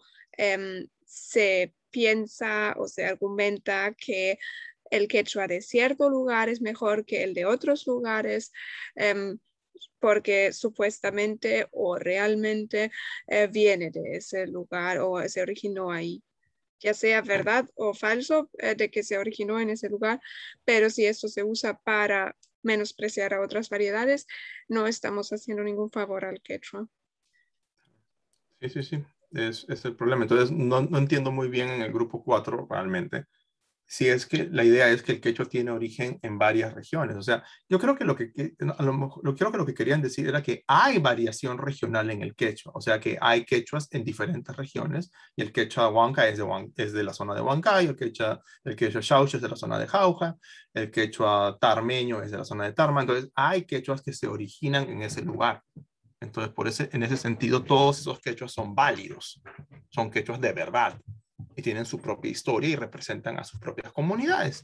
se piensa o se argumenta que el quechua de cierto lugar es mejor que el de otros lugares. porque supuestamente o realmente viene de ese lugar o se originó ahí. Ya sea verdad o falso de que se originó en ese lugar, pero si esto se usa para menospreciar a otras variedades, no estamos haciendo ningún favor al quechua. Sí. Es el problema. Entonces, no entiendo muy bien en el grupo 4 realmente si es que la idea es que el quechua tiene origen en varias regiones. O sea, yo creo que lo que querían decir era que hay variación regional en el quechua. O sea, que hay quechuas en diferentes regiones y el quechua huanca es de la zona de Huancayo, el quechua xauxa es de la zona de Jauja, el quechua tarmeño es de la zona de Tarma. Entonces, hay quechuas que se originan en ese lugar. Entonces, en ese sentido, todos esos quechuas son válidos. Son quechuas de verdad y tienen su propia historia y representan a sus propias comunidades.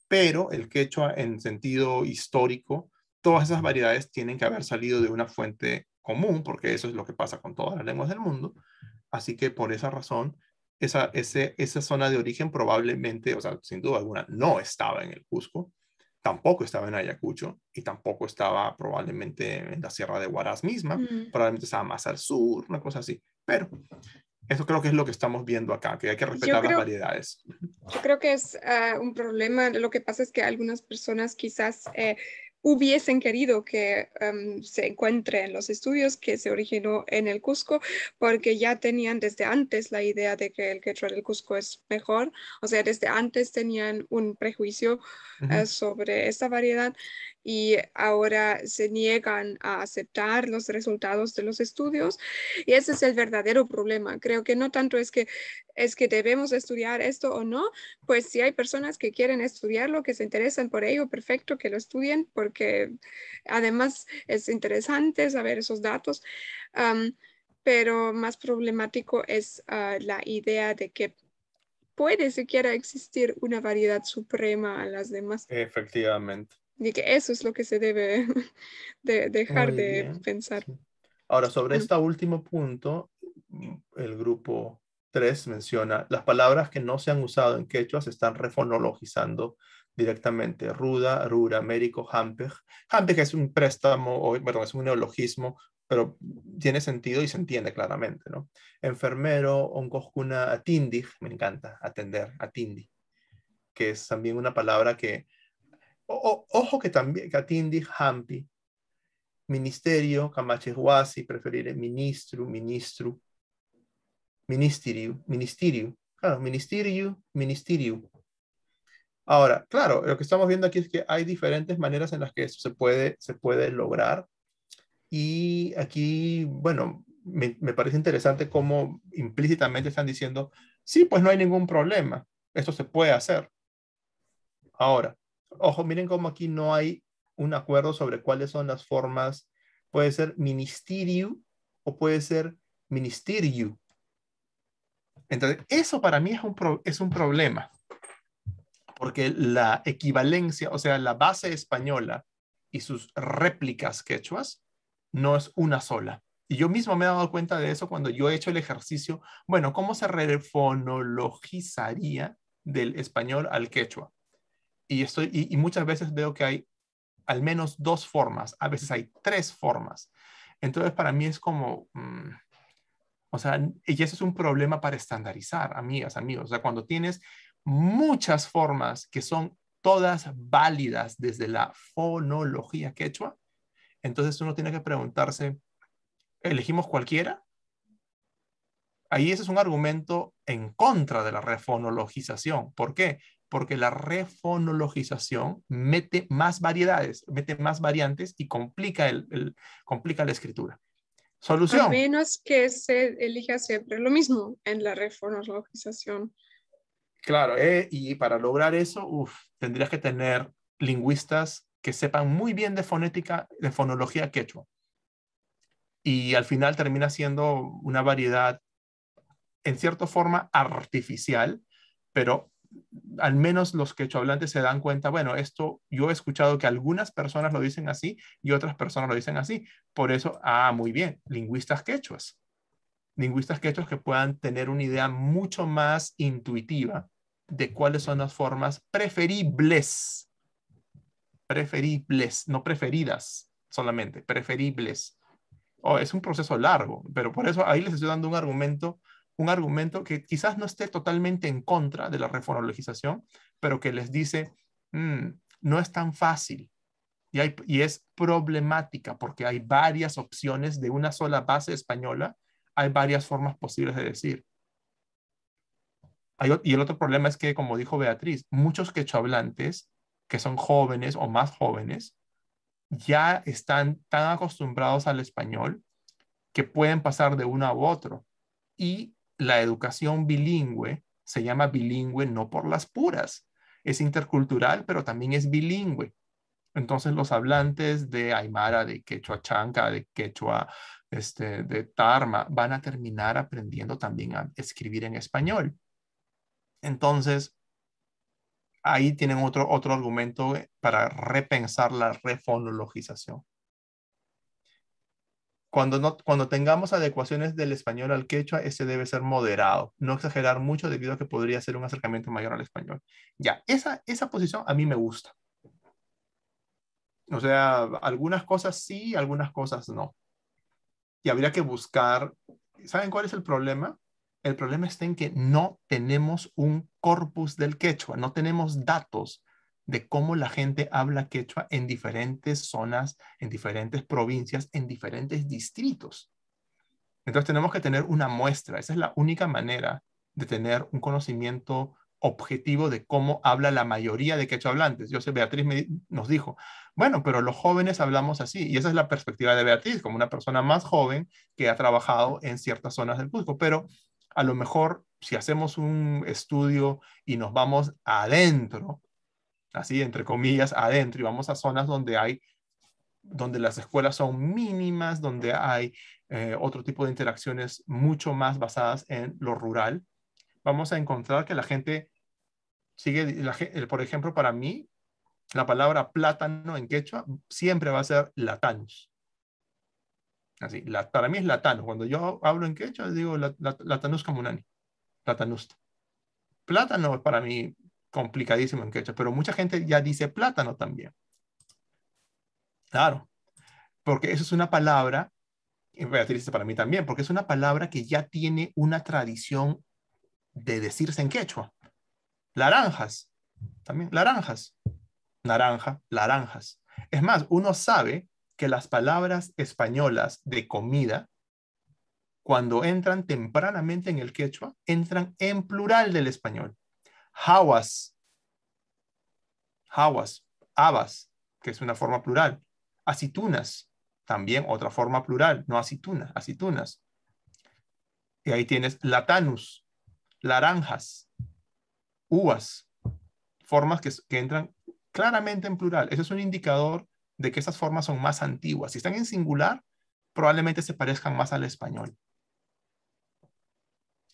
Pero el quechua en sentido histórico, todas esas variedades tienen que haber salido de una fuente común, porque eso es lo que pasa con todas las lenguas del mundo. Así que por esa razón, esa zona de origen probablemente, o sea, sin duda alguna, no estaba en el Cusco, tampoco estaba en Ayacucho y tampoco estaba probablemente en la Sierra de Huaraz misma, probablemente estaba más al sur, una cosa así. Pero eso creo que es lo que estamos viendo acá, que hay que respetar las variedades. Yo creo que es un problema. Lo que pasa es que algunas personas quizás hubiesen querido que se encuentre en los estudios que se originó en el Cusco, porque ya tenían desde antes la idea de que el quechua del Cusco es mejor. O sea, desde antes tenían un prejuicio sobre esta variedad y ahora se niegan a aceptar los resultados de los estudios. Y ese es el verdadero problema. Creo que no tanto es que debemos estudiar esto o no, pues si hay personas que quieren estudiarlo, que se interesan por ello, perfecto, que lo estudien, porque además es interesante saber esos datos. Pero más problemático es la idea de que puede siquiera existir una variedad suprema a las demás. Efectivamente. Y que eso es lo que se debe dejar Muy de bien. pensar. Sí. Ahora, sobre este último punto, el grupo 3 menciona, las palabras que no se han usado en quechua se están refonologizando directamente. Ruda, rura, mérico, jampej. Jampej es un préstamo, es un neologismo, pero tiene sentido y se entiende claramente, ¿no? Enfermero, oncoscuna, atindi, me encanta, atender, atindi, que es también una palabra que, ojo que también, que atindi, hampi, ministerio, camachehuasi, preferir ministro, ministerio. Claro, ministerio. Ahora, claro, lo que estamos viendo aquí es que hay diferentes maneras en las que eso se puede lograr. Y aquí, bueno, me parece interesante cómo implícitamente están diciendo, sí, pues no hay ningún problema, esto se puede hacer. Ahora, ojo, miren cómo aquí no hay un acuerdo sobre cuáles son las formas. Puede ser ministerio o puede ser ministerio. Entonces, eso para mí es un problema, porque la equivalencia, o sea, la base española y sus réplicas quechuas no es una sola. Y yo mismo me he dado cuenta de eso cuando yo he hecho el ejercicio, bueno, ¿cómo se refonologizaría del español al quechua? Y muchas veces veo que hay al menos 2 formas, a veces hay 3 formas. Entonces, para mí es como... o sea, y eso es un problema para estandarizar, amigas, amigos. O sea, cuando tienes muchas formas que son todas válidas desde la fonología quechua, entonces uno tiene que preguntarse, ¿elegimos cualquiera? Ahí ese es un argumento en contra de la refonologización. ¿Por qué? Porque la refonologización mete más variedades, mete más variantes y complica la escritura. Solución. A menos que se elija siempre lo mismo en la refonologización. Claro, y para lograr eso, tendrías que tener lingüistas que sepan muy bien de fonética, de fonología quechua. Y al final termina siendo una variedad, en cierta forma, artificial, pero al menos los quechohablantes se dan cuenta, bueno, esto yo he escuchado que algunas personas lo dicen así y otras personas lo dicen así. Por eso, muy bien, lingüistas quechuas que puedan tener una idea mucho más intuitiva de cuáles son las formas preferibles, no preferidas, solamente, preferibles. Es un proceso largo, pero por eso ahí les estoy dando un argumento que quizás no esté totalmente en contra de la refonologización, pero que les dice, no es tan fácil y es problemática porque hay varias opciones de una sola base española, hay varias formas posibles de decir. Y el otro problema es que, como dijo Beatriz, muchos quechohablantes que son jóvenes o más jóvenes ya están tan acostumbrados al español que pueden pasar de uno a otro. Y la educación bilingüe se llama bilingüe no por las puras. Es intercultural, pero también es bilingüe. Entonces los hablantes de aymara, de quechua chanca, de quechua, de tarma, van a terminar aprendiendo también a escribir en español. Entonces, ahí tienen otro argumento para repensar la refonologización. Cuando tengamos adecuaciones del español al quechua, ese debe ser moderado, no exagerar mucho debido a que podría ser un acercamiento mayor al español. Ya, esa posición a mí me gusta. O sea, algunas cosas sí, algunas cosas no. Y habría que buscar, ¿saben cuál es el problema? El problema está en que no tenemos un corpus del quechua, no tenemos datos de cómo la gente habla quechua en diferentes zonas, en diferentes provincias, en diferentes distritos. Entonces tenemos que tener una muestra. Esa es la única manera de tener un conocimiento objetivo de cómo habla la mayoría de quechua hablantes. Yo sé, Beatriz nos dijo, bueno, pero los jóvenes hablamos así. Y esa es la perspectiva de Beatriz, como una persona más joven que ha trabajado en ciertas zonas del Cusco. Pero a lo mejor si hacemos un estudio y nos vamos adentro, así entre comillas, adentro, y vamos a zonas donde las escuelas son mínimas, donde hay otro tipo de interacciones mucho más basadas en lo rural, vamos a encontrar que la gente por ejemplo, para mí, la palabra plátano en quechua siempre va a ser latanus. Así, para mí es latanus. Cuando yo hablo en quechua, digo latanus camunani, latanusta. Plátano es para mí complicadísimo en quechua, pero mucha gente ya dice plátano también. Claro, porque eso es una palabra, y Beatriz dice para mí también, porque es una palabra que ya tiene una tradición de decirse en quechua. Laranjas, también, laranjas. Naranja, laranjas. Es más, uno sabe que las palabras españolas de comida, cuando entran tempranamente en el quechua, entran en plural del español. Hawas, habas, que es una forma plural. Aceitunas, también otra forma plural, no aceituna, aceitunas. Y ahí tienes latanus, laranjas, uvas, formas que entran claramente en plural. Eso es un indicador de que esas formas son más antiguas. Si están en singular, probablemente se parezcan más al español.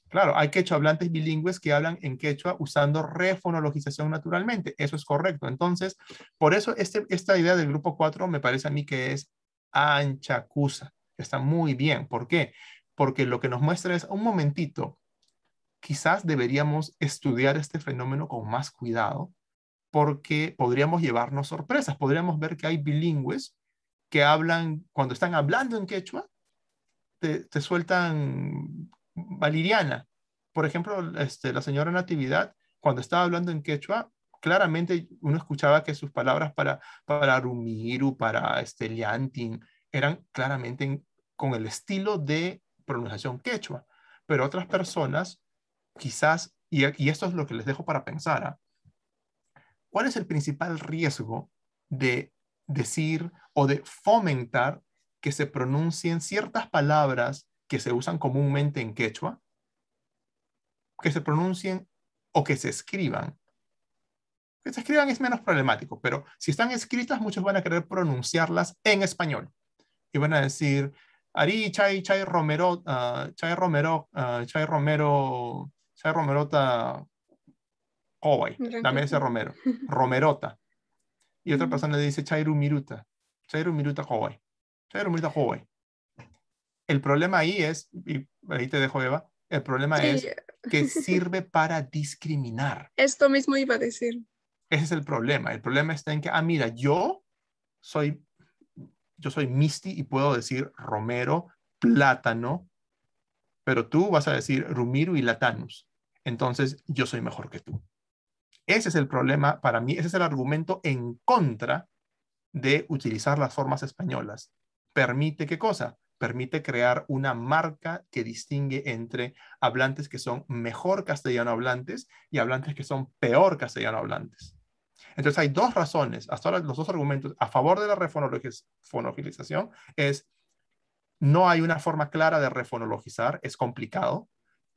Claro, hay quechua hablantes bilingües que hablan en quechua usando refonologización naturalmente. Eso es correcto. Entonces, por eso esta idea del grupo 4 me parece a mí que es anchacusa. Está muy bien. ¿Por qué? Porque lo que nos muestra es, un momentito, quizás deberíamos estudiar este fenómeno con más cuidado, porque podríamos llevarnos sorpresas. Podríamos ver que hay bilingües que hablan, cuando están hablando en quechua, te sueltan valiriana. Por ejemplo, la señora Natividad, cuando estaba hablando en quechua, claramente uno escuchaba que sus palabras para rumiru, para liantin, eran claramente con el estilo de pronunciación quechua. Pero otras personas, quizás, y esto es lo que les dejo para pensar, ¿cuál es el principal riesgo de decir o de fomentar que se pronuncien ciertas palabras que se usan comúnmente en quechua, que se pronuncien o que se escriban? Que se escriban es menos problemático, pero si están escritas, muchos van a querer pronunciarlas en español. Y van a decir, Ari, chay romero, chay romerota, Kowai, dame ese romero, romerota. Y otra persona le dice chairu miruta Kowai, chairu miruta Kowai. El problema ahí es, y ahí te dejo, Eva, el problema es que sirve para discriminar. Esto mismo iba a decir. Ese es el problema. El problema está en que, mira, yo soy yo soy Misti y puedo decir Romero, plátano, pero tú vas a decir Rumiru y Latanus. Entonces, yo soy mejor que tú. Ese es el problema para mí, ese es el argumento en contra de utilizar las formas españolas. ¿Permite qué cosa? Permite crear una marca que distingue entre hablantes que son mejor castellano hablantes y hablantes que son peor castellano hablantes. Entonces hay dos razones, hasta ahora los dos argumentos a favor de la refonologización es no hay una forma clara de refonologizar, es complicado,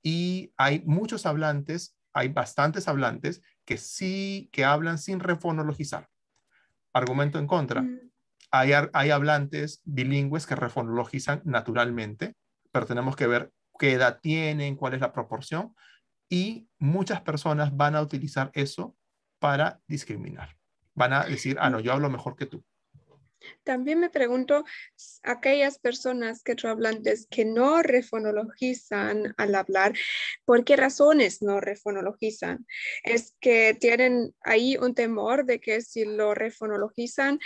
y hay muchos hablantes, hay bastantes hablantes que sí, que hablan sin refonologizar. Argumento en contra. Hay hablantes bilingües que refonologizan naturalmente, pero tenemos que ver qué edad tienen, cuál es la proporción, y muchas personas van a utilizar eso para discriminar. Van a decir, no, yo hablo mejor que tú. También me pregunto, aquellas personas quechohablantes que no refonologizan al hablar, ¿por qué razones no refonologizan? ¿Es que tienen ahí un temor de que si lo refonologizan,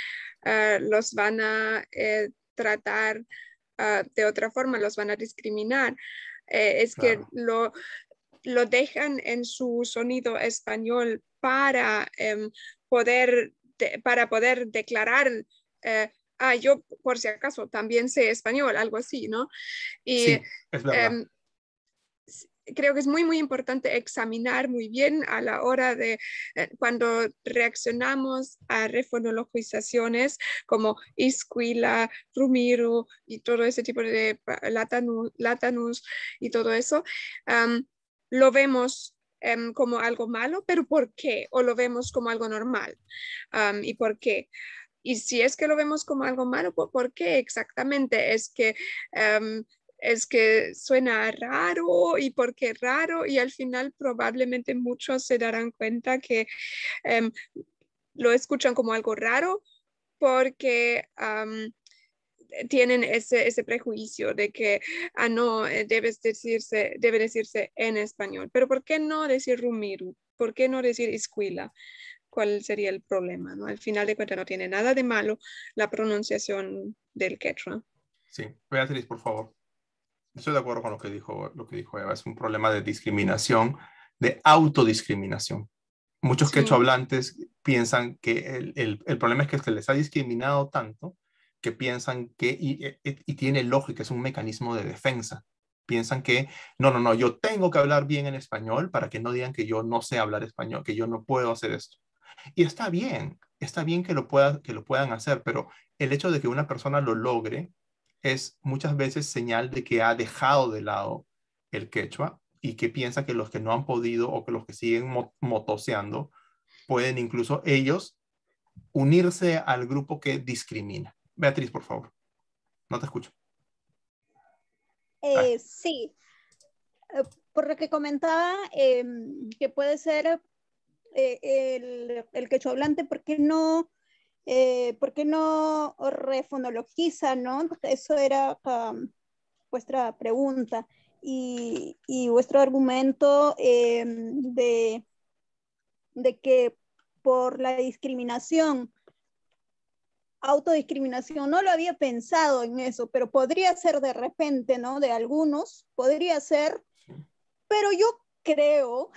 los van a tratar de otra forma, los van a discriminar? ¿Es claro, que lo dejan en su sonido español para poder declarar yo por si acaso también sé español, algo así, ¿no? Y sí, es verdad. Creo que es muy, muy importante examinar muy bien a la hora de cuando reaccionamos a refonologizaciones como Iscuila, Rumiru y todo ese tipo de Latanus y todo eso, lo vemos como algo malo, pero ¿por qué? O lo vemos como algo normal. ¿Y por qué? Y si es que lo vemos como algo malo, ¿por qué exactamente? Es que suena raro, y por qué raro, y al final probablemente muchos se darán cuenta que lo escuchan como algo raro porque tienen ese prejuicio de que no, debe decirse en español. Pero ¿por qué no decir Rumiru? ¿Por qué no decir Iscuila? ¿Cuál sería el problema? ¿No? Al final de cuentas no tiene nada de malo la pronunciación del quechua. Sí, Beatriz, por favor. Estoy de acuerdo con lo que dijo Eva. Es un problema de discriminación, de autodiscriminación. Muchos quechohablantes piensan que el problema es que se les ha discriminado tanto que piensan que, y tiene lógica, es un mecanismo de defensa. Piensan que, no, yo tengo que hablar bien en español para que no digan que yo no sé hablar español, que yo no puedo hacer esto. Y está bien que lo puedan hacer, pero el hecho de que una persona lo logre es muchas veces señal de que ha dejado de lado el quechua y que piensa que los que no han podido o que los que siguen motoseando pueden incluso ellos unirse al grupo que discrimina. Beatriz, por favor. No te escucho. Sí. Por lo que comentaba, que puede ser el quechohablante, ¿por qué no refonologiza, ¿no? Eso era vuestra pregunta. Y vuestro argumento de que por la discriminación, autodiscriminación, no lo había pensado en eso, pero podría ser de repente, ¿no? De algunos, podría ser, pero yo creo,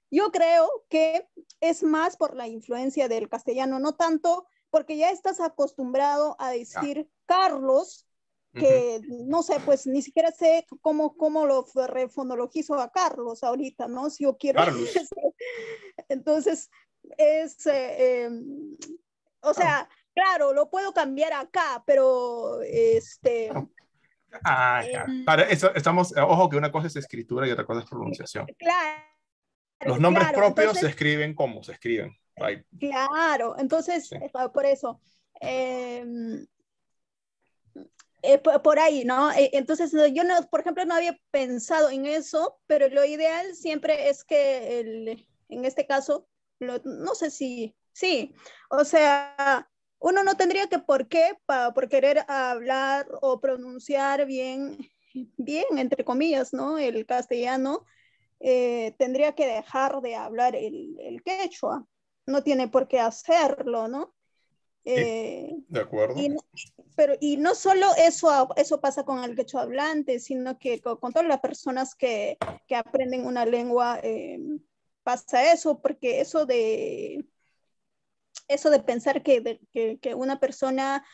yo creo que es más por la influencia del castellano, no tanto porque ya estás acostumbrado a decir Carlos, que no sé, pues ni siquiera sé cómo lo refonologizo a Carlos ahorita, ¿no? Si yo quiero. Entonces, o sea, claro, lo puedo cambiar acá, pero para eso estamos, ojo que una cosa es escritura y otra cosa es pronunciación. Claro. Los nombres propios se escriben como se escriben. Right. Claro, entonces, sí. Por eso, por ahí, ¿no? Entonces, yo, no, por ejemplo, no había pensado en eso, pero lo ideal siempre es que, en este caso, no sé si, sí, o sea, uno no tendría que por querer hablar o pronunciar bien, entre comillas, ¿no? El castellano, tendría que dejar de hablar el quechua. No tiene por qué hacerlo, ¿no? De acuerdo. Y no solo eso pasa con el quechua hablante, sino que con todas las personas que aprenden una lengua pasa eso, porque eso de pensar que una persona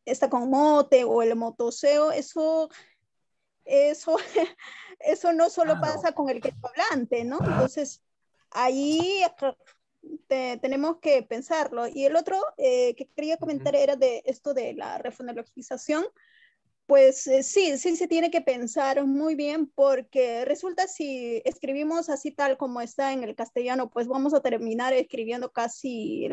está con mote o el motoseo, eso no solo pasa con el quechua hablante, ¿no? Entonces, ahí tenemos que pensarlo. Y el otro que quería comentar era de esto de la refonologización. Pues sí se tiene que pensar muy bien, porque resulta si escribimos así tal como está en el castellano, pues vamos a terminar escribiendo casi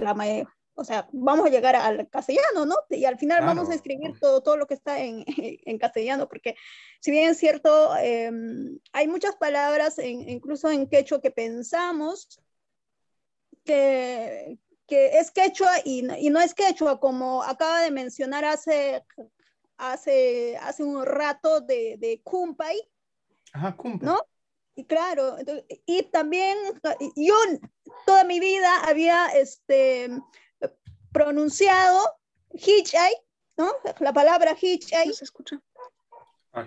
o sea, vamos a llegar al castellano, ¿no? Y al final vamos a escribir todo lo que está en castellano, porque si bien es cierto, hay muchas palabras, incluso en quechua, que pensamos que es quechua y no es quechua, como acaba de mencionar hace un rato de Kumpay. Ajá, Kumpay. ¿No? Y claro, y también yo toda mi vida había pronunciado hichay, ¿no? La palabra hichay. No se escucha.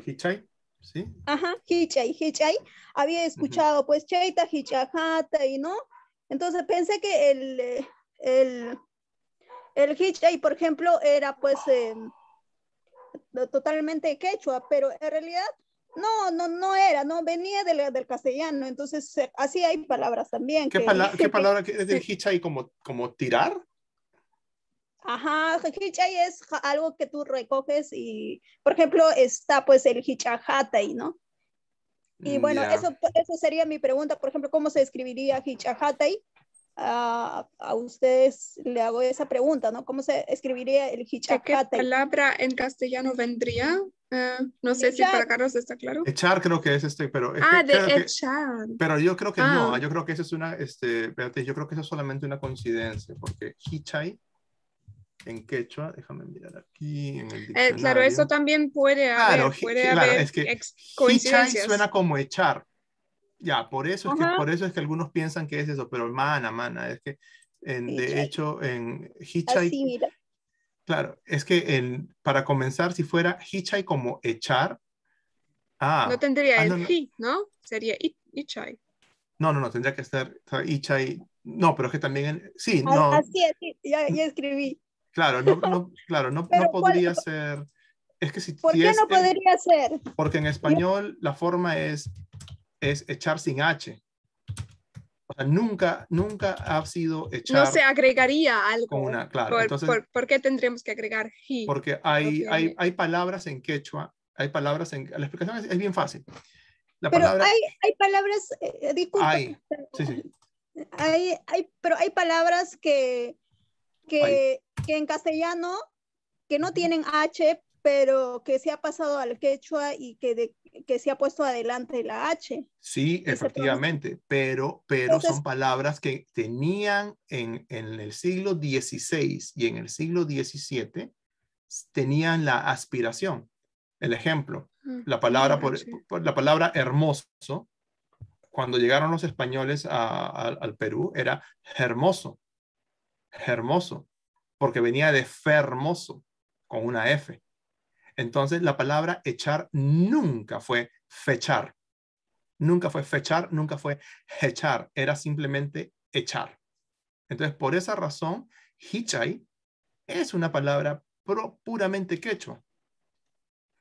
Hichay, sí. Ajá, hichay. Había escuchado, pues, cheita, hichajata, y no. Entonces pensé que el hichay, por ejemplo, era pues totalmente quechua, pero en realidad no era, no venía del castellano. Entonces así hay palabras también. ¿Qué palabra es del hichay, como tirar? Ajá, hichay es algo que tú recoges y, por ejemplo, está pues el hichajatay, ¿no? Y bueno, eso sería mi pregunta, por ejemplo, ¿cómo se escribiría hichajatay? A ustedes le hago esa pregunta, ¿no? ¿Cómo se escribiría el hichajatay? ¿Qué palabra en castellano vendría? No sé si para Carlos está claro. Echar creo que es pero... echar. Pero yo creo que no, yo creo que eso es yo creo que eso es solamente una coincidencia, porque hichay en quechua, déjame mirar aquí en el diccionario. Claro, eso también puede haber, es que hichay suena como echar. Ya, por eso es que algunos piensan que es eso, pero mana, es que de hecho en hichay, claro, es que para comenzar, si fuera hichay como echar, no tendría ¿no? Sería hichay. No, tendría que ser hichay, no, pero es que también, Así, ya escribí. Claro, no podría ser, es que si... ¿Por qué no podría ser? Porque en español la forma es echar sin H. O sea, nunca ha sido echar. No se agregaría algo. Con una, claro. Entonces, ¿por qué tendríamos que agregar hi? Porque hay palabras en quechua, la explicación es bien fácil. Hay palabras, disculpa. Sí. Pero hay palabras que en castellano que no tienen H, pero que se ha pasado al quechua y que se ha puesto adelante la H. Sí, efectivamente, pero son palabras que tenían en el siglo XVI y en el siglo XVII, tenían la aspiración. El ejemplo, la palabra hermoso, cuando llegaron los españoles al Perú, era hermoso, porque venía de fermoso, con una F. Entonces, la palabra echar nunca fue fechar. Nunca fue fechar, nunca fue echar. Era simplemente echar. Entonces, por esa razón, hichay es una palabra puramente quechua.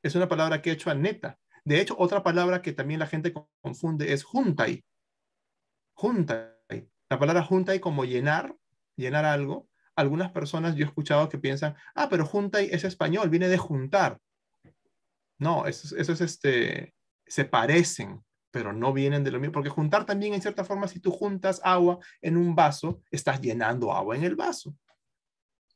Es una palabra quechua neta. De hecho, otra palabra que también la gente confunde es juntay. Juntay. La palabra juntay como llenar algo. Algunas personas yo he escuchado que piensan, pero juntay es español, viene de juntar. No, eso es se parecen, pero no vienen de lo mismo, porque juntar también en cierta forma, si tú juntas agua en un vaso, estás llenando agua en el vaso.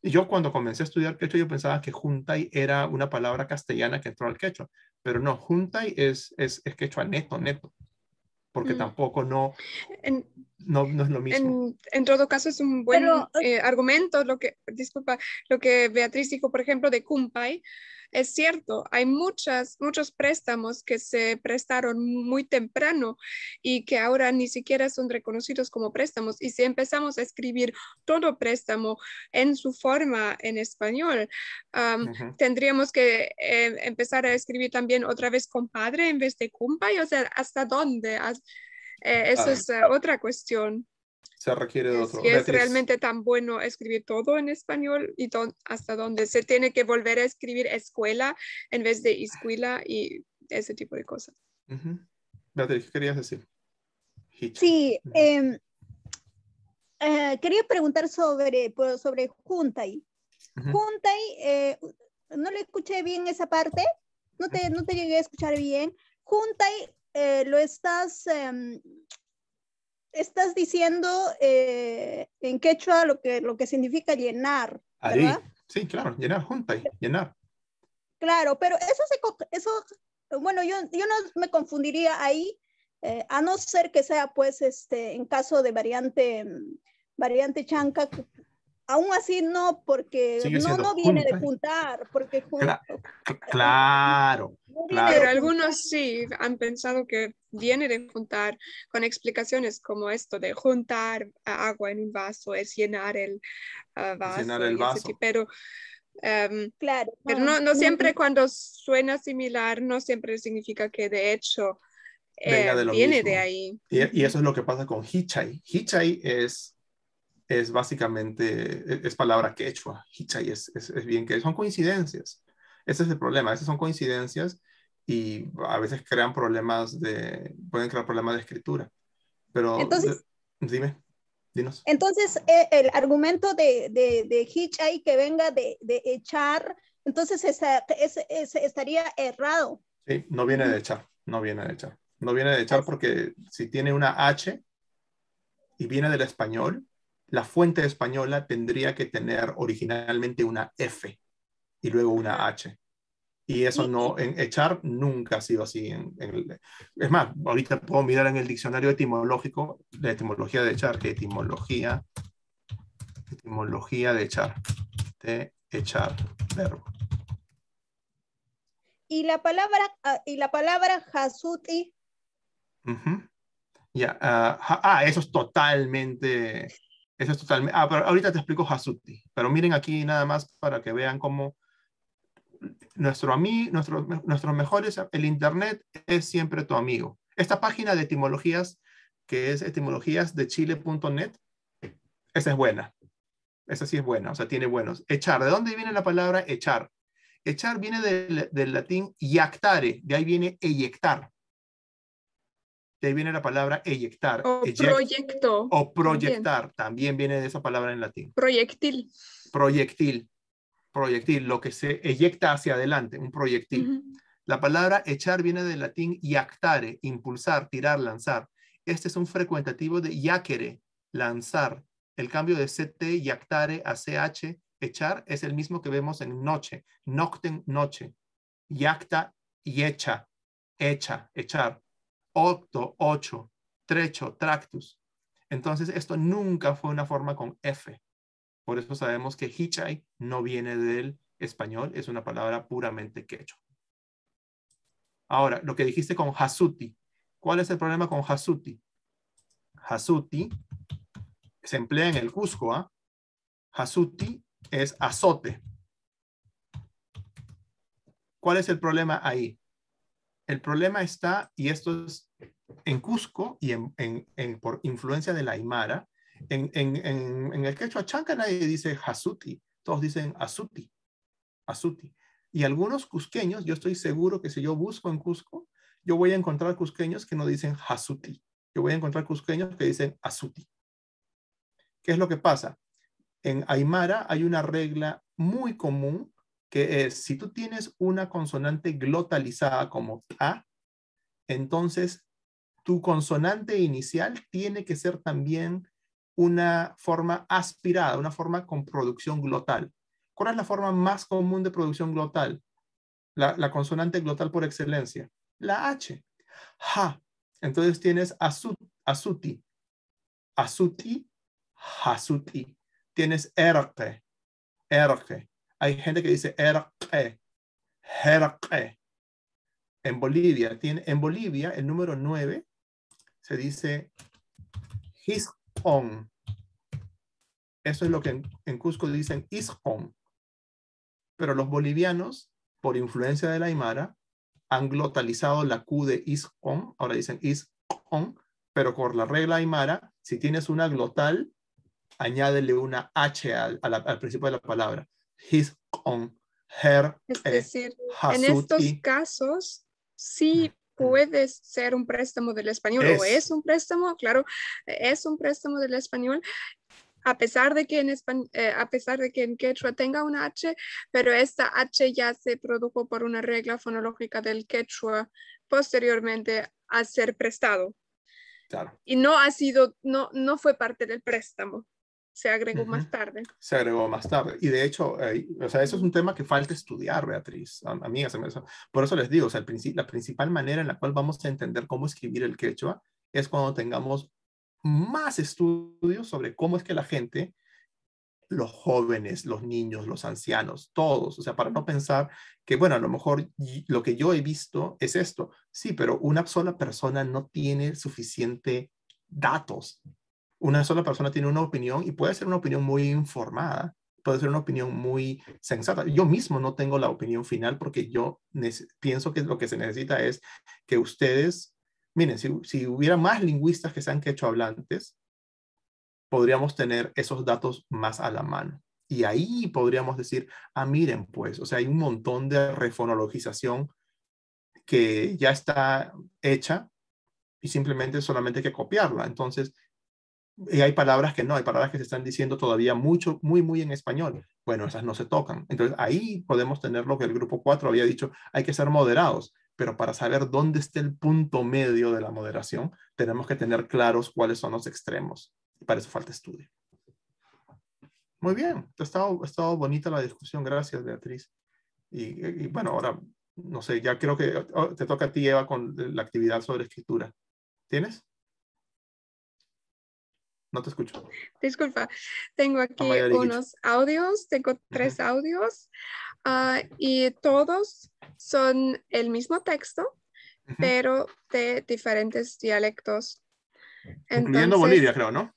Y yo cuando comencé a estudiar quechua, yo pensaba que juntay era una palabra castellana que entró al quechua, pero no, juntay es quechua neto, porque tampoco no es lo mismo. En todo caso es un buen argumento, lo que Beatriz dijo, por ejemplo, de Kumpay, es cierto, hay muchos préstamos que se prestaron muy temprano y que ahora ni siquiera son reconocidos como préstamos. Y si empezamos a escribir todo préstamo en su forma en español, tendríamos que empezar a escribir también otra vez compadre en vez de cumpay. O sea, ¿hasta dónde? Eso es otra cuestión. Se requiere de otro. Si es Beatriz. realmente tan bueno escribir todo en español y hasta dónde se tiene que volver a escribir escuela en vez de escuela y ese tipo de cosas. Beatriz, ¿qué querías decir? Sí, quería preguntar sobre Juntay. Juntay, no le escuché bien esa parte, no te llegué a escuchar bien. Juntay, lo estás diciendo en quechua lo que significa llenar, ¿verdad? Ahí. Sí, claro, llenar, Juntay, llenar. Claro, pero eso bueno, yo no me confundiría ahí, a no ser que sea, pues, en caso de variante chanca, aún así no, porque no viene de juntar, porque claro. Pero algunos sí han pensado que viene de juntar, con explicaciones como esto de juntar agua en un vaso es llenar el vaso. Llenar el vaso. Pero claro, pero no siempre cuando suena similar, no siempre significa que de hecho venga de lo viene mismo. De ahí. Y eso es lo que pasa con hichay. Hichay es básicamente, es palabra quechua. Hichay es bien que son coincidencias. Ese es el problema. Esas son coincidencias y a veces pueden crear problemas de escritura. Pero entonces, dinos. Entonces, el argumento de hichay que venga de echar, entonces estaría errado. Sí, no viene de echar, no viene de echar. No viene de echar porque si tiene una H y viene del español, la fuente española tendría que tener originalmente una F y luego una H. Y eso no, en echar nunca ha sido así. Es más, ahorita puedo mirar en el diccionario etimológico, la etimología de echar, que etimología de echar, verbo. Y la palabra hasuti. Eso es totalmente, pero ahorita te explico hasuti. Pero miren aquí nada más para que vean cómo nuestros mejores, el internet es siempre tu amigo. Esta página de etimologías, que es etimologíasdechile.net, esa es buena. Esa sí es buena, o sea, tiene buenos. Echar, ¿de dónde viene la palabra echar? Echar viene del latín iactare, de ahí viene eyectar. De ahí viene la palabra eyectar. O proyecto. O proyectar, también viene de esa palabra en latín. Proyectil. Proyectil, lo que se eyecta hacia adelante, un proyectil. La palabra echar viene del latín iactare, impulsar, tirar, lanzar. Este es un frecuentativo de iacere, lanzar. El cambio de CT, iactare, a CH, echar, es el mismo que vemos en noche. Nocten, noche. Iacta, yecha, echa, echar. Octo, ocho. Trecho, tractus. Entonces, esto nunca fue una forma con F. Por eso sabemos que hichay no viene del español, es una palabra puramente quechua. Ahora, lo que dijiste con hasuti. ¿Cuál es el problema con hasuti? Hasuti se emplea en el Cusco. Hasuti es azote. ¿Cuál es el problema ahí? El problema está, y esto es en Cusco y por influencia de la aymara, en el quechua chanca nadie dice hasuti, todos dicen asuti. Y algunos cusqueños, yo estoy seguro que si yo busco en Cusco, yo voy a encontrar cusqueños que no dicen hasuti. Yo voy a encontrar cusqueños que dicen asuti. ¿Qué es lo que pasa? En aymara hay una regla muy común que es, si tú tienes una consonante glotalizada como a, entonces tu consonante inicial tiene que ser también una forma aspirada, una forma con producción glotal. ¿Cuál es la forma más común de producción glotal? La consonante glotal por excelencia. La H. Ja. Entonces tienes asuti. Asuti, hasuti. Tienes erke. Erke. Hay gente que dice erke. Herque. En Bolivia, el número 9 se dice Hiscon. Eso es lo que en Cusco dicen Iscon. Pero los bolivianos, por influencia del Aymara, han glotalizado la Q de Iscon. Ahora dicen Iscon, pero por la regla Aymara, si tienes una glotal, añádele una H al principio de la palabra. Hiscon, her, Es decir, en hasut, estos casos, sí puede ser un préstamo del español, o es un préstamo, claro, es un préstamo del español, a pesar de que en quechua tenga una H, pero esta H ya se produjo por una regla fonológica del quechua posteriormente a ser prestado. Claro. Y no fue parte del préstamo. Se agregó más tarde. Se agregó más tarde. Y de hecho, eso es un tema que falta estudiar, Beatriz. Amigas, por eso les digo, la principal manera en la cual vamos a entender cómo escribir el quechua es cuando tengamos más estudios sobre cómo es que la gente, los jóvenes, los niños, los ancianos, todos, o sea, para no pensar que, bueno, a lo mejor lo que yo he visto es esto. Sí, pero una sola persona no tiene suficiente datos. Una sola persona tiene una opinión y puede ser una opinión muy informada, puede ser una opinión muy sensata. Yo mismo no tengo la opinión final porque yo pienso que lo que se necesita es que ustedes, miren, si hubiera más lingüistas que sean quechohablantes, podríamos tener esos datos más a la mano. Y ahí podríamos decir, miren, pues, o sea, hay un montón de refonologización que ya está hecha y solamente hay que copiarla. Entonces, y hay palabras que no, hay palabras que se están diciendo todavía muy en español. Bueno, esas no se tocan. Entonces, ahí podemos tener lo que el grupo 4 había dicho, hay que ser moderados, pero para saber dónde está el punto medio de la moderación, tenemos que tener claros cuáles son los extremos. Y para eso falta estudio. Muy bien, ha estado bonita la discusión. Gracias, Beatriz. Y bueno, ahora, no sé, ya creo que te toca a ti, Eva, con la actividad sobre escritura. ¿Tienes? No te escucho. Disculpa, tengo aquí unos audios, tengo 3 audios y todos son el mismo texto, pero de diferentes dialectos. Incluyendo Bolivia, creo, ¿no?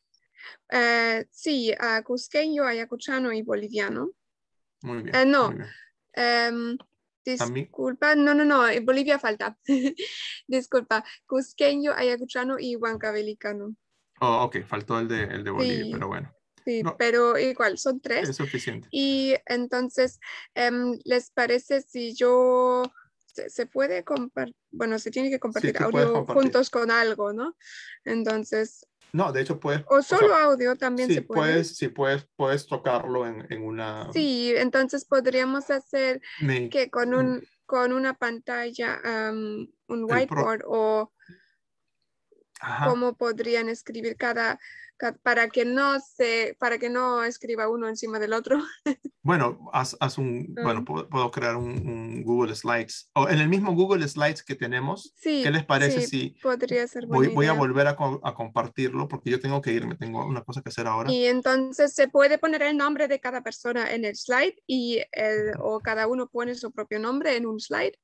Sí, cusqueño, ayacuchano y boliviano. Muy bien. No, muy bien. Disculpa, no, en Bolivia falta. Disculpa, cusqueño, ayacuchano y huancabelicano. Oh, ok, faltó el de Bolivia, Sí, pero bueno. Sí, No, pero igual, son 3. es suficiente. Y entonces, ¿les parece si yo se puede compartir? Bueno, se tiene que compartir Sí, puedes audio compartir. juntos con algo, ¿no? Entonces, No, de hecho puedes. o solo o sea, audio también sí, se puede. puedes tocarlo en una. Sí, entonces podríamos hacer Me- que con una pantalla, un whiteboard o Ajá. cómo podrían escribir para que no escriba uno encima del otro. Bueno, bueno, puedo crear un Google Slides. O en el mismo Google Slides que tenemos, Sí, ¿qué les parece sí, si podría ser buena voy a idea. volver a compartirlo porque yo tengo que irme, tengo una cosa que hacer ahora? Y entonces se puede poner el nombre de cada persona en el slide o cada uno pone su propio nombre en un slide,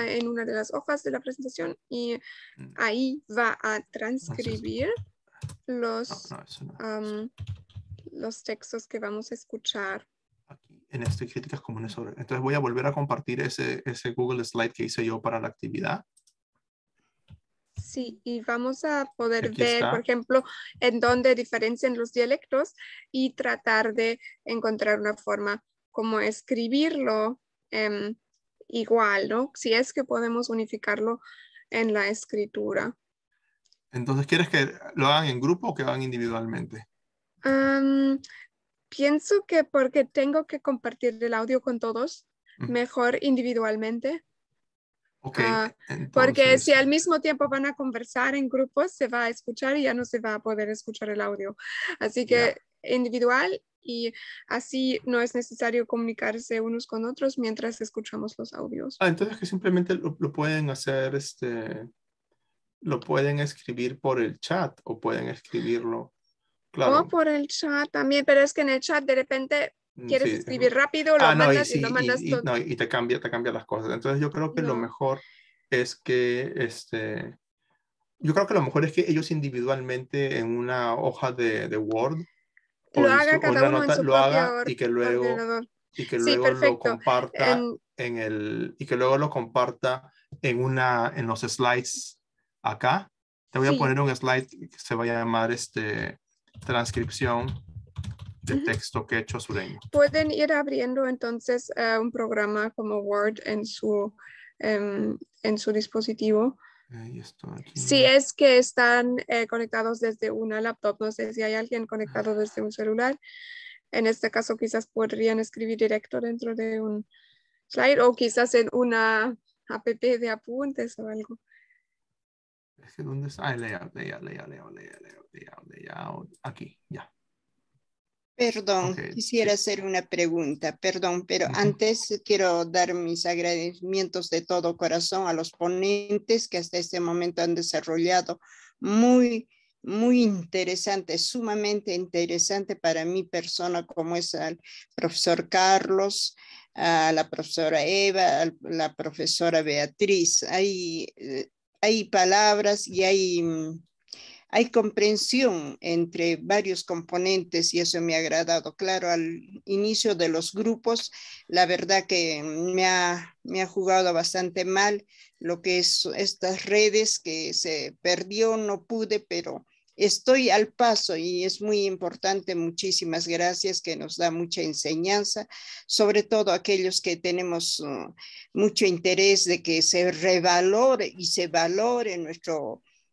en una de las hojas de la presentación y ahí va a transcribir los textos que vamos a escuchar. En este críticas comunes sobre. Entonces voy a volver a compartir ese Google Slide que hice yo para la actividad. Sí, y vamos a poder Aquí ver, está. por ejemplo, en dónde diferencian los dialectos y tratar de encontrar una forma como escribirlo igual, ¿no? Si es que podemos unificarlo en la escritura. Entonces, ¿quieres que lo hagan en grupo o que lo hagan individualmente? Pienso que porque tengo que compartir el audio con todos, mejor individualmente. Ok, Porque si al mismo tiempo van a conversar en grupos, se va a escuchar y ya no se va a poder escuchar el audio. Así que individual y así no es necesario comunicarse unos con otros mientras escuchamos los audios. Entonces que simplemente lo pueden hacer, lo pueden escribir por el chat o pueden escribirlo, claro. O por el chat también, pero es que en el chat de repente ¿Quieres Sí. escribir rápido? Lo No, mandas y lo mandas todo. no, y te cambia las cosas. Entonces yo creo que lo mejor es que, yo creo que lo mejor es que ellos individualmente en una hoja de Word Lo haga cada una uno en nota su lo propio haga y que luego ordenador. y que Sí, luego lo perfecto. comparta y que luego lo comparta en los slides acá. Te voy a poner un slide que se va a llamar transcripción de texto quechua sureño. Pueden ir abriendo entonces un programa como Word en su dispositivo. Ahí estoy aquí. Si es que están conectados desde una laptop, no sé si hay alguien conectado desde un celular. En este caso quizás podrían escribir directo dentro de un slide o quizás en una app de apuntes o algo. Es que ¿dónde está? Layout. Aquí, ya. Perdón, quisiera hacer una pregunta, perdón, pero antes quiero dar mis agradecimientos de todo corazón a los ponentes que hasta este momento han desarrollado muy interesante, sumamente interesante para mi persona, como es al profesor Carlos, a la profesora Eva, a la profesora Beatriz. Hay palabras y hay comprensión entre varios componentes y eso me ha agradado. Claro, al inicio de los grupos, la verdad que me ha jugado bastante mal lo que es estas redes que se perdió, no pude, pero estoy al paso y es muy importante. Muchísimas gracias, que nos da mucha enseñanza, sobre todo aquellos que tenemos mucho interés de que se revalore y se valore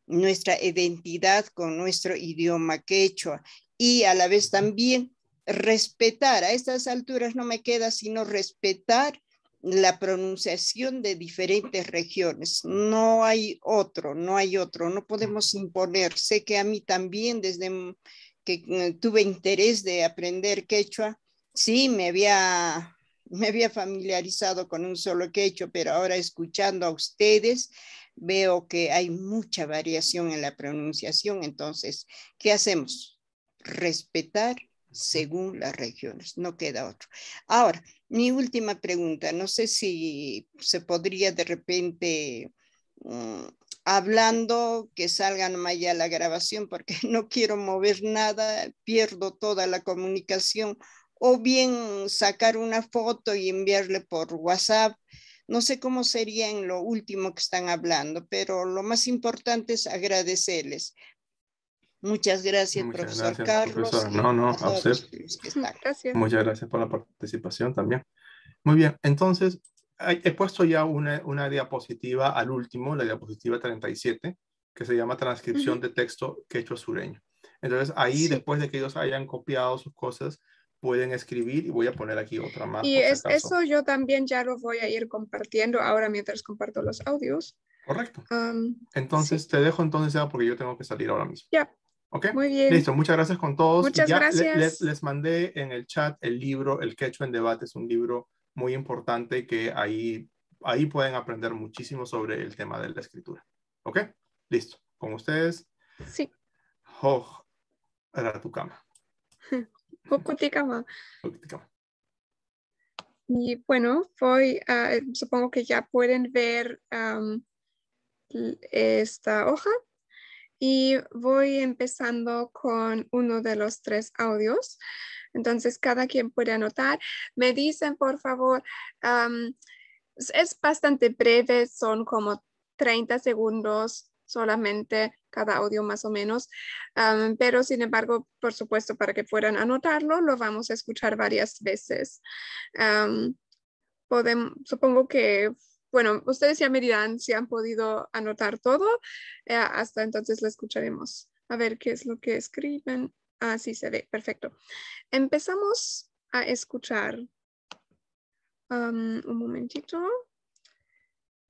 nuestra identidad con nuestro idioma quechua y a la vez también respetar. A estas alturas no me queda sino respetar la pronunciación de diferentes regiones. No hay otro, no podemos imponer. Sé que a mí también desde que tuve interés de aprender quechua, sí me había familiarizado con un solo quechua, pero ahora escuchando a ustedes veo que hay mucha variación en la pronunciación. Entonces, ¿qué hacemos? Respetar según las regiones, no queda otro. Ahora, mi última pregunta, no sé si se podría de repente, hablando, que salga nomás ya la grabación, porque no quiero mover nada, pierdo toda la comunicación, o bien sacar una foto y enviarle por WhatsApp. No sé cómo sería en lo último que están hablando, pero lo más importante es agradecerles. Muchas gracias, profesor Carlos. Profesora. No, a usted. Gracias. Muchas gracias por la participación también. Muy bien, entonces he puesto ya una diapositiva al último, la diapositiva 37, que se llama transcripción de texto quechua sureño. Entonces ahí, después de que ellos hayan copiado sus cosas, pueden escribir y voy a poner aquí otra más. Y eso yo también ya lo voy a ir compartiendo ahora mientras comparto los audios. Correcto. Entonces te dejo entonces ya porque yo tengo que salir ahora mismo. Ya. ¿Ok? Muy bien. Listo, muchas gracias con todos. Muchas gracias. Les mandé en el chat el libro, El Quechua en Debate. Es un libro muy importante que ahí pueden aprender muchísimo sobre el tema de la escritura. ¿Ok? Listo. Con ustedes. Sí. Era tu cama. Hokutikama. Y bueno, supongo que ya pueden ver esta hoja. Y voy empezando con uno de los 3 audios. Entonces, cada quien puede anotar. Me dicen, por favor, es bastante breve, son como 30 segundos solamente cada audio más o menos. Pero, sin embargo, por supuesto, para que puedan anotarlo, lo vamos a escuchar varias veces. Supongo que... Bueno, ustedes ya me dirán si han podido anotar todo. Hasta entonces la escucharemos. A ver qué es lo que escriben. Sí se ve. Perfecto. Empezamos a escuchar. Un momentito.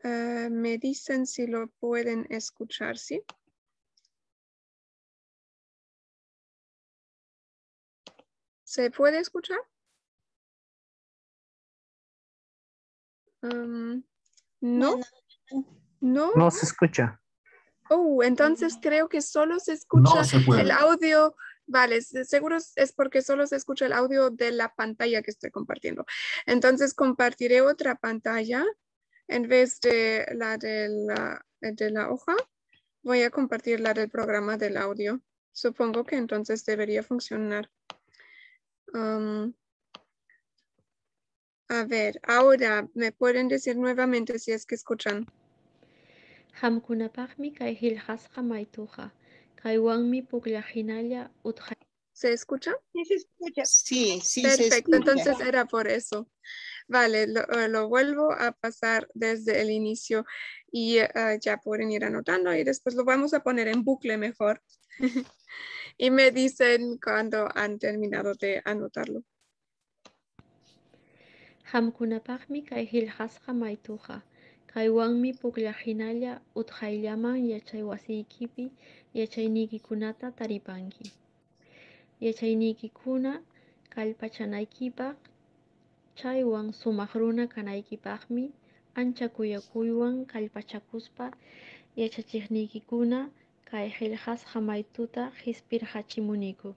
Me dicen si lo pueden escuchar, ¿sí? ¿Se puede escuchar? No. No se escucha. Entonces creo que solo se escucha el audio Vale, seguro es porque solo se escucha el audio de la pantalla que estoy compartiendo. Entonces compartiré otra pantalla en vez de la de la hoja. Voy a compartir la del programa del audio. Supongo que entonces debería funcionar. A ver, ahora me pueden decir nuevamente si es que escuchan. ¿Se escucha? Sí, se escucha. Sí, sí, perfecto, se escucha. entonces era por eso. Vale, lo vuelvo a pasar desde el inicio y ya pueden ir anotando y después lo vamos a poner en bucle mejor. Y me dicen cuando han terminado de anotarlo. Hamkunapaqmi kay hillqasqa maytuqa kaywanmi pukllahinalla utqayllaman yachay wasiykipi yachaynikikunata taripanki. Yachaynikikuna kallpachanaykipaq chaywan sumaq runa kanaykipaqmi ancha kuyakuywan kallpachakuspa yachachiqnikikuna kay hillqasqa maytuta hisp'irqachimuniku.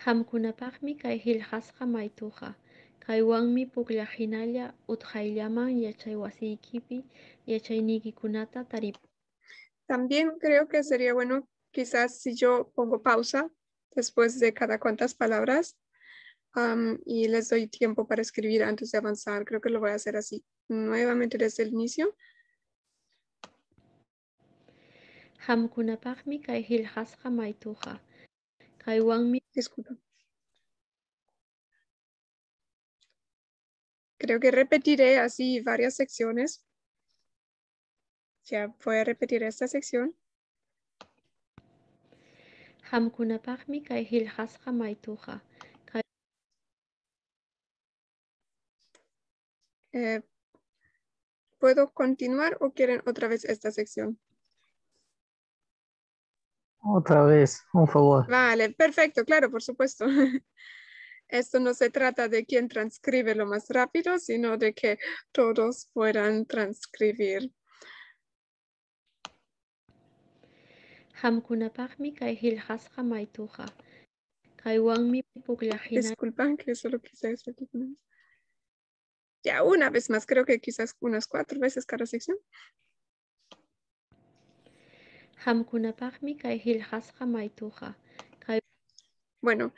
Hamkunapaqmi kay hillqasqa maytuqa kaywanmi pukllahinalla utqayllaman yachay wasiykipi yachaynikikunata taripanki. También creo que sería bueno quizás si yo pongo pausa después de cada cuantas palabras y les doy tiempo para escribir antes de avanzar. Creo que lo voy a hacer así. Nuevamente desde el inicio. Hamkunapaqmi kay hillqasqa maytuqa kaywanmi. Disculpa. Creo que repetiré así varias secciones. Ya voy a repetir esta sección. Hamkunapaqmi kay hillqasqa maytuqa. ¿Puedo continuar o quieren otra vez esta sección? Otra vez, un favor. Vale, perfecto, claro, por supuesto. Esto no se trata de quién transcribe lo más rápido, sino de que todos puedan transcribir. Hamkunapaqmi kay hillqasqa maytuqa kaywanmi pukllahinalla. Disculpan que solo quise hacer ya una vez más, creo que quizás unas 4 veces cada sección. Hamkunapaqmi kay hillqasqa maytuqa. Bueno,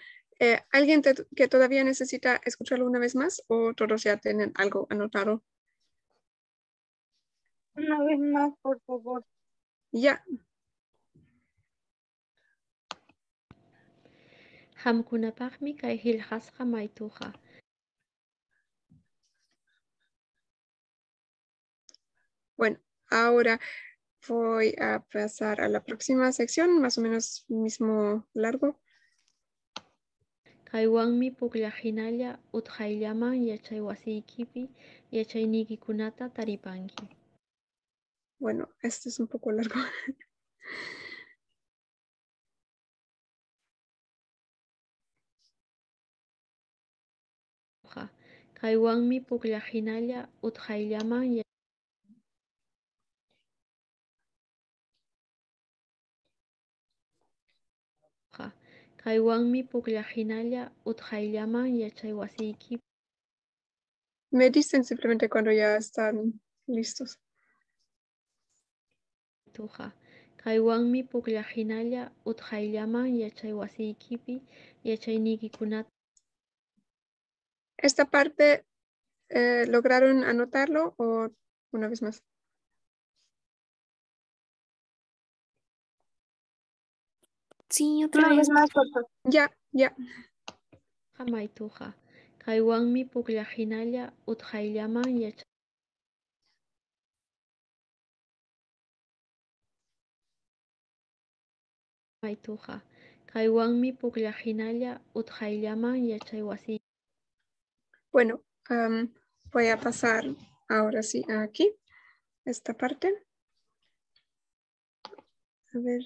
¿alguien que todavía necesita escucharlo una vez más o todos ya tienen algo anotado? Una vez más, por favor. Ya. Hamkunapaqmi kay hillqasqa maytuqa. Bueno, ahora voy a pasar a la próxima sección, más o menos mismo largo. Kaywanmi pukllahinalla utqayllaman yachay wasiykipi yachaynikikunata taripanki. Bueno, este es un poco largo. Kaywanmi pukllahinalla utqayllaman kaywanmi pukllahinalla utqayllaman yachay wasiykipi. Me dicen simplemente cuando ya están listos. Kaywanmi pukllahinalla utqayllaman yachay wasiykipi yachaynikikunata. Esta parte, ¿lograron anotarlo o una vez más? Sí, otra vez más, por favor. Ya, ya. Maytuqa kaywanmi pukllahinalla utqayllaman yachay. Maytuqa kaywanmi pukllahinalla utqayllaman yachay wasi. Bueno, voy a pasar ahora sí aquí, esta parte. A ver.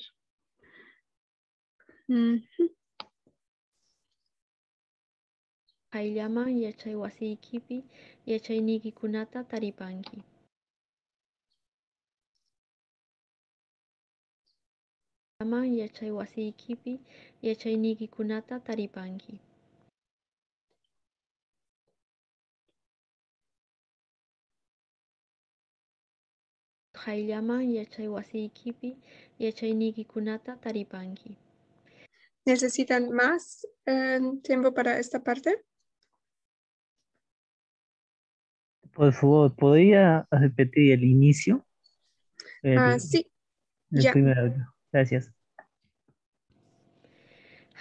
Utqayllaman yachay wasiykipi yachaynikikunata taripanki. llaman yachay wasiykipi yachaynikikunata taripanki. Utqayllaman yachay wasiykipi yachaynikikunata taripanki. ¿Necesitan más tiempo para esta parte? Por favor, ¿podría repetir el inicio? Sí, El ya. primer audio. Gracias.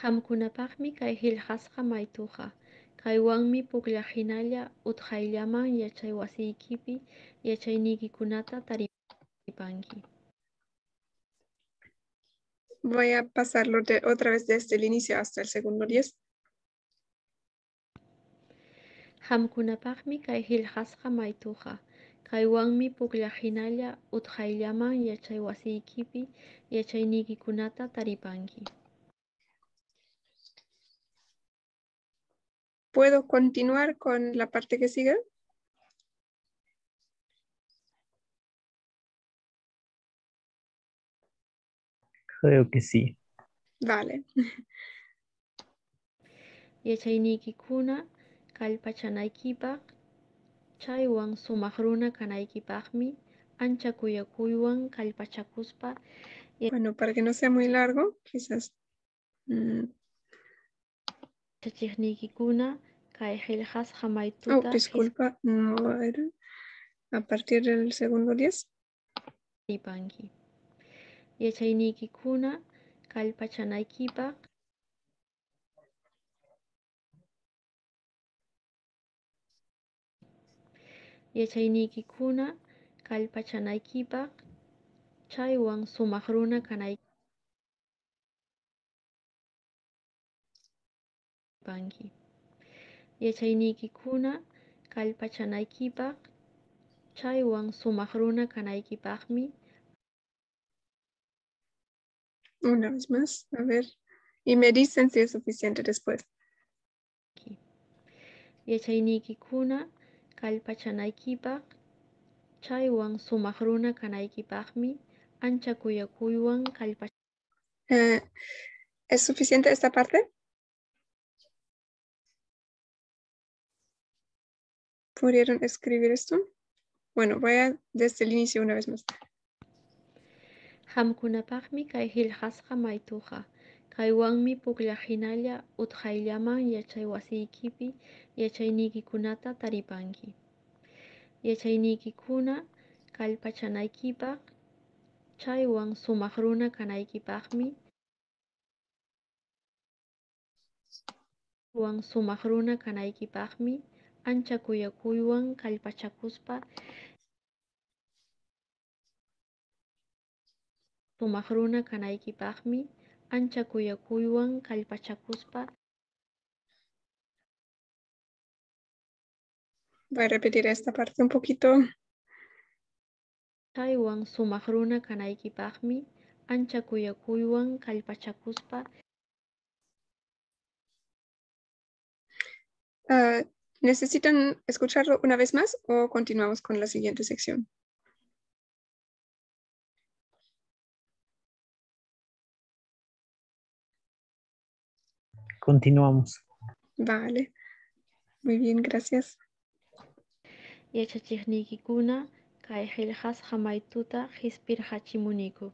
Hamkunapaqmi kay qillqasqa maytuqa. Kaywanmi pukllaqhinalla utqayllaman yachay wasiykipi yachaynikikunata taripanki. Voy a pasarlo otra vez desde el inicio hasta el segundo 10. Hamkunapaqmi kay qillqasqa maytuqa. Kaywanmi pukllaqhinalla utqayllaman yachay wasiykipi yachaynikikunata taripanki. ¿Puedo continuar con la parte que sigue? Creo que sí. Vale. Yachaynikikuna kallpachanaykipaq chaywan sumaq runa kanaykipaqmi ancha kuyakuywan kallpachakuspa. Bueno, para que no sea muy largo, quizás. Chachiknikikuna kay qillqasqa Oh, maytuta disculpa, no era. A partir del segundo 10. Taripanki. Yachaynikikuna kallpachanaykipaq yachaynikikuna kallpachanaykipaq chaywan sumaq runa kanaypanki. Yachaynikikuna kallpachanaykipaq chaywan sumaq runa kanaykipaqmi. Una vez más, a ver. Y me dicen si es suficiente después. Yachaynikikuna kallpachanaykipaq chaywan sumaq runa kanaykipaqmi ancha kuyakuywan ¿Es suficiente esta parte? ¿Pudieron escribir esto? Bueno, voy a desde el inicio una vez más. Hamkunapaqmi kay qillqasqa maytuqa. Kaywanmi pukllaqhinalla utqayllaman yachay wasiykipi yachaynikikunata taripanki. Yachaynikikuna kallpachanaykipaq chaywan sumaq runa kanaykipaqmi sumaq runa kanaykipaqmi ancha kuyakuywan kallpachakuspa sumaq runa kanaykipaqmi ancha kuyakuywan kallpachakuspa. Voy a repetir esta parte un poquito. Chaywan sumaq runa kanaykipaqmi ancha kuyakuywan kallpachakuspa. ¿Necesitan escucharlo una vez más o continuamos con la siguiente sección? Continuamos. Vale. Muy bien, gracias. Yachachiknikikuna kay qillqasqa maytuta qhispirqachimuniku.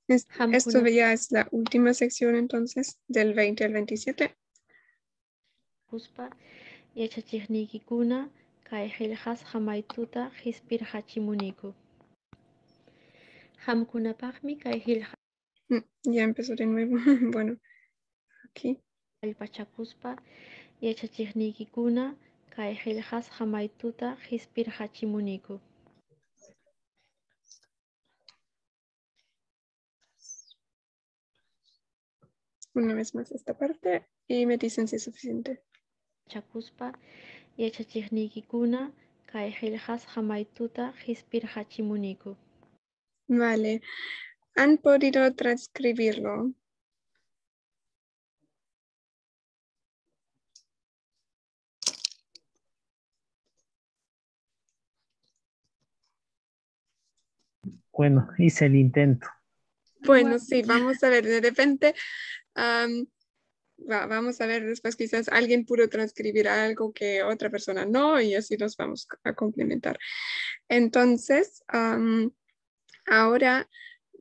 Esto ya es la última sección entonces, del 20 al 27. Yachachiknikikuna kay qillqasqa maytuta qhispirqachimuniku. Hamkunapaqmi kay qillqa. Ya empezó de nuevo. Bueno, aquí. Kallpachakuspa yachachiknikikuna kay qillqasqa maytuta qhispirqachimuniku. Una vez más esta parte y me dicen si es suficiente. Chakuspa yachachiknikikuna kay qillqasqa maytuta qhispirqachimuniku. Vale. ¿Han podido transcribirlo? Bueno, hice el intento. Bueno, sí, vamos a ver, de repente, vamos a ver después quizás alguien pudo transcribir algo que otra persona no y así nos vamos a complementar. Entonces, ahora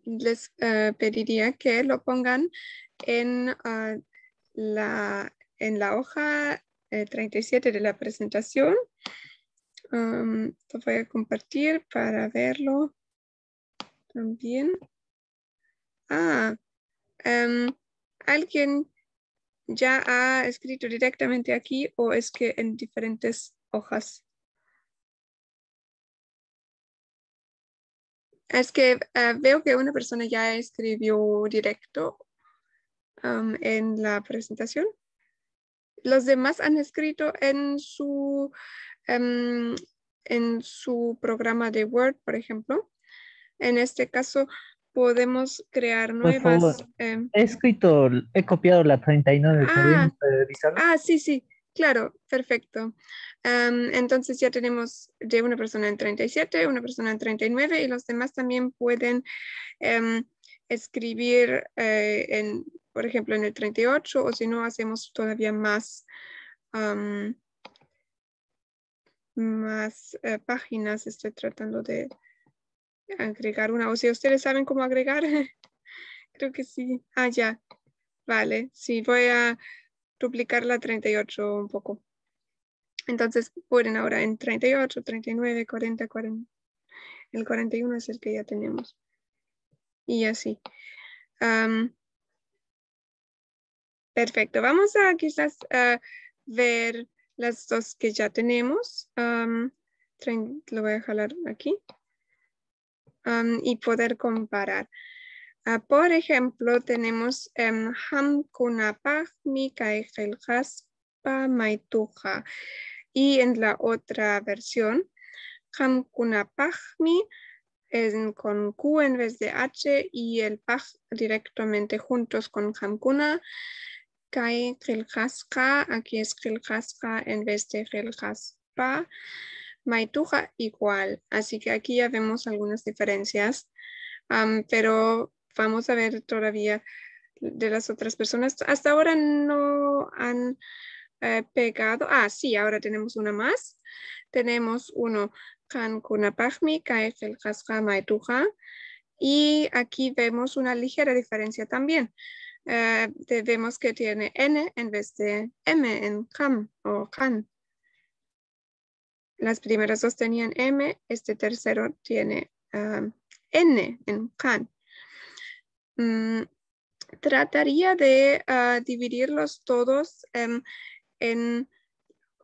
les pediría que lo pongan en, la hoja 37 de la presentación. Lo voy a compartir para verlo también. ¿Alguien ya ha escrito directamente aquí o es que en diferentes hojas? Es que veo que una persona ya escribió directo en la presentación. Los demás han escrito en su programa de Word, por ejemplo. En este caso, podemos crear Por favor, nuevas. he copiado la 39, ¿podríamos revisarla? Sí, claro, perfecto. Entonces ya tenemos de una persona en 37, una persona en 39 y los demás también pueden escribir por ejemplo, en el 38 o si no, hacemos todavía más, páginas. Estoy tratando de agregar una. O si ustedes saben cómo agregar, creo que sí. Ya. Vale, sí, voy a duplicar la 38 un poco. Entonces pueden ahora en 38, 39, 40, 40. El 41 es el que ya tenemos. Y así. Perfecto. Vamos a quizás ver las dos que ya tenemos. Lo voy a jalar aquí. Y poder comparar. Por ejemplo, tenemos Hamkunapahmi Kaijilhaspa Maituja. Y en la otra versión, Hamkunapahmi con Q en vez de H y el Paj directamente juntos con Hamkuna. Kaijilhaspa, aquí es Jilhaspa en vez de Jilhaspa. Maituja igual. Así que aquí ya vemos algunas diferencias. Pero vamos a ver todavía de las otras personas. Hasta ahora no han pegado. Sí, ahora tenemos una más. Tenemos uno, Hamkunapahmi, Kaijilhaspa, Maituja. Y aquí vemos una ligera diferencia también. Vemos que tiene N en vez de M en Ham o Han. Las primeras dos tenían M, este tercero tiene N en Han. Trataría de dividirlos todos en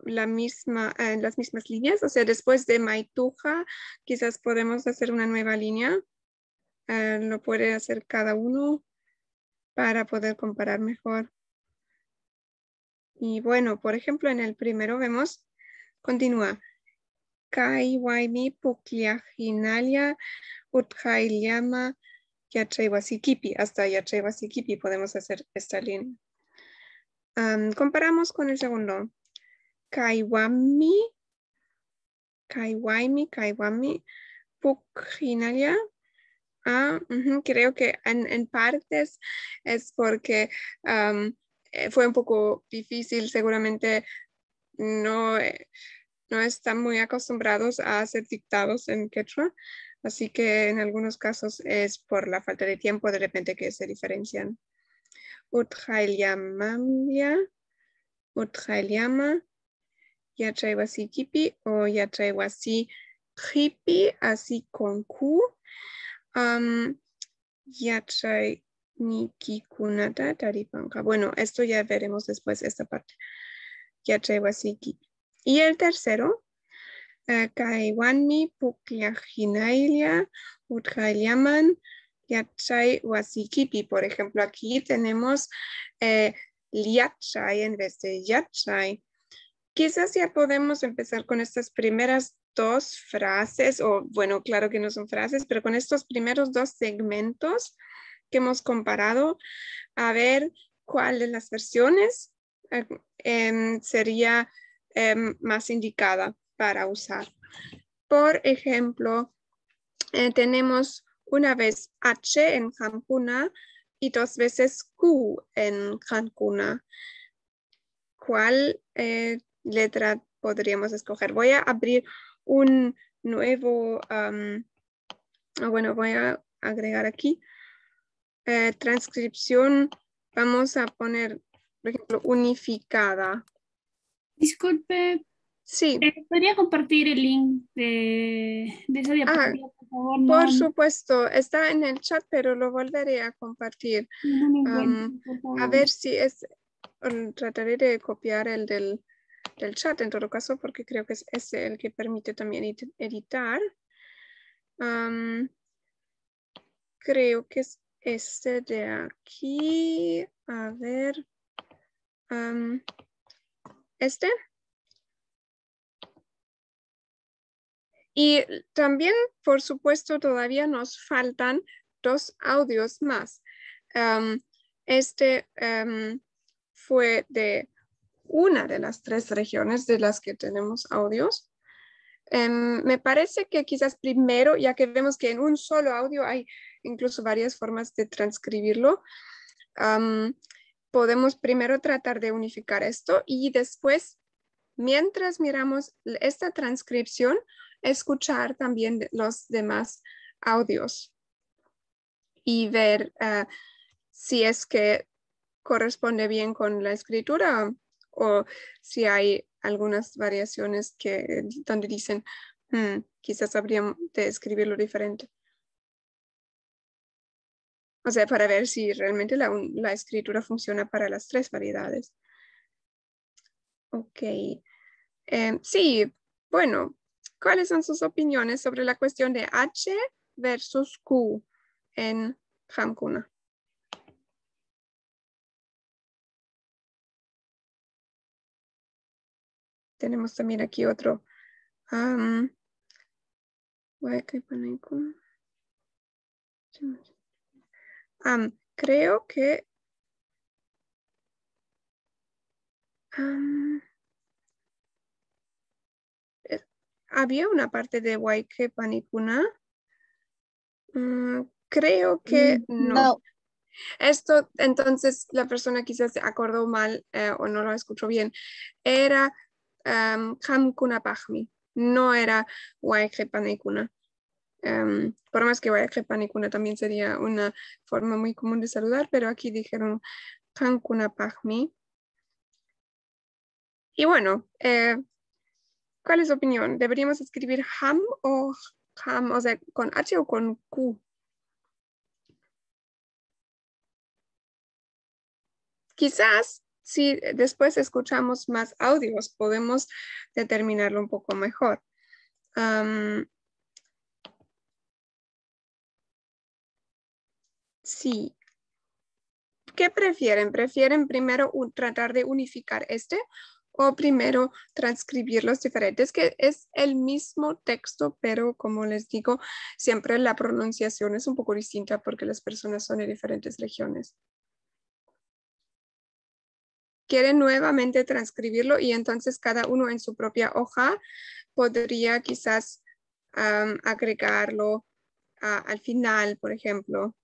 las mismas líneas. O sea, después de Maituja, quizás podemos hacer una nueva línea. Lo puede hacer cada uno para poder comparar mejor. Y bueno, por ejemplo, en el primero vemos, continúa. Kaiwaimi Pukliajinalia Utjailyama Yachaiwasikipi. Hasta Yachaiwasikipi podemos hacer esta línea. Comparamos con el segundo. Kaiwaimi Pukliajinalia. Creo que en partes es porque fue un poco difícil. Seguramente no están muy acostumbrados a hacer dictados en quechua, así que en algunos casos es por la falta de tiempo de repente que se diferencian. Utjailyama, Yachaiwasikipi o Yachaiwasikipi, así con Q. Yachaynikikunata Taripanka. Bueno, esto ya veremos después esta parte. Yachaiwasikipi. Y el tercero, Kaiwanmi Pukliajinailia Utjailyaman Yachaiwasikipi. Por ejemplo, aquí tenemos Liachai en vez de Yachai. Quizás ya podemos empezar con estas primeras dos frases, o bueno, claro que no son frases, pero con estos primeros dos segmentos que hemos comparado, a ver cuál de las versiones sería más indicada para usar. Por ejemplo, tenemos una vez H en Hamkuna y 2 veces Q en Hamkuna. ¿Cuál letra podríamos escoger? Voy a abrir un nuevo, bueno, voy a agregar aquí transcripción. Vamos a poner, por ejemplo, unificada. Disculpe. Sí. ¿Podría compartir el link de esa diapositiva, por favor? No, por supuesto, está en el chat, pero lo volveré a compartir. No me encuentro, por favor. A ver si es, trataré de copiar el del chat en todo caso, porque creo que es ese el que permite también editar. Creo que es este de aquí. A ver. Este. Y también, por supuesto, todavía nos faltan 2 audios más. Este fue de una de las 3 regiones de las que tenemos audios. Me parece que quizás primero, ya que vemos que en un solo audio hay incluso varias formas de transcribirlo, podemos primero tratar de unificar esto y después, mientras miramos esta transcripción, escuchar también los demás audios y ver si es que corresponde bien con la escritura o si hay algunas variaciones donde dicen quizás habríamos de escribirlo diferente. O sea, para ver si realmente la escritura funciona para las 3 variedades. Ok. Sí, bueno, ¿cuáles son sus opiniones sobre la cuestión de H versus Q en Hamkuna? Tenemos también aquí otro. Creo que había una parte de Waike Panikuna. Creo que no. Esto, entonces, la persona quizás se acordó mal o no lo escuchó bien. Era Hamkuna Pahmi, no era Waike Panikuna. Por más que Waike Panikuna también sería una forma muy común de saludar, pero aquí dijeron Hamkuna Pahmi. Y bueno, ¿cuál es su opinión? ¿Deberíamos escribir ham, o sea, con H o con Q? Quizás si después escuchamos más audios, podemos determinarlo un poco mejor. Sí. ¿Qué prefieren? ¿Prefieren primero tratar de unificar este o primero transcribir los diferentes? Que es el mismo texto, pero como les digo, siempre la pronunciación es un poco distinta porque las personas son de diferentes regiones. Quieren nuevamente transcribirlo y entonces cada uno en su propia hoja podría quizás agregarlo al final, por ejemplo.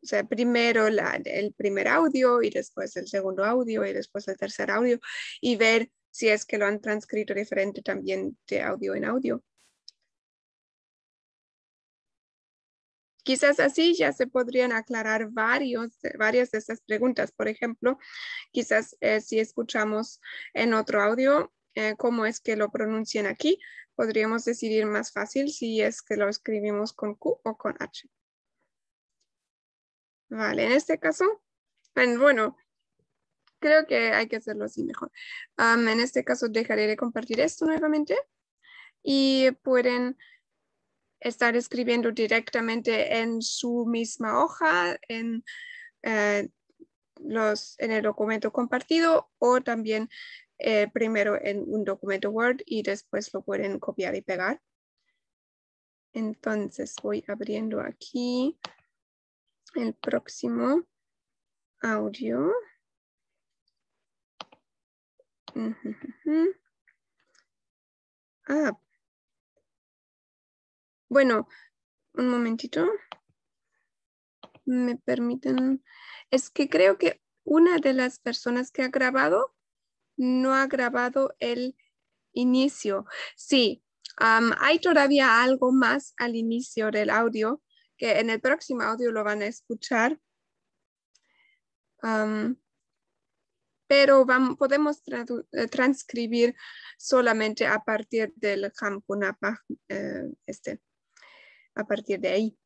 O sea, primero el primer audio y después el segundo audio y después el tercer audio y ver si es que lo han transcrito diferente también de audio en audio. Quizás así ya se podrían aclarar varias de estas preguntas. Por ejemplo, quizás si escuchamos en otro audio cómo es que lo pronuncian aquí, podríamos decidir más fácil si es que lo escribimos con Q o con H. Vale, en este caso, bueno, creo que hay que hacerlo así mejor. En este caso dejaré de compartir esto nuevamente y pueden estar escribiendo directamente en su misma hoja, en el documento compartido o también primero en un documento Word y después lo pueden copiar y pegar. Entonces voy abriendo aquí el próximo audio. Bueno, un momentito. Me permiten. Es que creo que una de las personas que ha grabado no ha grabado el inicio. Sí, hay todavía algo más al inicio del audio que en el próximo audio lo van a escuchar. Pero podemos transcribir solamente a partir del Hamkunapah, a partir de ahí.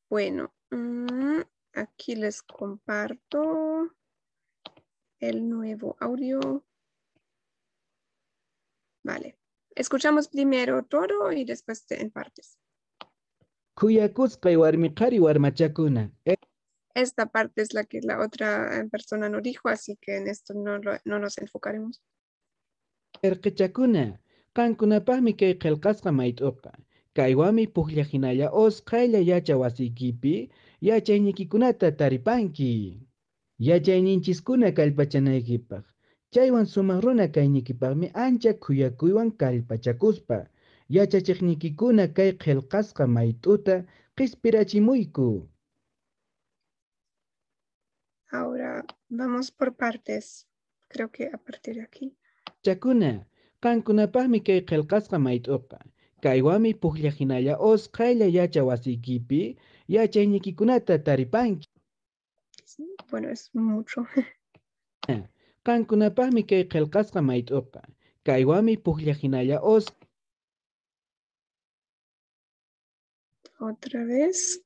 Bueno, aquí les comparto el nuevo audio. Vale, escuchamos primero todo y después en partes. Esta parte es la que la otra persona no dijo, así que en esto no nos enfocaremos. Erqichakuna, qankunapaqmi kay qillqasqa mayt'uqa. Kaywami puqllajinalla osqaylla yacha wasikipi, yachaynikikunata taripanki. Yachayninchiskuna kallpachanaykipaq. Chaywan sumaq runa kaynikipaqmi ancha khuyakuywan kallpachakuspa. Yachachiqnikikuna kay qillqasqa mayt'uta qispirachimuyku. Ahora vamos por partes. Creo que a partir de aquí. Chakuna, qankunapaqmi kay qillqasqa mayt'uqa. Kaywami puqllajinalla osqaylla yacha wasikipi, yachaynikikunata taripanki. Bueno, es mucho. Qankunapaqmi kay qillqasqa mayt'uqa. Kaywami puqllajinalla Otra vez.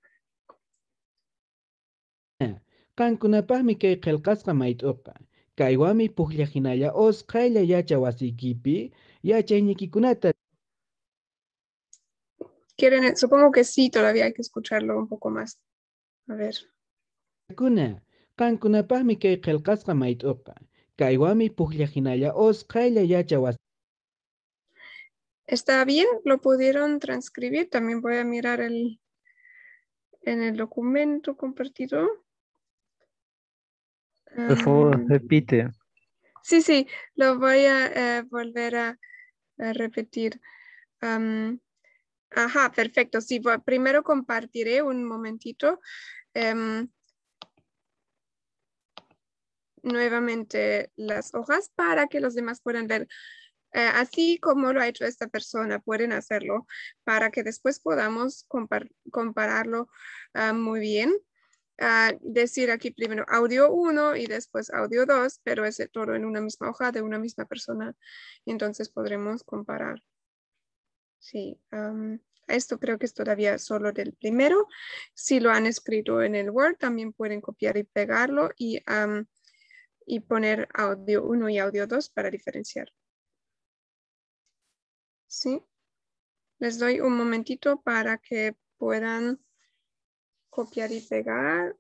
Qankunapaqmi kay qillqasqa mayt'uqa. Kaywami puqllajinalla osqaylla yacha wasikipi, yachaynikikunata. ¿Quieren? Supongo que sí, todavía hay que escucharlo un poco más. A ver. Qankunapaqmi kay qillqasqa mayt'uqa. Kaywami puqllajinalla osqaylla yacha wasikipi. ¿Está bien? ¿Lo pudieron transcribir? También voy a mirar en el documento compartido. Por favor, repite. Sí, lo voy a volver a repetir. Ajá, perfecto. Sí, primero compartiré un momentito nuevamente las hojas para que los demás puedan ver. Así como lo ha hecho esta persona, pueden hacerlo para que después podamos compararlo muy bien. Decir aquí primero audio 1 y después audio 2, pero es todo en una misma hoja de una misma persona. Entonces podremos comparar. Sí, esto creo que es todavía solo del primero. Si lo han escrito en el Word, también pueden copiar y pegarlo y poner audio 1 y audio 2 para diferenciar. Sí, les doy un momentito para que puedan copiar y pegar.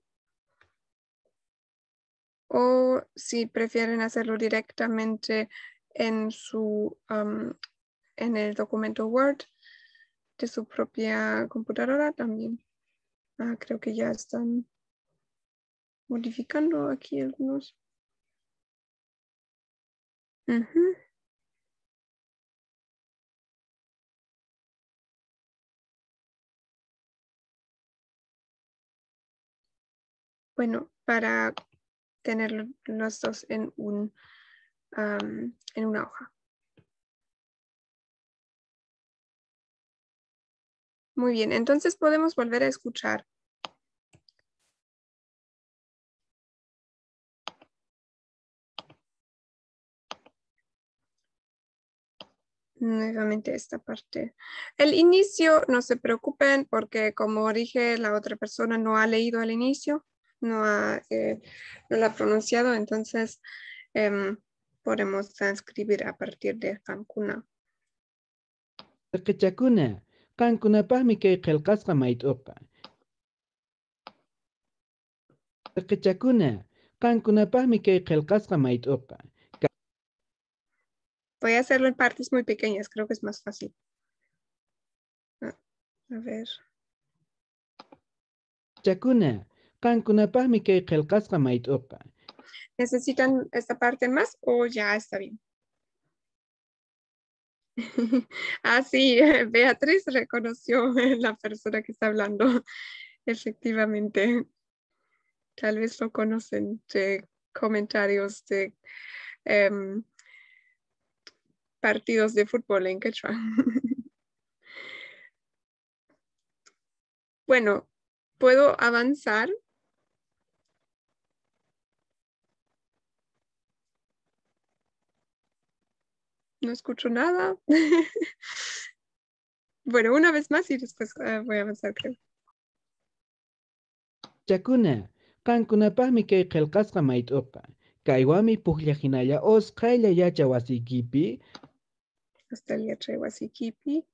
O si prefieren hacerlo directamente en en el documento Word de su propia computadora también. Creo que ya están modificando aquí algunos. Bueno, para tener los dos en una hoja. Muy bien, entonces podemos volver a escuchar. Nuevamente esta parte. El inicio, no se preocupen porque como dije, la otra persona no ha leído el inicio, no lo ha pronunciado, entonces podemos transcribir a partir de Qankuna. Qankunapaqmi kay qillqasqa mayt'uqa. Qankunapaqmi kay qillqasqa mayt'uqa. Voy a hacerlo en partes muy pequeñas, creo que es más fácil. A ver. Qankunapaqmi kay qillqasqa mayt'uqa. ¿Necesitan esta parte más o ya está bien? Sí, Beatriz reconoció la persona que está hablando. Efectivamente. Tal vez lo conocen de comentarios de partidos de fútbol en quechua. Bueno, ¿puedo avanzar? No escucho nada. Bueno, una vez más y después voy a avanzar, creo. Chakuna, kankunapaqmi kay qillqasqa mayt'uqa. Kaywami puqllajinalla usqaylla yachawasiykipi. Hasta el Yachaywasikipi.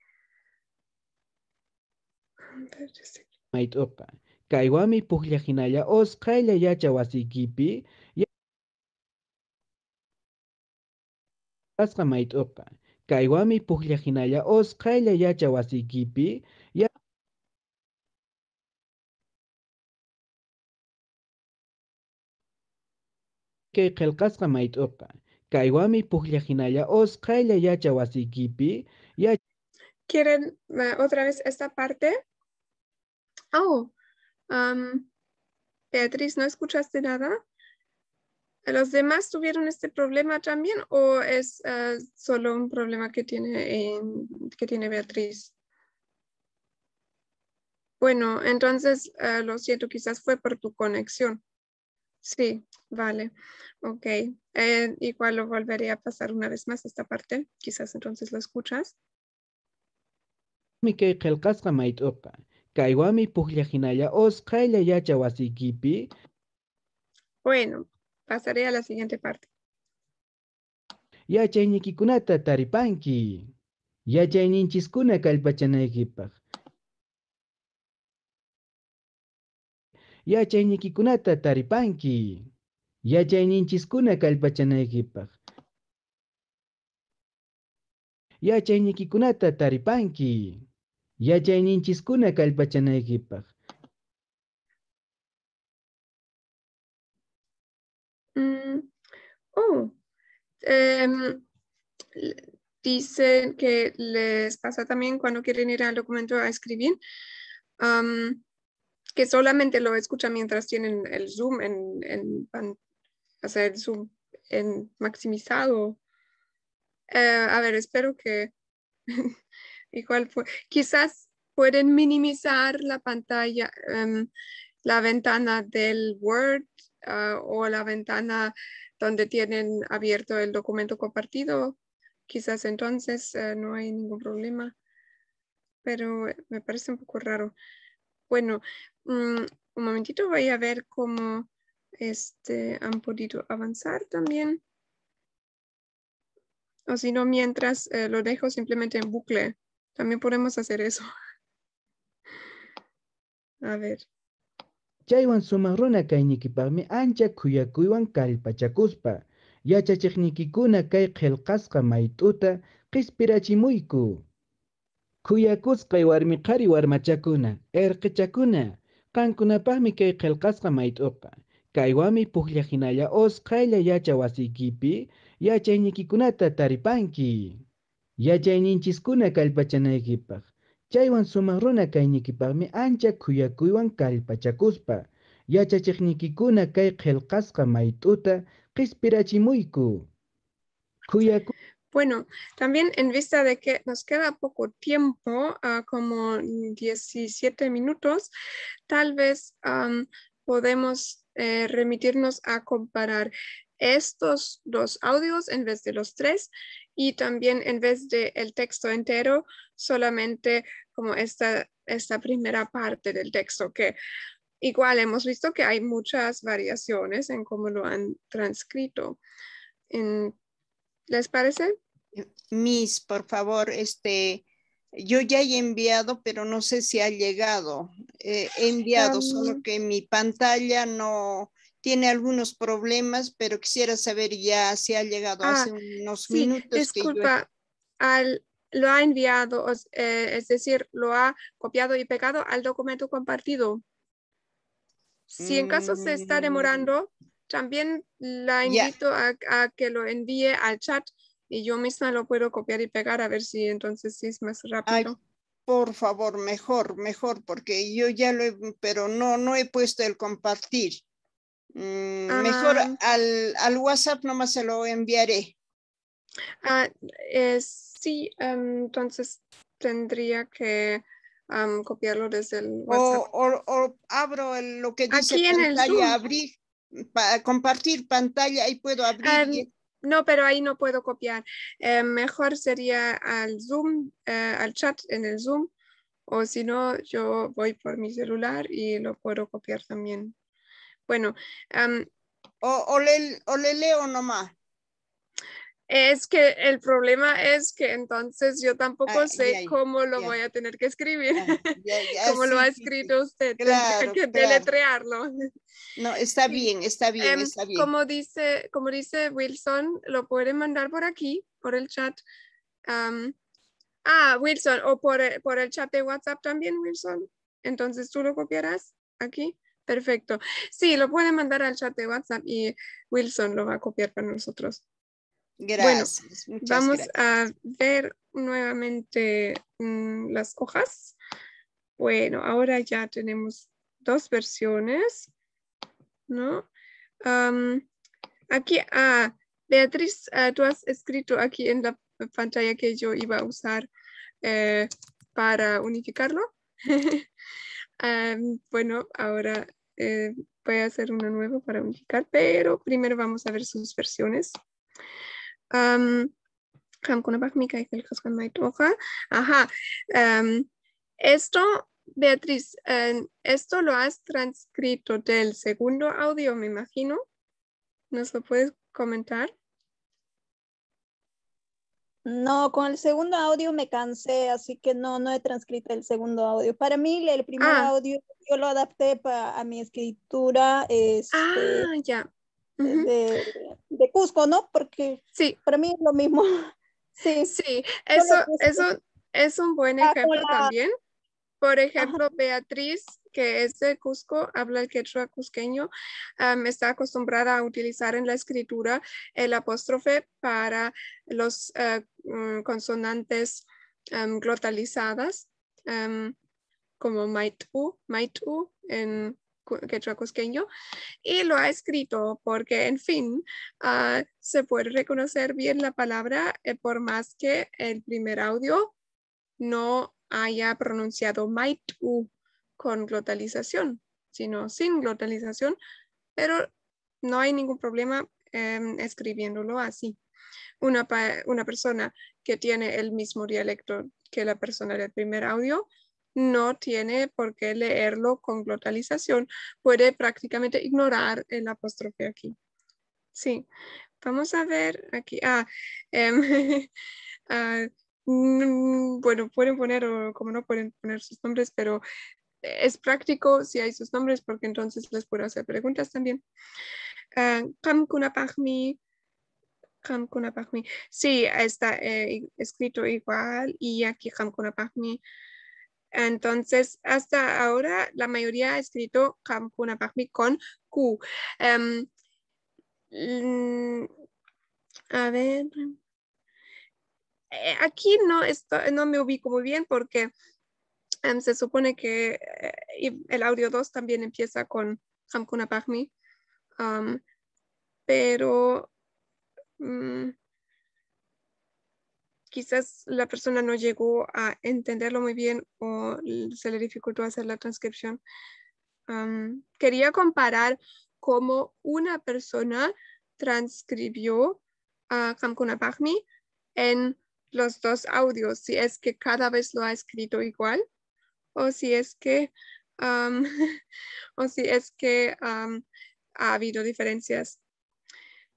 Mayt'uqa. Kaywami puqllajinalla usqaylla yachawasiykipi. Qasqa mayt'uqa. Kaywami puqllajinalla usqaylla yachawasiykipi. Kay qillqasqa mayt'uqa. Kaywami puqllajinalla usqaylla yachawasiykipi. ¿Quieren otra vez esta parte? Oh, Beatriz, ¿no escuchaste nada? ¿Los demás tuvieron este problema también o es solo un problema que tiene Beatriz? Bueno, entonces lo siento, quizás fue por tu conexión. Sí, vale. Ok. Igual lo volveré a pasar una vez más esta parte. Quizás entonces lo escuchas. Kay qillqasqa mayt'uqa. Kaywami puqllajinalla usqaylla yachawasiykipi. Bueno, pasaré a la siguiente parte. Yachaynikikunata taripanki. Yachayninchiskuna kallpachanaykipaq. Yachaynikikunata taripanki. Yachayninchiskuna kallpachanaykipaq. Yachaynikikunata taripanki. Yachayninchiskuna kallpachanaykipaq. Dicen que les pasa también cuando quieren ir al documento a escribir, que solamente lo escuchan mientras tienen el Zoom o sea, el Zoom en maximizado. A ver, espero que igual quizás pueden minimizar la pantalla, la ventana del Word o la ventana donde tienen abierto el documento compartido. Quizás entonces no hay ningún problema, pero me parece un poco raro. Bueno, un momentito, voy a ver cómo han podido avanzar también. O si no, mientras lo dejo simplemente en bucle. También podemos hacer eso. A ver. Chaywan sumaq runa kaynikipaqmi ancha khuyakuywan kallpachakuspa. Yachachiqnikikuna kay qillqasqa mayt'uta qispirachimuyku. Khuyakusqay warmi qhari warmachakuna, irqichakuna. Qankunapaqmi kay qillqasqa mayt'uqa. Kaywami puqllajinalla usqaylla yachawasiykipi. Yachaynikikunata taripanki. Yachayninchiskuna kallpachanaykipaq. Chaywan sumaq runa kaynikipaqmi ancha khuyakuywan kallpachakuspa. Yachachiqnikikuna kay qillqasqa mayt'uta qispirachimuyku. Bueno, también en vista de que nos queda poco tiempo, como 17 minutos, tal vez podemos remitirnos a comparar estos dos audios en vez de los tres y también en vez del texto entero, solamente como esta primera parte del texto, que igual hemos visto que hay muchas variaciones en cómo lo han transcrito. ¿Les parece? Miss, por favor, yo ya he enviado, pero no sé si ha llegado. He enviado, solo que mi pantalla no tiene algunos problemas, pero quisiera saber ya si ha llegado hace unos minutos. Disculpa, lo ha enviado, es decir, lo ha copiado y pegado al documento compartido. Si en caso se está demorando, también la invito a que lo envíe al chat y yo misma lo puedo copiar y pegar a ver si entonces sí es más rápido. por favor, mejor, porque yo ya lo he, pero no he puesto el compartir. Mejor al WhatsApp nomás se lo enviaré. Sí, entonces tendría que copiarlo desde el WhatsApp. O abro lo que dice aquí en pantalla, el Zoom. abrir, compartir pantalla y puedo abrir. No, pero ahí no puedo copiar. Mejor sería al Zoom, al chat en el Zoom, o si no, yo voy por mi celular y lo puedo copiar también. Bueno. O le leo nomás. Es que el problema es que entonces yo tampoco sé cómo lo voy a tener que escribir. Como lo ha escrito usted. Claro, que deletrearlo. No, está bien, está bien. Como dice Wilson, lo puede mandar por aquí, por el chat. Wilson, o por el chat de WhatsApp también, Wilson. Entonces tú lo copiarás aquí. Perfecto. Sí, lo puede mandar al chat de WhatsApp y Wilson lo va a copiar para nosotros. Gracias. Bueno, vamos a ver nuevamente las hojas. Bueno, ahora ya tenemos 2 versiones, ¿no? Aquí, Beatriz, tú has escrito aquí en la pantalla que yo iba a usar para unificarlo. Bueno, ahora voy a hacer uno nuevo para unificar, pero primero vamos a ver sus versiones. Esto, Beatriz, esto lo has transcrito del segundo audio, me imagino. ¿Nos lo puedes comentar? No, con el segundo audio me cansé, así que no he transcrito el segundo audio. Para mí, el primer audio yo lo adapté a mi escritura ya. de Cusco, ¿no? Porque sí, para mí es lo mismo. Sí, eso es un buen ejemplo también. Por ejemplo, Beatriz, que es de Cusco, habla el quechua cusqueño, está acostumbrada a utilizar en la escritura el apóstrofe para los consonantes glotalizadas, como maitu en quechua cusqueño, y lo ha escrito porque, en fin, se puede reconocer bien la palabra por más que el primer audio no haya pronunciado maitu con glotalización, sino sin glotalización, pero no hay ningún problema escribiéndolo así. Una persona que tiene el mismo dialecto que la persona del primer audio no tiene por qué leerlo con glotalización, puede prácticamente ignorar el apóstrofe aquí. Sí, vamos a ver aquí. Bueno, pueden poner o como no pueden poner sus nombres, pero es práctico si hay sus nombres porque entonces les puedo hacer preguntas también. Sí, está escrito igual y aquí Kamkunapahmi. Entonces, hasta ahora la mayoría ha escrito Kamkunapahmi con Q. A ver. Aquí no me ubico muy bien porque se supone que el audio 2 también empieza con Kamkunapahmi, pero quizás la persona no llegó a entenderlo muy bien o se le dificultó hacer la transcripción. Quería comparar cómo una persona transcribió a Kamkunapahmi en los 2 audios, si es que cada vez lo ha escrito igual o si es que ha habido diferencias.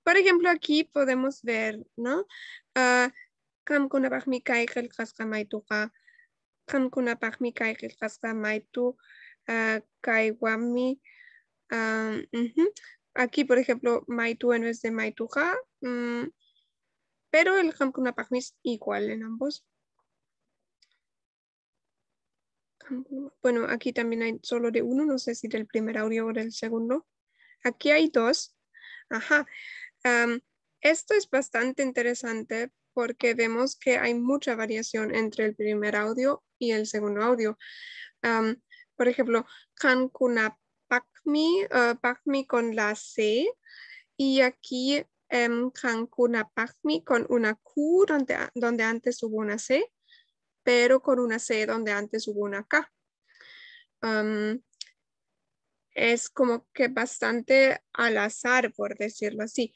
Por ejemplo, aquí podemos ver, ¿no? Kamkunapahmi kaigel kasqa maituqa, Kamkunapahmi kaigel kasqa maitu kaiwami. Aquí, por ejemplo, maitu en vez de maituja, pero el Kamkunapahmi es igual en ambos. Bueno, aquí también hay solo de uno, no sé si del primer audio o del segundo. Aquí hay 2. Ajá. Esto es bastante interesante porque vemos que hay mucha variación entre el primer audio y el segundo audio. Por ejemplo, Kankunapakmi, Pakmi con la C, y aquí Kankunapakmi con una Q donde antes hubo una C, pero con una C donde antes hubo una K. Es como que bastante al azar, por decirlo así.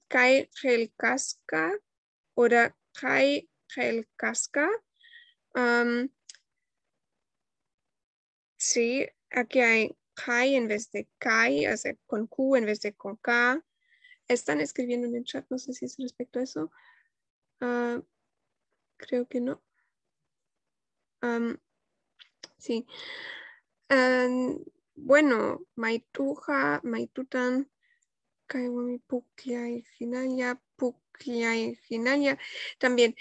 Kai Helkaska o Kai Helkaska. Sí, aquí hay Kai en vez de Kai, o sea, con Q en vez de con K. Están escribiendo en el chat, no sé si es respecto a eso. Creo que no. Sí. Bueno, Maituja, Maitutan, Kaiwami Puklia y Ginalia, también.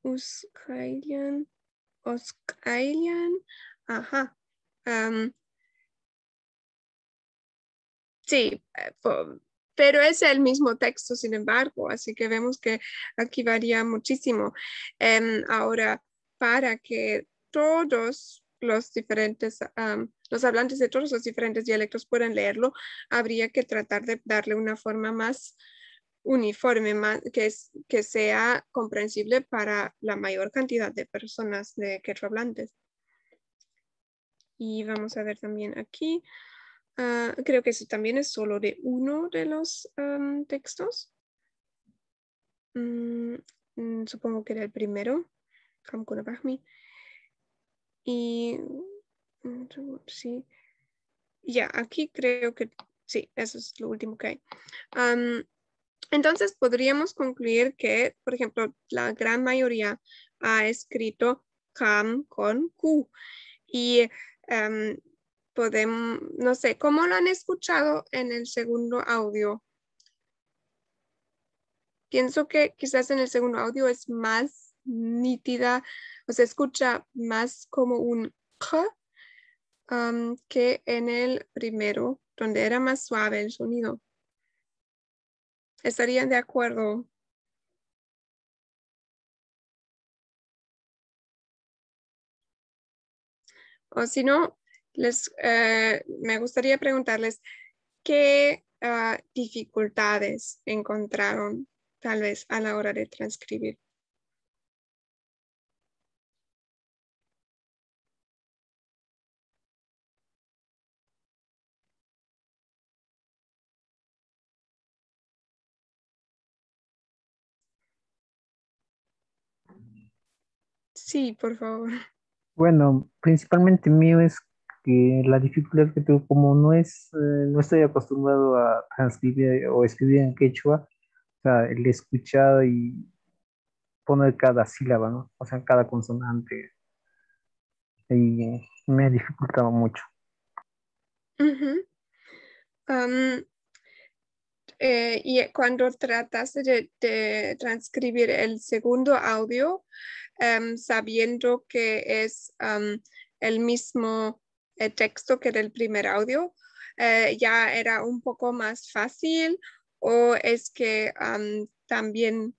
Uskailian, ajá. Sí, pero es el mismo texto, sin embargo, así que vemos que aquí varía muchísimo. Ahora, para que todos los diferentes, los hablantes de todos los diferentes dialectos puedan leerlo, habría que tratar de darle una forma más uniforme, más, que sea comprensible para la mayor cantidad de personas de quechua hablantes. Y vamos a ver también aquí. Creo que eso también es solo de uno de los textos. Supongo que era el primero. Kamkunapahmi. Y sí. Ya, aquí creo que sí, eso es lo último que hay. Entonces podríamos concluir que, por ejemplo, la gran mayoría ha escrito Kam con Q. Y podemos, no sé, ¿cómo lo han escuchado en el segundo audio? Pienso que quizás en el segundo audio es más nítida, o se escucha más como un K que en el primero, donde era más suave el sonido. ¿Estarían de acuerdo? O si no, me gustaría preguntarles qué dificultades encontraron tal vez a la hora de transcribir. Sí, por favor. Bueno, principalmente mío es que la dificultad que tengo, como no estoy acostumbrado a transcribir o escribir en quechua, o sea, el escuchar y poner cada sílaba, ¿no? O sea, cada consonante, y me ha dificultado mucho. Y cuando trataste de transcribir el segundo audio, sabiendo que es el mismo texto que del primer audio, ¿ya era un poco más fácil o es que también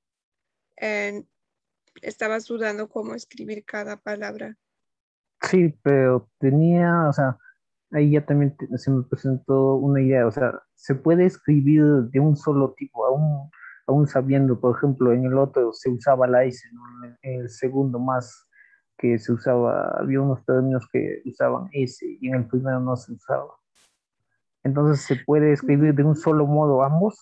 estabas dudando cómo escribir cada palabra? Sí, pero tenía, o sea, ahí ya también se me presentó una idea, o sea, se puede escribir de un solo tipo, aún sabiendo, por ejemplo, en el otro se usaba la S, ¿no? En el segundo más que se usaba, había unos términos que usaban S y en el primero no se usaba. Entonces, ¿se puede escribir de un solo modo ambos?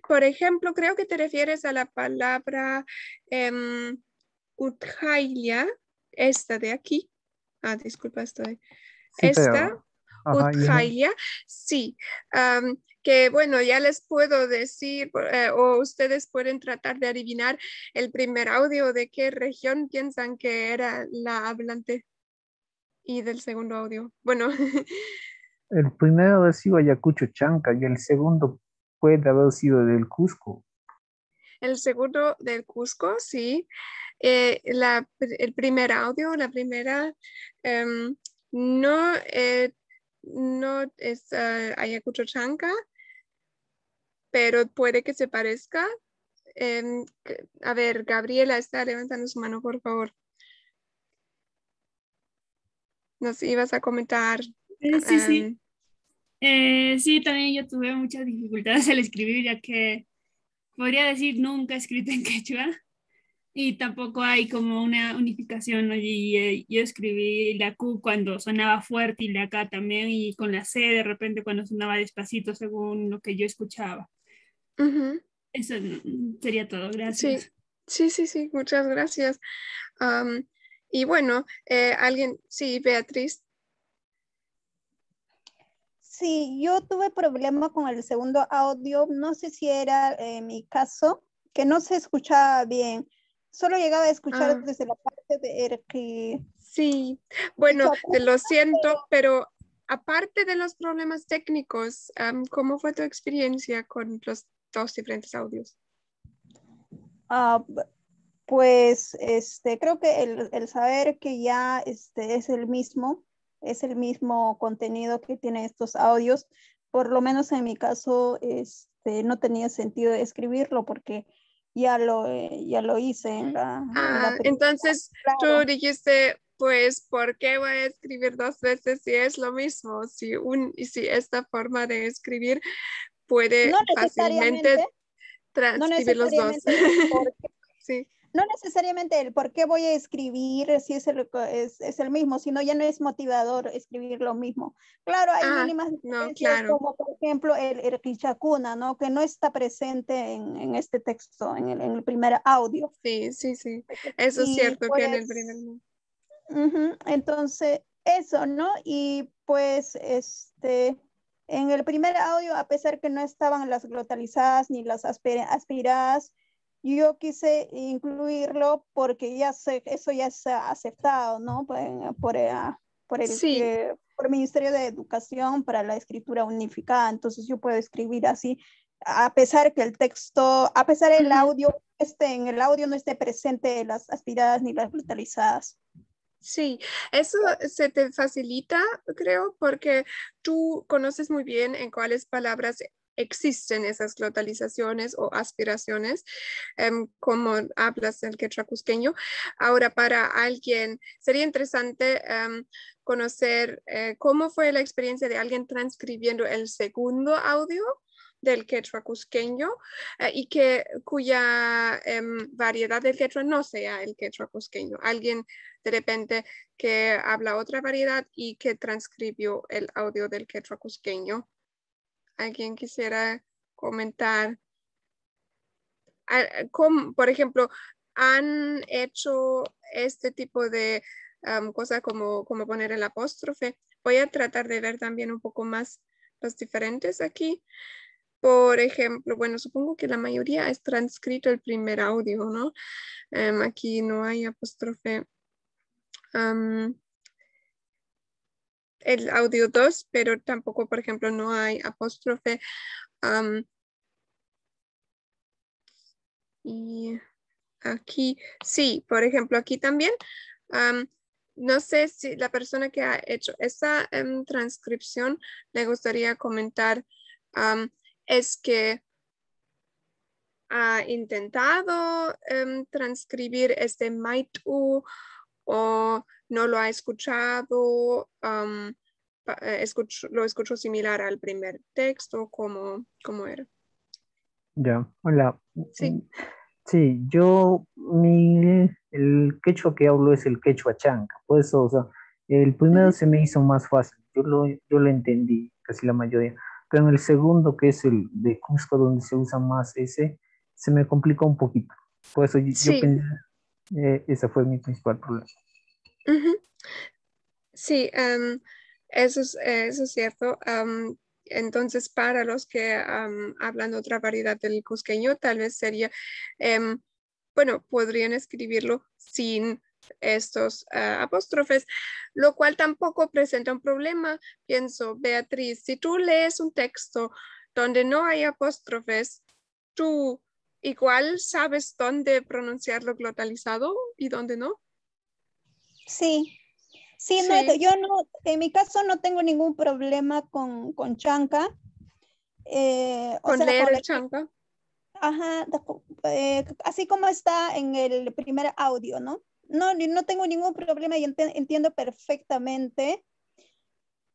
Por ejemplo, creo que te refieres a la palabra Utjailia, esta de aquí. Disculpa, estoy... Sí, esta, ajá, Utjailia, sí. Que bueno, ya les puedo decir, o ustedes pueden tratar de adivinar el primer audio de qué región piensan que era la hablante y del segundo audio. Bueno. El primero ha sido Ayacucho Chanca y el segundo puede haber sido del Cusco. El segundo del Cusco, sí. El primer audio, la primera, no es Ayacucho Chanca. pero puede que se parezca. A ver, Gabriela está levantando su mano, por favor. Nos ibas a comentar. Sí, sí. Sí, también yo tuve muchas dificultades al escribir, ya que podría decir nunca he escrito en quechua y tampoco hay como una unificación, ¿no? Y yo escribí la Q cuando sonaba fuerte y la K también, y con la C de repente cuando sonaba despacito según lo que yo escuchaba. Eso sería todo, gracias. Sí, muchas gracias. Y bueno, alguien, sí, Beatriz. Sí, yo tuve problema con el segundo audio, no sé si era mi caso, que no se escuchaba bien, solo llegaba a escuchar desde la parte de que... Sí, bueno, te lo siento, pero aparte de los problemas técnicos, ¿cómo fue tu experiencia con los dos diferentes audios? Pues creo que el saber que ya es el mismo contenido que tiene estos audios, por lo menos en mi caso no tenía sentido de escribirlo porque ya lo hice en la entonces claro. Tú dijiste, pues, ¿por qué voy a escribir dos veces si es lo mismo? Si esta forma de escribir puede fácilmente transcribir los dos. Sí. No necesariamente el por qué voy a escribir si es el mismo, sino ya no es motivador escribir lo mismo. Claro, hay mínimas diferencias, como por ejemplo el quichacuna, ¿no? Que no está presente en este texto, en el primer audio. Sí. Eso es cierto, pues, que en el primer. Entonces, eso, ¿no? Y pues en el primer audio, a pesar que no estaban las glotalizadas ni las aspiradas, yo quise incluirlo porque eso ya se ha aceptado, ¿no? Por el Ministerio de Educación para la escritura unificada. Entonces yo puedo escribir así, a pesar que el audio en el audio no esté presente las aspiradas ni las glotalizadas. Sí, eso se te facilita, creo, porque tú conoces muy bien en cuáles palabras existen esas glotalizaciones o aspiraciones, como hablas del quechua cusqueño. Ahora, para alguien, sería interesante conocer cómo fue la experiencia de alguien transcribiendo el segundo audio del quechua cusqueño y cuya variedad del quechua no sea el quechua cusqueño. Alguien de repente que habla otra variedad y que transcribió el audio del quechua cusqueño. ¿Alguien quisiera comentar? Por ejemplo, ¿han hecho este tipo de cosas como poner el apóstrofe? Voy a tratar de ver también un poco más los diferentes aquí. Por ejemplo, bueno, supongo que la mayoría es transcrito el primer audio, ¿no? Aquí no hay apóstrofe. El audio 2, pero tampoco, por ejemplo, no hay apóstrofe. Y aquí, sí, por ejemplo, aquí también. No sé si la persona que ha hecho esa transcripción le gustaría comentar es que ha intentado transcribir este maitu o no lo ha escuchado, lo escuchó similar al primer texto, ¿cómo era? Ya, hola. Sí. Sí, el quechua que hablo es el quechua chanca, por eso, o sea, el primero se me hizo más fácil, yo lo entendí, casi la mayoría, pero en el segundo, que es el de Cusco, donde se usa más ese, se me complicó un poquito, por eso yo pensé, ese fue mi principal problema. Sí, eso es cierto. Entonces, para los que hablan otra variedad del cusqueño, tal vez sería, bueno, podrían escribirlo sin estos apóstrofes, lo cual tampoco presenta un problema. Pienso, Beatriz, si tú lees un texto donde no hay apóstrofes, tú igual sabes dónde pronunciarlo glotalizado y dónde no. Sí. Sí, no, yo no, en mi caso no tengo ningún problema con chanca. o sea, leer el chanca. Ajá, así como está en el primer audio, ¿no? No tengo ningún problema y entiendo perfectamente,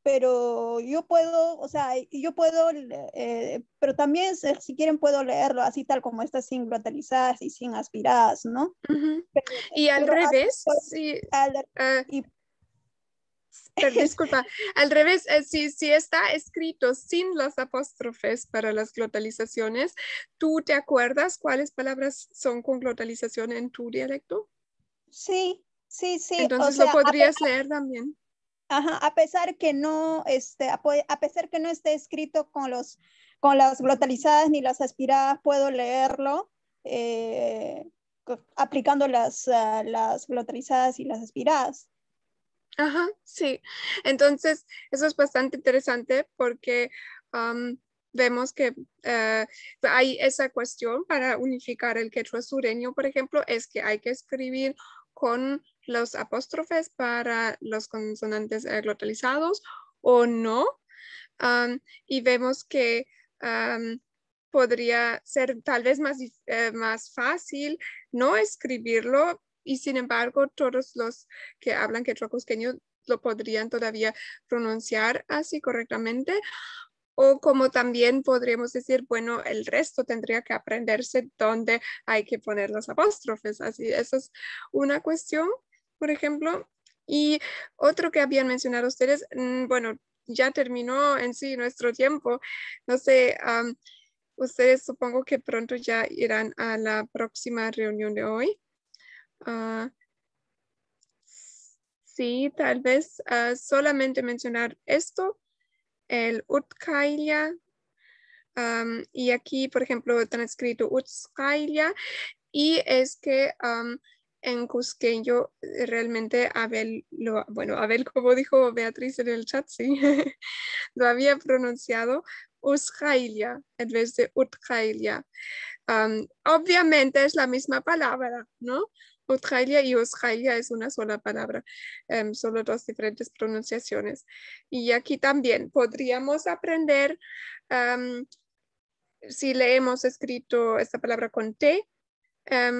pero yo puedo, o sea, pero también si quieren puedo leerlo así tal como está, sin glotalizadas y sin aspiradas, ¿no? Y al revés, sí. Disculpa, al revés, si está escrito sin las apóstrofes para las glotalizaciones, ¿tú te acuerdas cuáles palabras son con glotalización en tu dialecto? Sí. Entonces lo podrías leer también. Ajá, a pesar que no esté escrito con las glotalizadas ni las aspiradas, puedo leerlo aplicando las glotalizadas y las aspiradas. Ajá, sí. Entonces, eso es bastante interesante porque vemos que hay esa cuestión para unificar el quechua sureño, por ejemplo, es que hay que escribir con los apóstrofes para los consonantes glotalizados o no. Y vemos que podría ser tal vez más fácil no escribirlo, y sin embargo todos los que hablan quechua cusqueño lo podrían todavía pronunciar así correctamente. O como también podríamos decir, bueno, el resto tendría que aprenderse dónde hay que poner los apóstrofes. Así, eso es una cuestión, por ejemplo. Y otro que habían mencionado ustedes, bueno, ya terminó en sí nuestro tiempo. No sé, ustedes supongo que pronto ya irán a la próxima reunión de hoy. Sí, tal vez solamente mencionar esto, el Utkailia, y aquí, por ejemplo, están escrito Utskailia, y es que en cusqueño realmente Abel, como dijo Beatriz en el chat, sí, lo había pronunciado Uskailia en vez de Utkailia. Obviamente es la misma palabra, ¿no? Utkailia y Uskailia es una sola palabra, solo dos diferentes pronunciaciones. Y aquí también podríamos aprender, si leemos escrito esta palabra con T,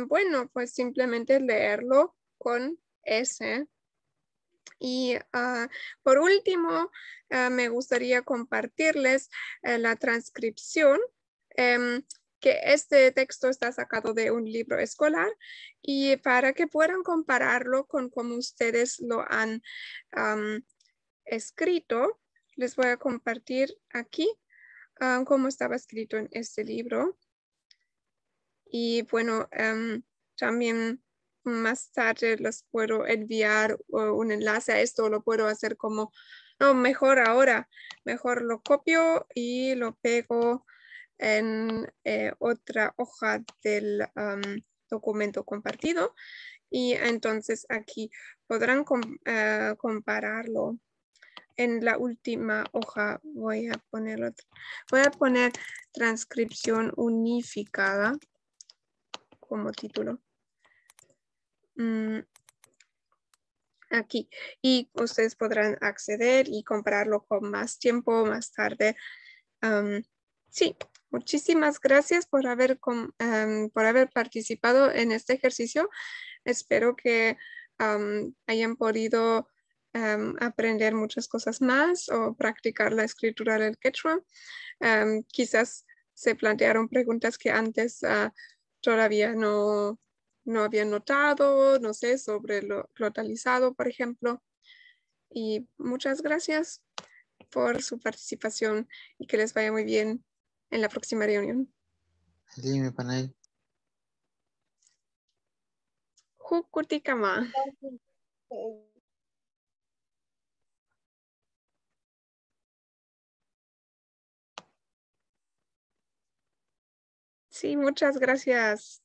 bueno, pues simplemente leerlo con S. Y por último, me gustaría compartirles la transcripción, que este texto está sacado de un libro escolar, y para que puedan compararlo con cómo ustedes lo han escrito, les voy a compartir aquí cómo estaba escrito en este libro. Y bueno, también más tarde les puedo enviar un enlace a esto, lo puedo hacer como, no, mejor ahora, mejor lo copio y lo pego en otra hoja del documento compartido, y entonces aquí podrán compararlo. En la última hoja voy a poner transcripción unificada como título. Aquí, y ustedes podrán acceder y compararlo con más tiempo más tarde. Sí, muchísimas gracias por haber participado en este ejercicio. Espero que hayan podido aprender muchas cosas más o practicar la escritura del quechua. Quizás se plantearon preguntas que antes todavía no habían notado, no sé, sobre lo glotalizado, por ejemplo. Y muchas gracias por su participación y que les vaya muy bien en la próxima reunión. Dime, Panay. Jukutikama. Sí, muchas gracias.